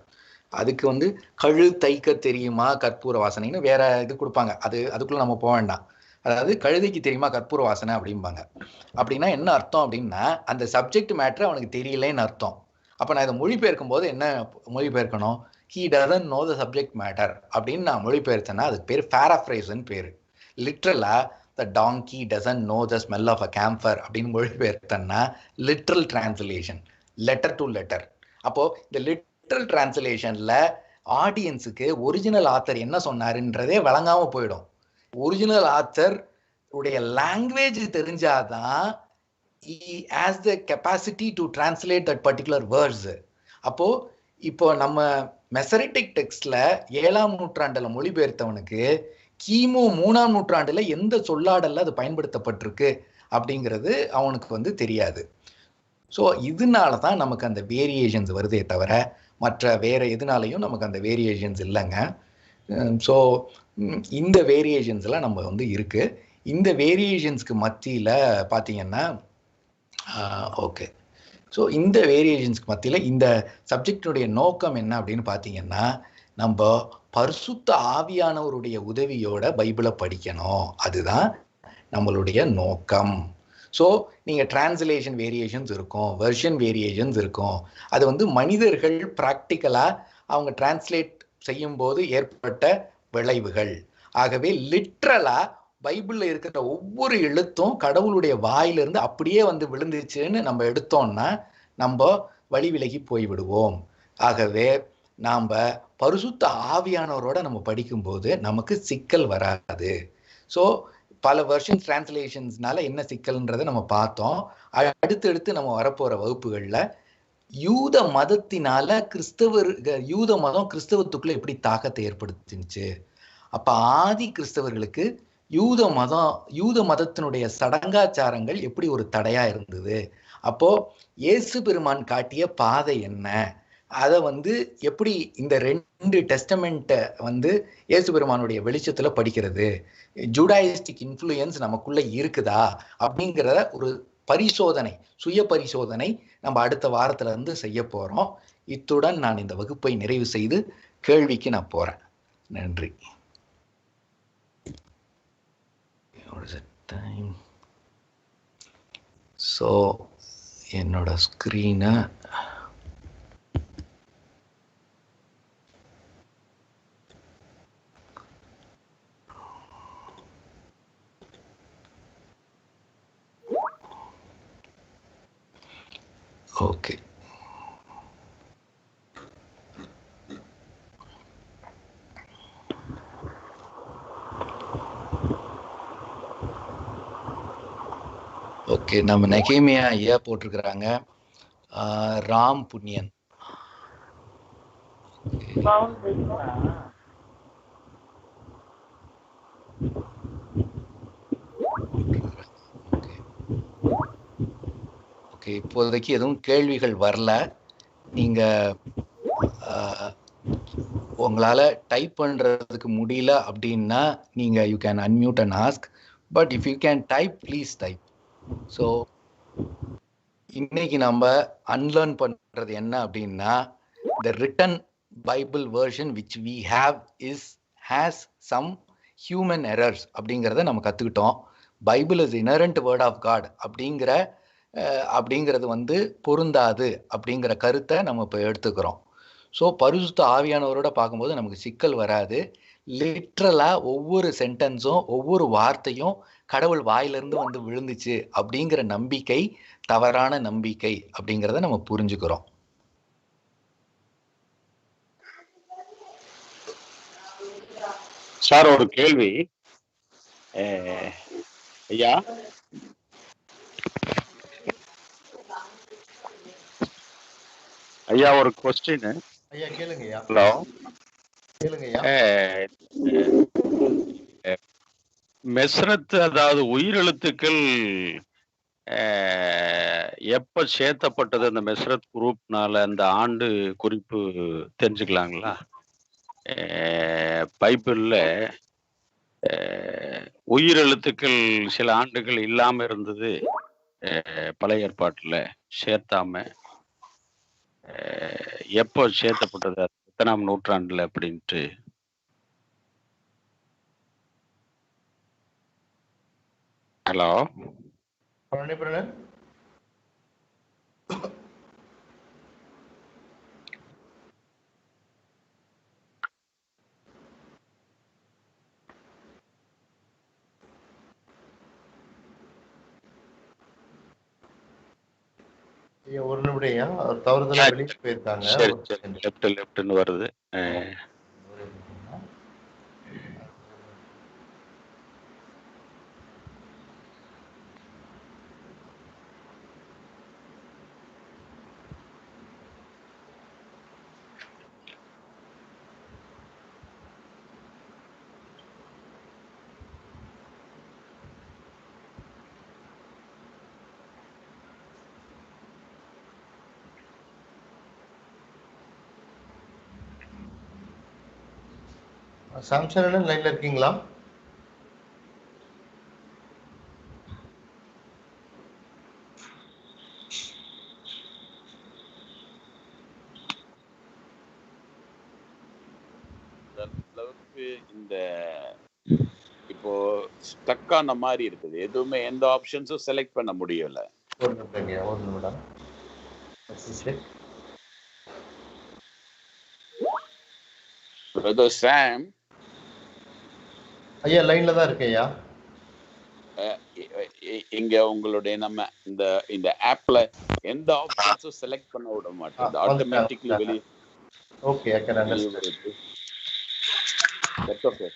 அதுக்கு கழு தைக்க தெரியுமா கற்பூர வாசனைன்னு வேற இது கொடுப்பாங்க. அதுக்குள்ளே நம்ம போக வேண்டாம். அதாவது கழுதைக்கு தெரியுமா கற்பூர வாசனை அப்படிம்பாங்க. அப்படின்னா என்ன அர்த்தம் அப்படின்னா, அந்த சப்ஜெக்ட் மேட்ரு அவனுக்கு தெரியலேன்னு அர்த்தம். அப்போ நான் இதை மொழிபெயர்க்கும் போது என்ன மொழிபெயர்க்கணும், he doesn't know the subject matter அப்படின்னு நான் மொழிபெயர்த்தேன்னா அதுக்கு பேர் பேராஃப்ரேஸ்ன்னு பேர். லிட்ரலாக the donkey doesn't know the smell of a camphor அப்படின்னு மொழிபெயர்த்தேன்னா literal translation, letter to letter. அப்போது இந்த லிட்ரல் டிரான்ஸ்லேஷனில் ஆடியன்ஸுக்கு ஒரிஜினல் ஆத்தர் என்ன சொன்னாருன்றதே வழங்காமல் போயிடும். ஒரிஜினல் ஆத்தர் உடைய லாங்குவேஜ் தெரிஞ்சாதான் he has the capacity to translate that particular words. அப்போது இப்போ நம்ம மெசரிட்டிக் டெக்ஸ்ட்ல 7ஆம் நூற்றாண்டுல மொழிபெயர்த்தவனுக்கு கிமு 3ஆம் நூற்றாண்டுல எந்த சொல்லாடல்ல அது பயன்படுத்தப்பட்டிருக்கு அப்படிங்கிறது அவனுக்கு வந்து தெரியாது. ஸோ இதனால தான் நமக்கு அந்த வேரியேஷன்ஸ் வருதே தவிர மற்ற வேற எதுனாலையும் நமக்கு அந்த வேரியேஷன்ஸ் இல்லைங்க. ஸோ இந்த வேரியேஷன்ஸ்லாம் நம்ம வந்து இருக்கு. இந்த வேரியேஷன்ஸ்க்கு மத்தியில் பார்த்தீங்கன்னா ஓகே, ஸோ இந்த வேரியேஷன்ஸ்க்கு மத்தியில் இந்த சப்ஜெக்டினுடைய நோக்கம் என்ன அப்படின்னு பார்த்தீங்கன்னா, நம்ம பரிசுத்த ஆவியானவருடைய உதவியோட பைபிளை படிக்கணும். அதுதான் நம்மளுடைய நோக்கம். ஸோ நீங்கள் டிரான்ஸ்லேஷன் வேரியேஷன்ஸ் இருக்கும், வெர்ஷன் வேரியேஷன்ஸ் இருக்கும். அது வந்து மனிதர்கள் ப்ராக்டிக்கலாக அவங்க டிரான்ஸ்லேட் செய்யும்போது ஏற்பட்ட விளைவுகள். ஆகவே லிட்ரலாக பைபிளில் இருக்கிற ஒவ்வொரு எழுத்தும் கடவுளுடைய வாயிலிருந்து அப்படியே வந்து விழுந்துச்சுன்னு நம்ம எடுத்தோம்னா நம்ம வழி விலகி போய்விடுவோம். ஆகவே நாம் பரிசுத்த ஆவியானவரோட நம்ம படிக்கும்போது நமக்கு சிக்கல் வராது. ஸோ பல வெர்ஷன் டிரான்ஸ்லேஷன்ஸ்னால என்ன சிக்கல்ன்றதை நம்ம பார்த்தோம். அடுத்தடுத்து நம்ம வரப்போகிற வகுப்புகளில் யூத மதத்தினால யூத மதம் கிறிஸ்தவத்துக்குள்ள எப்படி தாக்கத்தை ஏற்படுத்திச்சு, அப்போ ஆதி கிறிஸ்தவர்களுக்கு யூத மதத்தினுடைய சடங்காச்சாரங்கள் எப்படி ஒரு தடையா இருந்தது, அப்போ இயேசு பெருமான் காட்டிய பாதை என்ன, அதை வந்து எப்படி இந்த 2 டெஸ்டமெண்ட்டை வந்து இயேசு பெருமானுடைய வெளிச்சத்துல படிக்கிறது, ஜூடாயிஸ்டிக் இன்ஃப்ளூயன்ஸ் நமக்குள்ள இருக்குதா அப்படிங்கிற ஒரு பரிசோதனை, சுய பரிசோதனை நம்ம அடுத்த வாரத்துல இருந்து செய்ய போறோம். இத்துடன் நான் இந்த வகுப்பை நிறைவு செய்து கேள்விக்கு நான் போறேன். நன்றி. ஸோ என்னோட ஸ்க்ரீனை ஓகே, ஓகே. நம்ம நெகேமியா ஐயா போட்டிருக்கிறாங்க, ராம் புண்ணியன். ஓகே, இப்போதைக்கு எதுவும் கேள்விகள் வரல. நீங்க உங்களால டைப் பண்றதுக்கு முடியல அப்படின்னா நீங்க you can unmute and ask, but if you can type please type. So இன்னைக்கு நம்ம அன்லேர்ன் பண்றது என்ன அப்படின்னா, the written Bible version which we have has some human errors அப்படிங்கிறத நம்ம கற்றுக்கிட்டோம். Bible is inerrant word of God அப்படிங்கிறது வந்து பொருந்தாது அப்படிங்கிற கருத்தை நம்ம இப்போ எடுத்துக்கிறோம். ஸோ பரிசுத்த ஆவியானவரோட பார்க்கும்போது நமக்கு சிக்கல் வராது. லிட்ரலாக ஒவ்வொரு சென்டென்ஸும் ஒவ்வொரு வார்த்தையும் கடவுள் வாயிலிருந்து வந்து விழுந்துச்சு அப்படிங்கிற நம்பிக்கை தவறான நம்பிக்கை அப்படிங்கிறத நம்ம புரிஞ்சுக்கிறோம். சார் ஒரு கேள்வி ஐயா. ஐயா ஒரு கொஸ்டின். ஐயா கேளுங்க ஐயா. ஹலோ கேளுங்க ஐயா. மெஸ்ரத் அதாவது உயிரெழுத்துக்கள் எப்ப சேர்த்தப்பட்டது அந்த மெஸ்ரத் குரூப்னால அந்த ஆண்டு குறிப்பு தெரிஞ்சுக்கலாங்களா? பைபிள்ல உயிரெழுத்துக்கள் சில ஆண்டுகள் இல்லாம இருந்தது, பழைய ஏற்பாட்டுல சேர்த்தாம. எப்போ சேர்த்தப்பட்டது, எத்தனாம் நூற்றாண்டுல அப்படின்ட்டு? ஹலோ பிரணன். ஒரு நிமிடம், தவறுதலா வெளியே போயிருக்காங்க. லெஃப்ட்னு வருது. சாம்சன் அண்ணன் லைன்ல இருக்கீங்களா? அளவுக்கு இந்த இப்போ ஸ்டக் ஆன மாதிரி இருக்குது. எதுவுமே எந்த ஆப்ஷன்ஸும் செலக்ட் பண்ண முடியல. ஒரு நிமிடம். பிரதர் சாம், ஐயா லைன்ல தான் இருக்கேயா. இங்க உங்களுடைய நம்ம இந்த இந்த ஆப்ல எந்த ஆப்ஷன்ஸும் செலக்ட் பண்ண விட மாட்டேங்குது. ஆட்டோமேட்டிக்கலி வெளியே. Okay, I can understand. That's okay.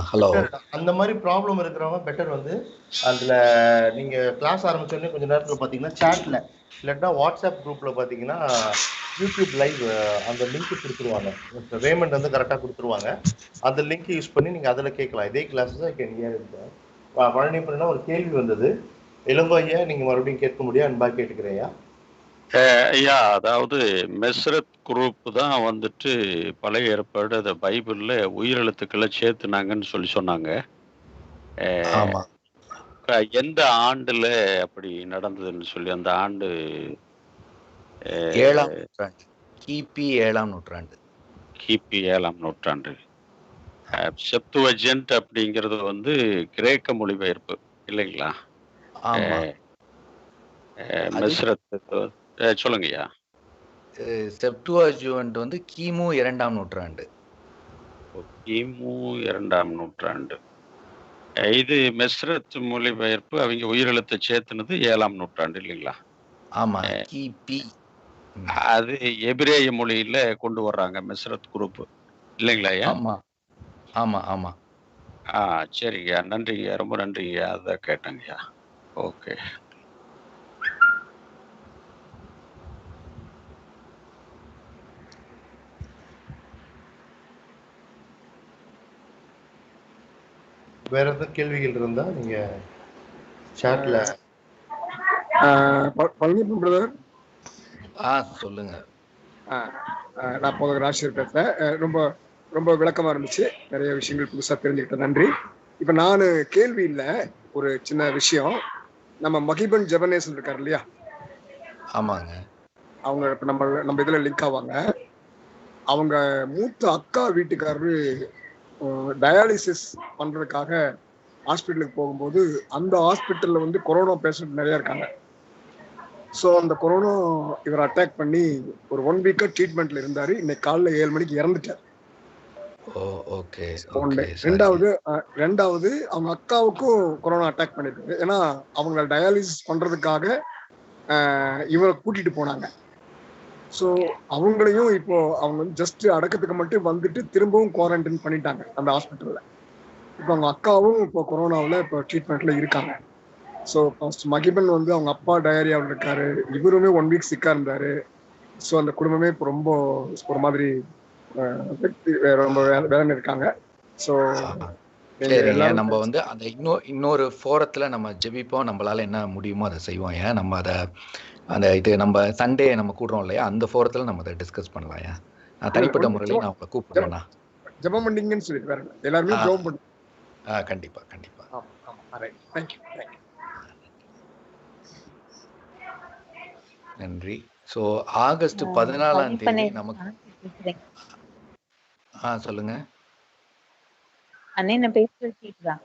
Hello. அந்த மாதிரி ப்ராப்ளம் இருக்கிறவங்க பெட்டர் வந்து அதுல நீங்க கிளாஸ் ஆரம்பிச்சோடனே கொஞ்ச நேரத்துல பாத்தீங்கன்னா சாட்ல இல்லாட்டா வாட்ஸ்அப் குரூப்ல பாத்தீங்கன்னா யூடியூப் லைவ் அந்த லிங்க் கொடுத்துருவாங்க. பேமெண்ட் வந்து கரெக்டா கொடுத்துருவாங்க. அந்த லிங்க் யூஸ் பண்ணி நீங்க அதுல கேட்கலாம். இதே கிளாஸஸ் பழனி பண்ணா ஒரு கேள்வி வந்தது. இளங்கோ ஐயா, நீங்க மறுபடியும் கேட்க முடியும். அன்பா கேட்டுக்கிறேயா. ஐயா, அதாவது மெஸ்ரத் குரூப் தான் வந்துட்டு பழைய ஏற்பாடு அதை பைபிள்ல உயிரெழுத்துக்களை சேர்த்துனாங்கன்னு சொன்னாங்க. எந்த ஆண்டுல அப்படி நடந்ததுன்னு சொல்லி அந்த ஆண்டு 7ஆம் நூற்றாண்டு, கிபி 7ஆம் நூற்றாண்டு. கிபி 7ஆம் நூற்றாண்டு. செப்துவஜென்ட் அப்படிங்கிறது வந்து கிரேக்க மொழிபெயர்ப்பு இல்லைங்களா? மெஸ்ரத் சொல்லுங்கய்யா. செப்துவஜென்ட் வந்து கிமு 2ஆம் நூற்றாண்டு. கிமு 2ஆம் நூற்றாண்டு. இது மெஸ்ரத் மொழிபெயர்ப்பு அவங்க உயிரெழுத்தை சேர்த்துனது 7ஆம் நூற்றாண்டு இல்லைங்களா? ஆமா, கிபி. அது எபிரேய மொழியில கொண்டு வர்றாங்க மெஸ்ரத் குரூப் இல்லைங்களா? ஆமா ஆமா ஆமா. சரிங்கய்யா, நன்றிங்கய்யா, ரொம்ப நன்றிங்கய்யா. அதான் கேட்டேங்கய்யா. ஓகே. வேற ஏதாவது கேள்விகள் இருந்தா நீங்க சாட்ல. பழனியப்பன் பிரதர். சொல்லுங்க. நான் போதகர் ஆசிரியர் பேசுறேன். ரொம்ப ரொம்ப விளக்கமா இருந்துச்சு. நிறைய விஷயங்கள் புதுசா தெரிஞ்சுக்கிட்டேன். நன்றி. இப்ப நானு கேள்வி இல்லை, ஒரு சின்ன விஷயம். நம்ம மகிபன் ஜெபனேசன் இருக்காரு இல்லையா? ஆமாங்க. அவங்க இப்ப நம்ம இதுல லிங்க் ஆவாங்க. அவங்க மூத்த அக்கா வீட்டுக்காரரு டயாலிசிஸ் பண்றதுக்காக ஹாஸ்பிட்டலுக்கு போகும்போது அந்த ஹாஸ்பிட்டல்ல வந்து கொரோனா பேஷண்ட் நிறைய இருக்காங்க. ஸோ அந்த கொரோனா இவர் அட்டாக் பண்ணி ஒரு 1 வீக்கா ட்ரீட்மெண்ட்ல இருந்தாரு. இன்னைக்கு காலைல 7 மணிக்கு இறந்துட்டார். ரெண்டாவது அவங்க அக்காவுக்கும் கொரோனா அட்டாக் பண்ணிருக்கு. ஏன்னா அவங்க டயாலிசிஸ் பண்றதுக்காக இவரை கூட்டிட்டு போனாங்க. ஸோ அவங்களையும் இப்போ அவங்க வந்து ஜஸ்ட் அடக்கத்துக்கு மட்டும் வந்துட்டு திரும்பவும் குவாரண்டைன் பண்ணிட்டாங்க அந்த ஹாஸ்பிட்டல்ல. இப்போ அவங்க அக்காவும் இப்போ கொரோனாவில் இப்போ ட்ரீட்மெண்ட்ல இருக்காங்க. ஸோ ஃபர்ஸ்ட் மகிபன் வந்து அவங்க அப்பா டயரியாவில் இருக்காரு. இவருமே 1 வீக் சிக்கா இருந்தாரு. ஸோ அந்த குடும்பமே இப்போ ரொம்ப ஒரு மாதிரி ரொம்ப வேதனை இருக்காங்க. ஸோ நம்ம வந்து அந்த இன்னொரு ஃபோரத்துல நம்ம ஜெபிப்போம். நம்மளால என்ன முடியுமோ அதை செய்வோம். ஏன் நம்ம அதை அந்த இது நம்ம சண்டே நம்ம கூடுறோம் இல்லையா, அந்த ஃபோரத்துல நம்ம அதை டிஸ்கஸ் பண்ணலாம். ஏன் நான் தனிப்பட்ட முறையில் நான் உங்களை கூப்பிடுறேன்னா ஜெபம் பண்ணீங்கன்னு சொல்லிட்டு வேற எல்லாருமே ஜெபம் பண்ணு. கண்டிப்பா கண்டிப்பா. நன்றி. ஸோ ஆகஸ்ட் 14ஆம் தேதி நமக்கு சொல்லுங்க. அண்ணே நான் பேசுறது கேக்குதா?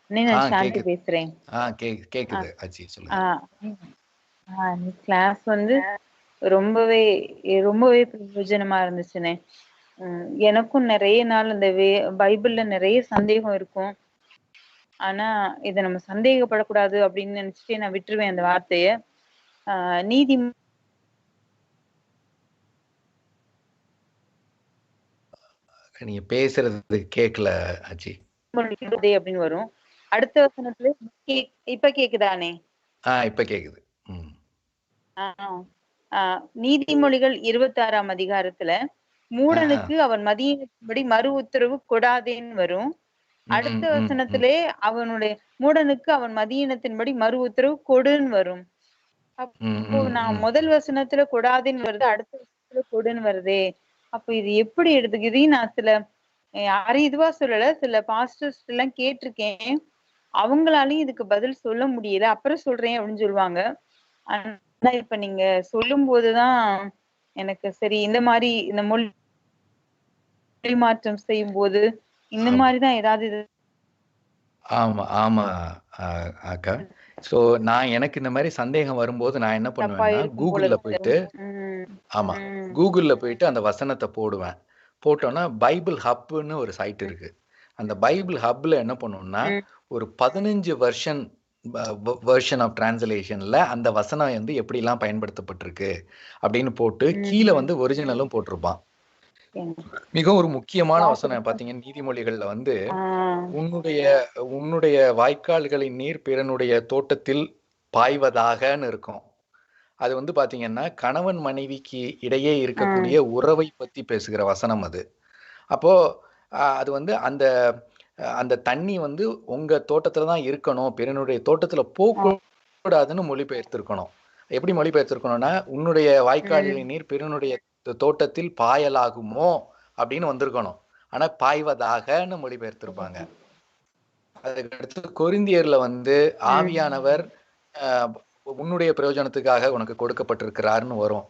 அண்ணே நான் சாந்தி பேசுறேன். கேக்குது அச்சி, சொல்லுங்க. கிளாஸ் வந்து ரொம்பவே பிரயோஜனமா இருந்துச்சுண்ணே. எனக்கும் நிறைய நாள் இந்த பைபிள்ல நிறைய சந்தேகம் இருக்கும். ஆனா இதை நம்ம சந்தேகப்படக்கூடாது அப்படின்னு நினைச்சிட்டு நான் விட்டுருவேன் அந்த வார்த்தைய. நீதி நீங்க பேசுறது கேட்கல அச்சி. அப்படின்னு வரும். அடுத்த வசனத்துல இப்ப கேக்குதானே? இப்ப கேக்குது. நீதிமொழிகள் 26ஆம் அதிகாரத்துல மூடனுக்கு அவன் மதியின்படி மறு உத்தரவு கொடாதேன்னு வரும். அடுத்த வசனத்திலே அவனுடைய மூடனுக்கு அவன் மதியினத்தின்படி மறு உத்தரவு கொடுன்னு வரும். அப்போ நான் முதல் வசனத்துல கொடாதேன்னு வருது, அடுத்த வசனத்துல கொடுன்னு வருதே. அப்ப இது எப்படி எடுத்துக்குது? நான் சில யாரும் இதுவா சொல்லல, சில பாஸ்டர்ஸ் எல்லாம் கேட்டிருக்கேன். அவங்களாலையும் இதுக்கு பதில் சொல்ல முடியல. அப்புறம் சொல்றேன் அப்படின்னு சொல்லுவாங்க. ஆனா இப்ப நீங்க சொல்லும் போதுதான் எனக்கு சரி, இந்த மாதிரி இந்த மொழி மாற்றம் செய்யும் போது இந்த மாதிரிதான் ஏதாவது இது. ஆமா ஆமா அக்கா. ஸோ நான் எனக்கு இந்த மாதிரி சந்தேகம் வரும்போது நான் என்ன பண்ணுவேன்னா கூகுள்ல போயிட்டு ஆமா கூகுள்ல போயிட்டு அந்த வசனத்தை போடுவேன். போட்டோன்னா பைபிள் ஹப்னு ஒரு சைட் இருக்கு. அந்த பைபிள் ஹப்ல என்ன பண்ணுவோம்னா ஒரு 15 வெர்ஷன் ஆஃப் டிரான்ஸ்லேஷன்ல அந்த வசனம் வந்து எப்படிலாம் பயன்படுத்தப்பட்டிருக்கு அப்படின்னு போட்டு கீழே வந்து ஒரிஜினலும் போட்டிருப்பான். மிகவும் ஒரு முக்கியமான வசனம் பாத்தீங்கன்னா நீதிமொழிகள்ல வந்து உன்னுடைய வாய்க்கால்களின் நீர் பிறனுடைய தோட்டத்தில் பாய்வதாகன்னு இருக்கும். அது வந்து பாத்தீங்கன்னா கணவன் மனைவிக்கு இடையே இருக்கக்கூடிய உறவை பத்தி பேசுகிற வசனம் அது. அப்போ அது வந்து அந்த தண்ணி வந்து உங்க தோட்டத்துல தான் இருக்கணும், பிறனுடைய தோட்டத்துல போகக்கூடாதுன்னு மொழிபெயர்த்திருக்கணும். எப்படி மொழிபெயர்த்திருக்கணும்னா உன்னுடைய வாய்க்காலின் நீர் பிறனுடைய தோட்டத்தில் பாயலாகுமோ அப்படின்னு வந்திருக்கணும். ஆனா பாய்வதாகன்னு மொழிபெயர்த்திருப்பாங்க. அதுக்கடுத்து கொரிந்தியர்ல வந்து ஆவியானவர் உன்னுடைய பிரயோஜனத்துக்காக உனக்கு கொடுக்கப்பட்டிருக்கிறாருன்னு வரும்.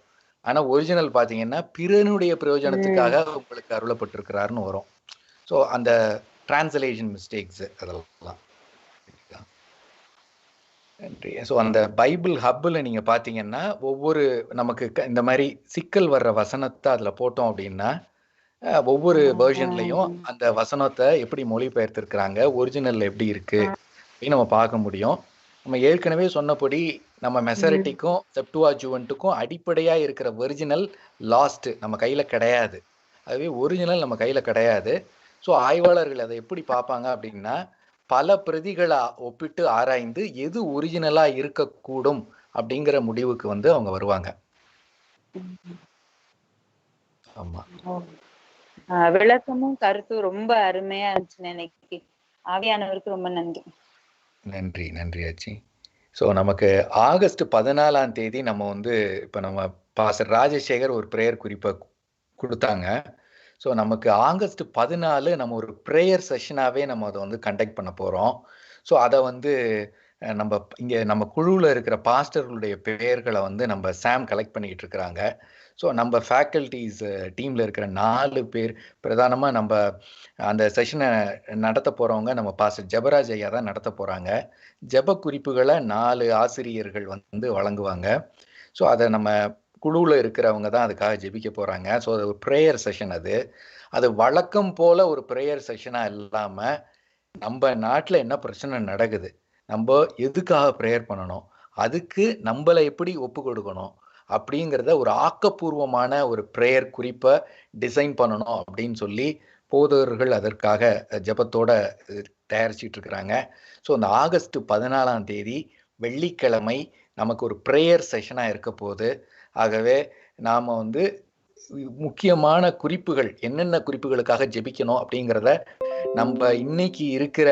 ஆனா ஒரிஜினல் பாத்தீங்கன்னா பிறனுடைய பிரயோஜனத்துக்காக உங்களுக்கு அருளப்பட்டிருக்கிறாருன்னு வரும். ஸோ அந்த டிரான்ஸ்லேஷன் மிஸ்டேக்ஸ் அதெல்லாம். நன்றி. ஸோ அந்த பைபிள் ஹப்பில் நீங்க பாத்தீங்கன்னா ஒவ்வொரு நமக்கு இந்த மாதிரி சிக்கல் வர்ற வசனத்தை அதுல போட்டோம் அப்படின்னா ஒவ்வொரு வெர்ஷன்லையும் அந்த வசனத்தை எப்படி மொழிபெயர்த்திருக்கிறாங்க, ஒரிஜினல் எப்படி இருக்கு அப்படின்னு நம்ம பார்க்க முடியும். நம்ம ஏற்கனவே சொன்னபடி நம்ம மெசரிட்டிக்கும் செப்டுவாஜுவன்ட்டுக்கும் அடிப்படையா இருக்கிற ஒரிஜினல் லாஸ்ட் நம்ம கையில கிடையாது. அதுவே ஒரிஜினல் நம்ம கையில கிடையாது. ஸோ ஆய்வாளர்கள் அதை எப்படி பார்ப்பாங்க அப்படின்னா பல பிரதிகளை ஒப்பிட்டு ஆராய்ந்து எது ஒரிஜினலா இருக்கக்கூடும் அப்படிங்கிற முடிவுக்கு வந்து அவங்க வருவாங்க. ஆமா, விளக்கமும் கருத்தும் ரொம்ப அருமையா இருந்துச்சு. இன்னைக்கு ஆவியானவருக்கு ரொம்ப நன்றி. நன்றி நன்றி ஆச்சி. ஸோ நமக்கு ஆகஸ்ட் 14ஆம் தேதி நம்ம வந்து இப்போ நம்ம பாஸ்டர் ராஜசேகர் ஒரு ப்ரேயர் குறிப்பை கொடுத்தாங்க. ஸோ நமக்கு ஆகஸ்ட் 14 நம்ம ஒரு ப்ரேயர் செஷனாகவே நம்ம அதை வந்து கண்டக்ட் பண்ண போகிறோம். ஸோ அதை வந்து நம்ம இங்கே நம்ம குழுவில் இருக்கிற பாஸ்டர்களுடைய பெயர்களை வந்து நம்ம சாம் கலெக்ட் பண்ணிக்கிட்டு இருக்கிறாங்க. ஸோ நம்ம ஃபேக்கல்டிஸ் டீமில் இருக்கிற 4 பேர் பிரதானமாக நம்ம அந்த செஷனை நடத்த போகிறவங்க நம்ம பாஸ்டர் ஜெபராஜ் ஐயா தான் நடத்த போகிறாங்க. ஜெப குறிப்புகளை 4 ஆசிரியர்கள் வந்து வழங்குவாங்க. ஸோ அதை நம்ம குழுவில் இருக்கிறவங்க தான் அதுக்காக ஜெபிக்க போகிறாங்க. ஸோ அது ஒரு ப்ரேயர் செஷன். அது வழக்கம் போல் ஒரு ப்ரேயர் செஷனாக இல்லாமல் நம்ம நாட்டில் என்ன பிரச்சனை நடக்குது, நம்ம எதுக்காக ப்ரேயர் பண்ணணும், அதுக்கு நம்மளை எப்படி ஒப்பு கொடுக்கணும் அப்படிங்கிறத ஒரு ஆக்கப்பூர்வமான ஒரு ப்ரேயர் குறிப்பை டிசைன் பண்ணணும் அப்படின்னு சொல்லி போதகர்கள் அதற்காக ஜெபத்தோட தயாரிச்சிட்டு இருக்கிறாங்க. ஸோ அந்த ஆகஸ்ட் 14ஆம் தேதி வெள்ளிக்கிழமை நமக்கு ஒரு ப்ரேயர் செஷனாக இருக்க போகுது. ஆகவே நாம் வந்து முக்கியமான குறிப்புகள் என்னென்ன குறிப்புகளுக்காக ஜெபிக்கணும் அப்படிங்கிறத நம்ம இன்னைக்கு இருக்கிற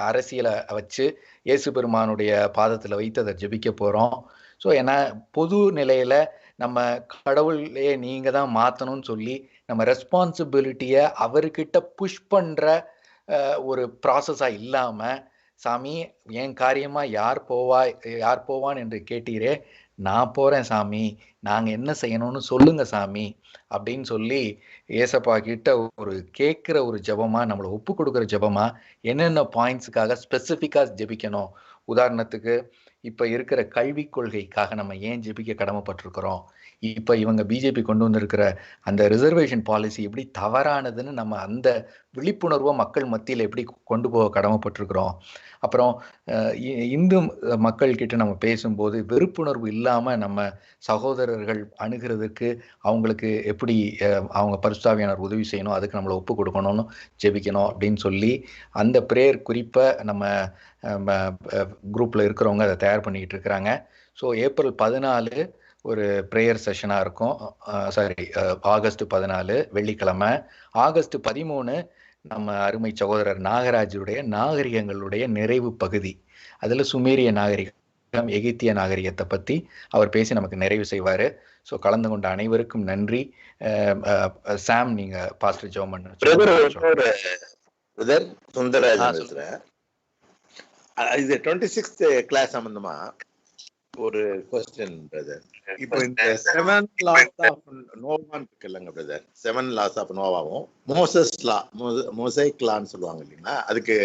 அரசியலை வச்சு இயேசு பெருமானுடைய பாதத்தில் வைத்து அதை ஜெபிக்க போகிறோம். ஸோ ஏன்னா பொது நிலையில் நம்ம கடவுளே நீங்கள் தான் மாற்றணும்னு சொல்லி நம்ம ரெஸ்பான்சிபிலிட்டியை அவர்கிட்ட புஷ் பண்ணுற ஒரு ப்ராசஸாக இல்லாமல், சாமி என் காரியமாக யார் போவான் என்று கேட்டீரே, நான் போகிறேன் சாமி, நாங்கள் என்ன செய்யணும்னு சொல்லுங்க சாமி அப்படின்னு சொல்லி ஏசப்பா கிட்ட ஒரு கேட்குற ஒரு ஜெபமாக, நம்மளை ஒப்பு கொடுக்குற ஜெபமாக என்னென்ன பாயிண்ட்ஸுக்காக ஸ்பெசிஃபிக்காக ஜெபிக்கணும். உதாரணத்துக்கு இப்போ இருக்கிற கல்விக் கொள்கைக்காக நம்ம ஏன் ஜெபிக்க கடமைப்பட்டிருக்கிறோம், இப்போ இவங்க பிஜேபி கொண்டு வந்திருக்கிற அந்த ரிசர்வேஷன் பாலிசி எப்படி தவறானதுன்னு நம்ம அந்த விழிப்புணர்வை மக்கள் மத்தியில் எப்படி கொண்டு போக கடமைப்பட்டிருக்கிறோம். அப்புறம் இந்து மக்கள்கிட்ட நம்ம பேசும்போது வெறுப்புணர்வு இல்லாமல் நம்ம சகோதரர்கள் அணுகிறதுக்கு அவங்களுக்கு எப்படி அவங்க பரிசுத்தாவியானவர் உதவி செய்யணும், அதுக்கு நம்மளை ஒப்பு கொடுக்கணும்னு ஜெபிக்கணும் அப்படின்னு சொல்லி அந்த ப்ரேயர் குறிப்பை நம்ம குரூப்பில் இருக்கிறவங்க அதை தயார் பண்ணிக்கிட்டு இருக்கிறாங்க. ஸோ ஏப்ரல் 14 ஒரு ப்ரேயர் செஷனாக இருக்கும். ஆகஸ்ட் 14 வெள்ளிக்கிழமை. ஆகஸ்ட் 13 நம்ம அருமை சகோதரர் நாகராஜுடைய நாகரிகங்களுடைய நிறைவு பகுதி. அதில் சுமேரிய நாகரிகம் எகிப்திய நாகரிகத்தை பற்றி அவர் பேசி நமக்கு நிறைவு செய்வார். ஸோ கலந்து கொண்ட அனைவருக்கும் நன்றி. சாம், நீங்க பாஸ்டர் ஜோமன் சுந்தரராஜன் பேசுறேன். இது 26th கிளாஸ் சம்பந்தமா ஒரு கொஸ்டின் பிரதர். இப்போ இந்த 7 laws of நோவான்னு இருக்கு இல்லைங்க பிரதர், 7 laws of நோவாவும் மோசைக் லான்னு சொல்லுவாங்க இல்லைங்களா, அதுக்கு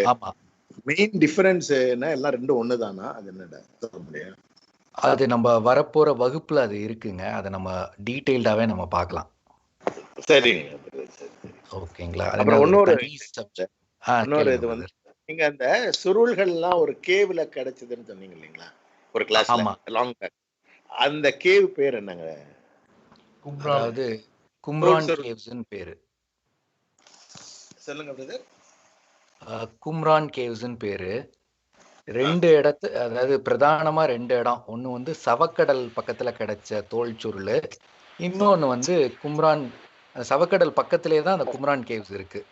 மெயின் டிஃபரன்ஸ் என்ன? எல்லாம் ரெண்டும் ஒண்ணுதானா? அது என்னடா சொல்ல முடியும்? அது நம்ம வரப்போற வகுப்புல அது இருக்குங்க, அதை நம்ம டீடைல்டாவே நம்ம பார்க்கலாம். சரிங்க, ஓகேங்களா? அப்புறம் இன்னொரு இது வந்து நீங்க அந்த சுருள்கள்லாம் ஒரு கேவ்ல கிடைச்சதுன்னு சொன்னீங்க இல்லைங்களா ஒரு கிளாஸ்ல லாங் பேக், அந்த கேவ் பேர் என்னங்க? அதாவது கும்ரான் கேவ்ஸ்னு பேரு. சொல்லுங்க பிரதர். கும்ரான் கேவ்ஸ்னு பேரு. 2 இடத்து, அதாவது பிரதானமா 2 இடம். ஒண்ணு வந்து சவக்கடல் பக்கத்துல கிடைச்ச தோல் சுருள், இன்னொன்னு வந்து கும்ரான் சவக்கடல் பக்கத்திலே தான் அந்த கும்ரான் கேவ்ஸ் இருக்கு.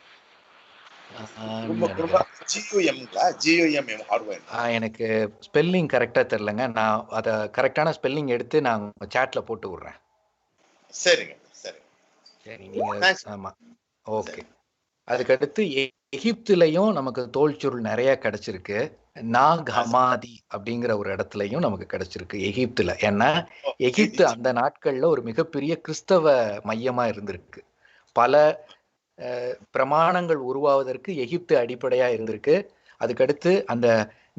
எனக்கு ஸ்பெல்லிங் கரெக்டா தெரியலங்க, நான் அத கரெக்டான ஸ்பெல்லிங் எடுத்து நான் சாட்ல போட்டு விடுறேன். சரிங்க சரி நீங்க. ஆமா, ஓகே. அதுக்கடுத்து எகிப்துலயும் நமக்கு தோல் சுருள் நிறைய கிடைச்சிருக்கு. நாக் ஹமாதி அப்படிங்கிற ஒரு இடத்துலயும் நமக்கு கிடைச்சிருக்கு எகிப்துல. ஏன்னா எகிப்து அந்த நாட்கள்ல ஒரு மிகப்பெரிய கிறிஸ்தவ மையமா இருந்திருக்கு. பல பிரமாணங்கள் உருவாவதற்கு எகிப்து அடிப்படையா இருந்திருக்கு. அதுக்கடுத்து அந்த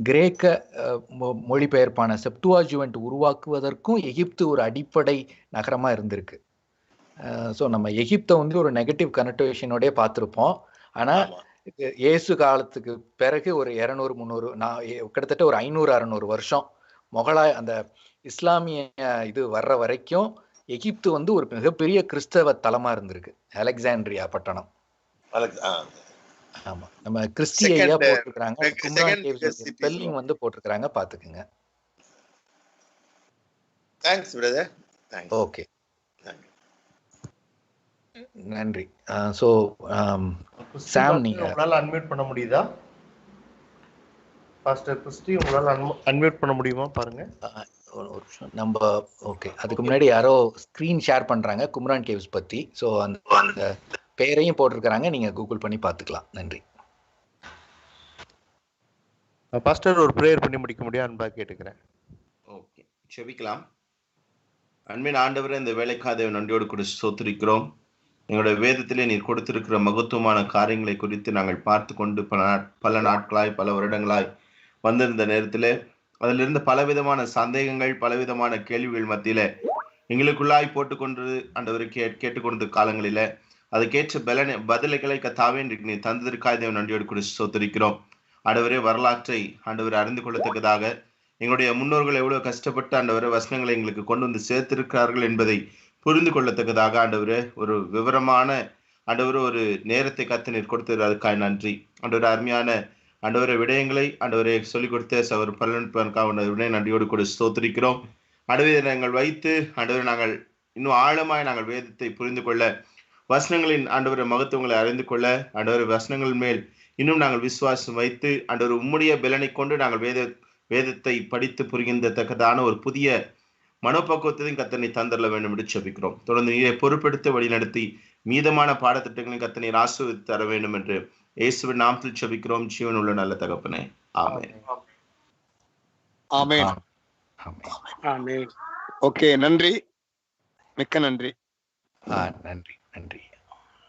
கிரேக்க மொழிபெயர்ப்பான செப்டுவாஜுவன்ட் உருவாக்குவதற்கும் எகிப்து ஒரு அடிப்படை நகரமா இருந்திருக்கு. ஸோ நம்ம எகிப்தை வந்து ஒரு நெகட்டிவ் கனெக்டேஷனோடய பார்த்துருப்போம். ஆனால் இயேசு காலத்துக்கு பிறகு ஒரு 200-300 கிட்டத்தட்ட ஒரு 500-600 வருஷம் மொகலாய் அந்த இஸ்லாமிய இது வர்ற வரைக்கும் எகிப்து வந்து ஒரு மிகப்பெரிய கிறிஸ்தவ தலமா இருந்திருக்கு. அலெக்சாண்ட்ரியா பட்டணம். ஆமா, நம்ம கிறிஸ்டியா போட்டிருக்காங்க, கும்ரான் கேவ்ஸ் ஸ்பெல்லிங் வந்து போட்டிருக்காங்க, பாத்துக்குங்க. Thanks brother. ஓகே, நன்றி. சோ சாம், நீங்க உங்களால அன்மியூட் பண்ண முடியுதா? பாஸ்டர் கிறிஸ்டி, உங்களால அன்மியூட் பண்ண முடியுமா பாருங்க. ஒரு நிமிஷம். நம்ம ஓகே, அதுக்கு முன்னாடி யாரோ ஸ்கிரீன் ஷேர் பண்றாங்க கும்ரான் கேவ்ஸ் பத்தி. ஸோ அந்த பேரையும் போட்டிருக்கிறாங்க, நீங்க கூகுள் பண்ணி பார்த்துக்கலாம். நன்றி. பாஸ்டர், ஒரு ப்ரேயர் பண்ணி முடிக்க முடியும் அன்பா கேட்டுக்கிறேன். ஓகே, செபிக்கலாம். அன்பின் ஆண்டவரே, இந்த வேலைக்காக நன்றியோடு கூட ஸ்தோத்திரிக்கிறோம். எங்களுடைய வேதத்திலே நீர் கொடுத்திருக்கிற மகத்துவமான காரியங்களை குறித்து நாங்கள் பார்த்து கொண்டு பல நாட்களாய் பல வருடங்களாய் வந்திருந்த நேரத்திலே அதிலிருந்து பலவிதமான சந்தேகங்கள் பலவிதமான கேள்விகள் மத்தியில எங்களுக்குள்ளாய் போட்டுக்கொண்டு ஆண்டவரை கேட்டுக்கொண்ட காலங்களில அதுக்கேற்ற பதில்களை கத்தாவே நீ தந்ததற்காக தேவன் நன்றியோடு கூட ஸ்தோத்திரிக்கிறோம். ஆண்டவரே, வரலாற்றை ஆண்டவரை அறிந்து கொள்ளத்தக்கதாக எங்களுடைய முன்னோர்கள் எவ்வளவு கஷ்டப்பட்டு ஆண்டவரை வசனங்களை எங்களுக்கு கொண்டு வந்து சேர்த்திருக்கிறார்கள் என்பதை புரிந்து கொள்ளத்தக்கதாக ஆண்டவரே ஒரு விவரமான ஆண்டவரே ஒரு நேரத்தை கத்து நீர் கொடுத்தது, அதுக்காக நன்றி. ஆண்டவரே, அருமையான ஆண்டவரை விடயங்களை ஆண்டவரை சொல்லிக் கொடுத்த அவர் பலனுக்காக நன்றியோடு கூட ஸ்தோத்திரிக்கிறோம். ஆண்டவரை நாங்கள் வைத்து ஆண்டவரை நாங்கள் இன்னும் ஆழமாய் நாங்கள் வேதத்தை புரிந்து கொள்ள, வசனங்களின் ஆண்டவரை மகத்துவங்களை அறிந்து கொள்ள, ஆண்டவரை வசனங்கள் மேல் இன்னும் நாங்கள் விசுவாசம் வைத்து ஆண்டவர் உம்முடைய பலனை கொண்டு நாங்கள் வேதத்தை படித்து புரிகின்றத்தக்கதான ஒரு புதிய மனோபக்குவத்தையும் கத்தனை தந்தரல வேண்டும் என்று செபிக்கிறோம். தொடர்ந்து நீரை பொறுப்பெடுத்து வழிநடத்தி மீதமான பாடத்திட்டங்களையும் கத்தனை ஆசீர்வதித்து தர வேண்டும் என்று இயேசுவின் நாமத்தில் செபிக்கிறோம், ஜீவன் உள்ள நல்ல தகப்பனே. ஆமென். ஆமென். ஆமென். ஓகே, நன்றி, மிக்க நன்றி. நன்றி.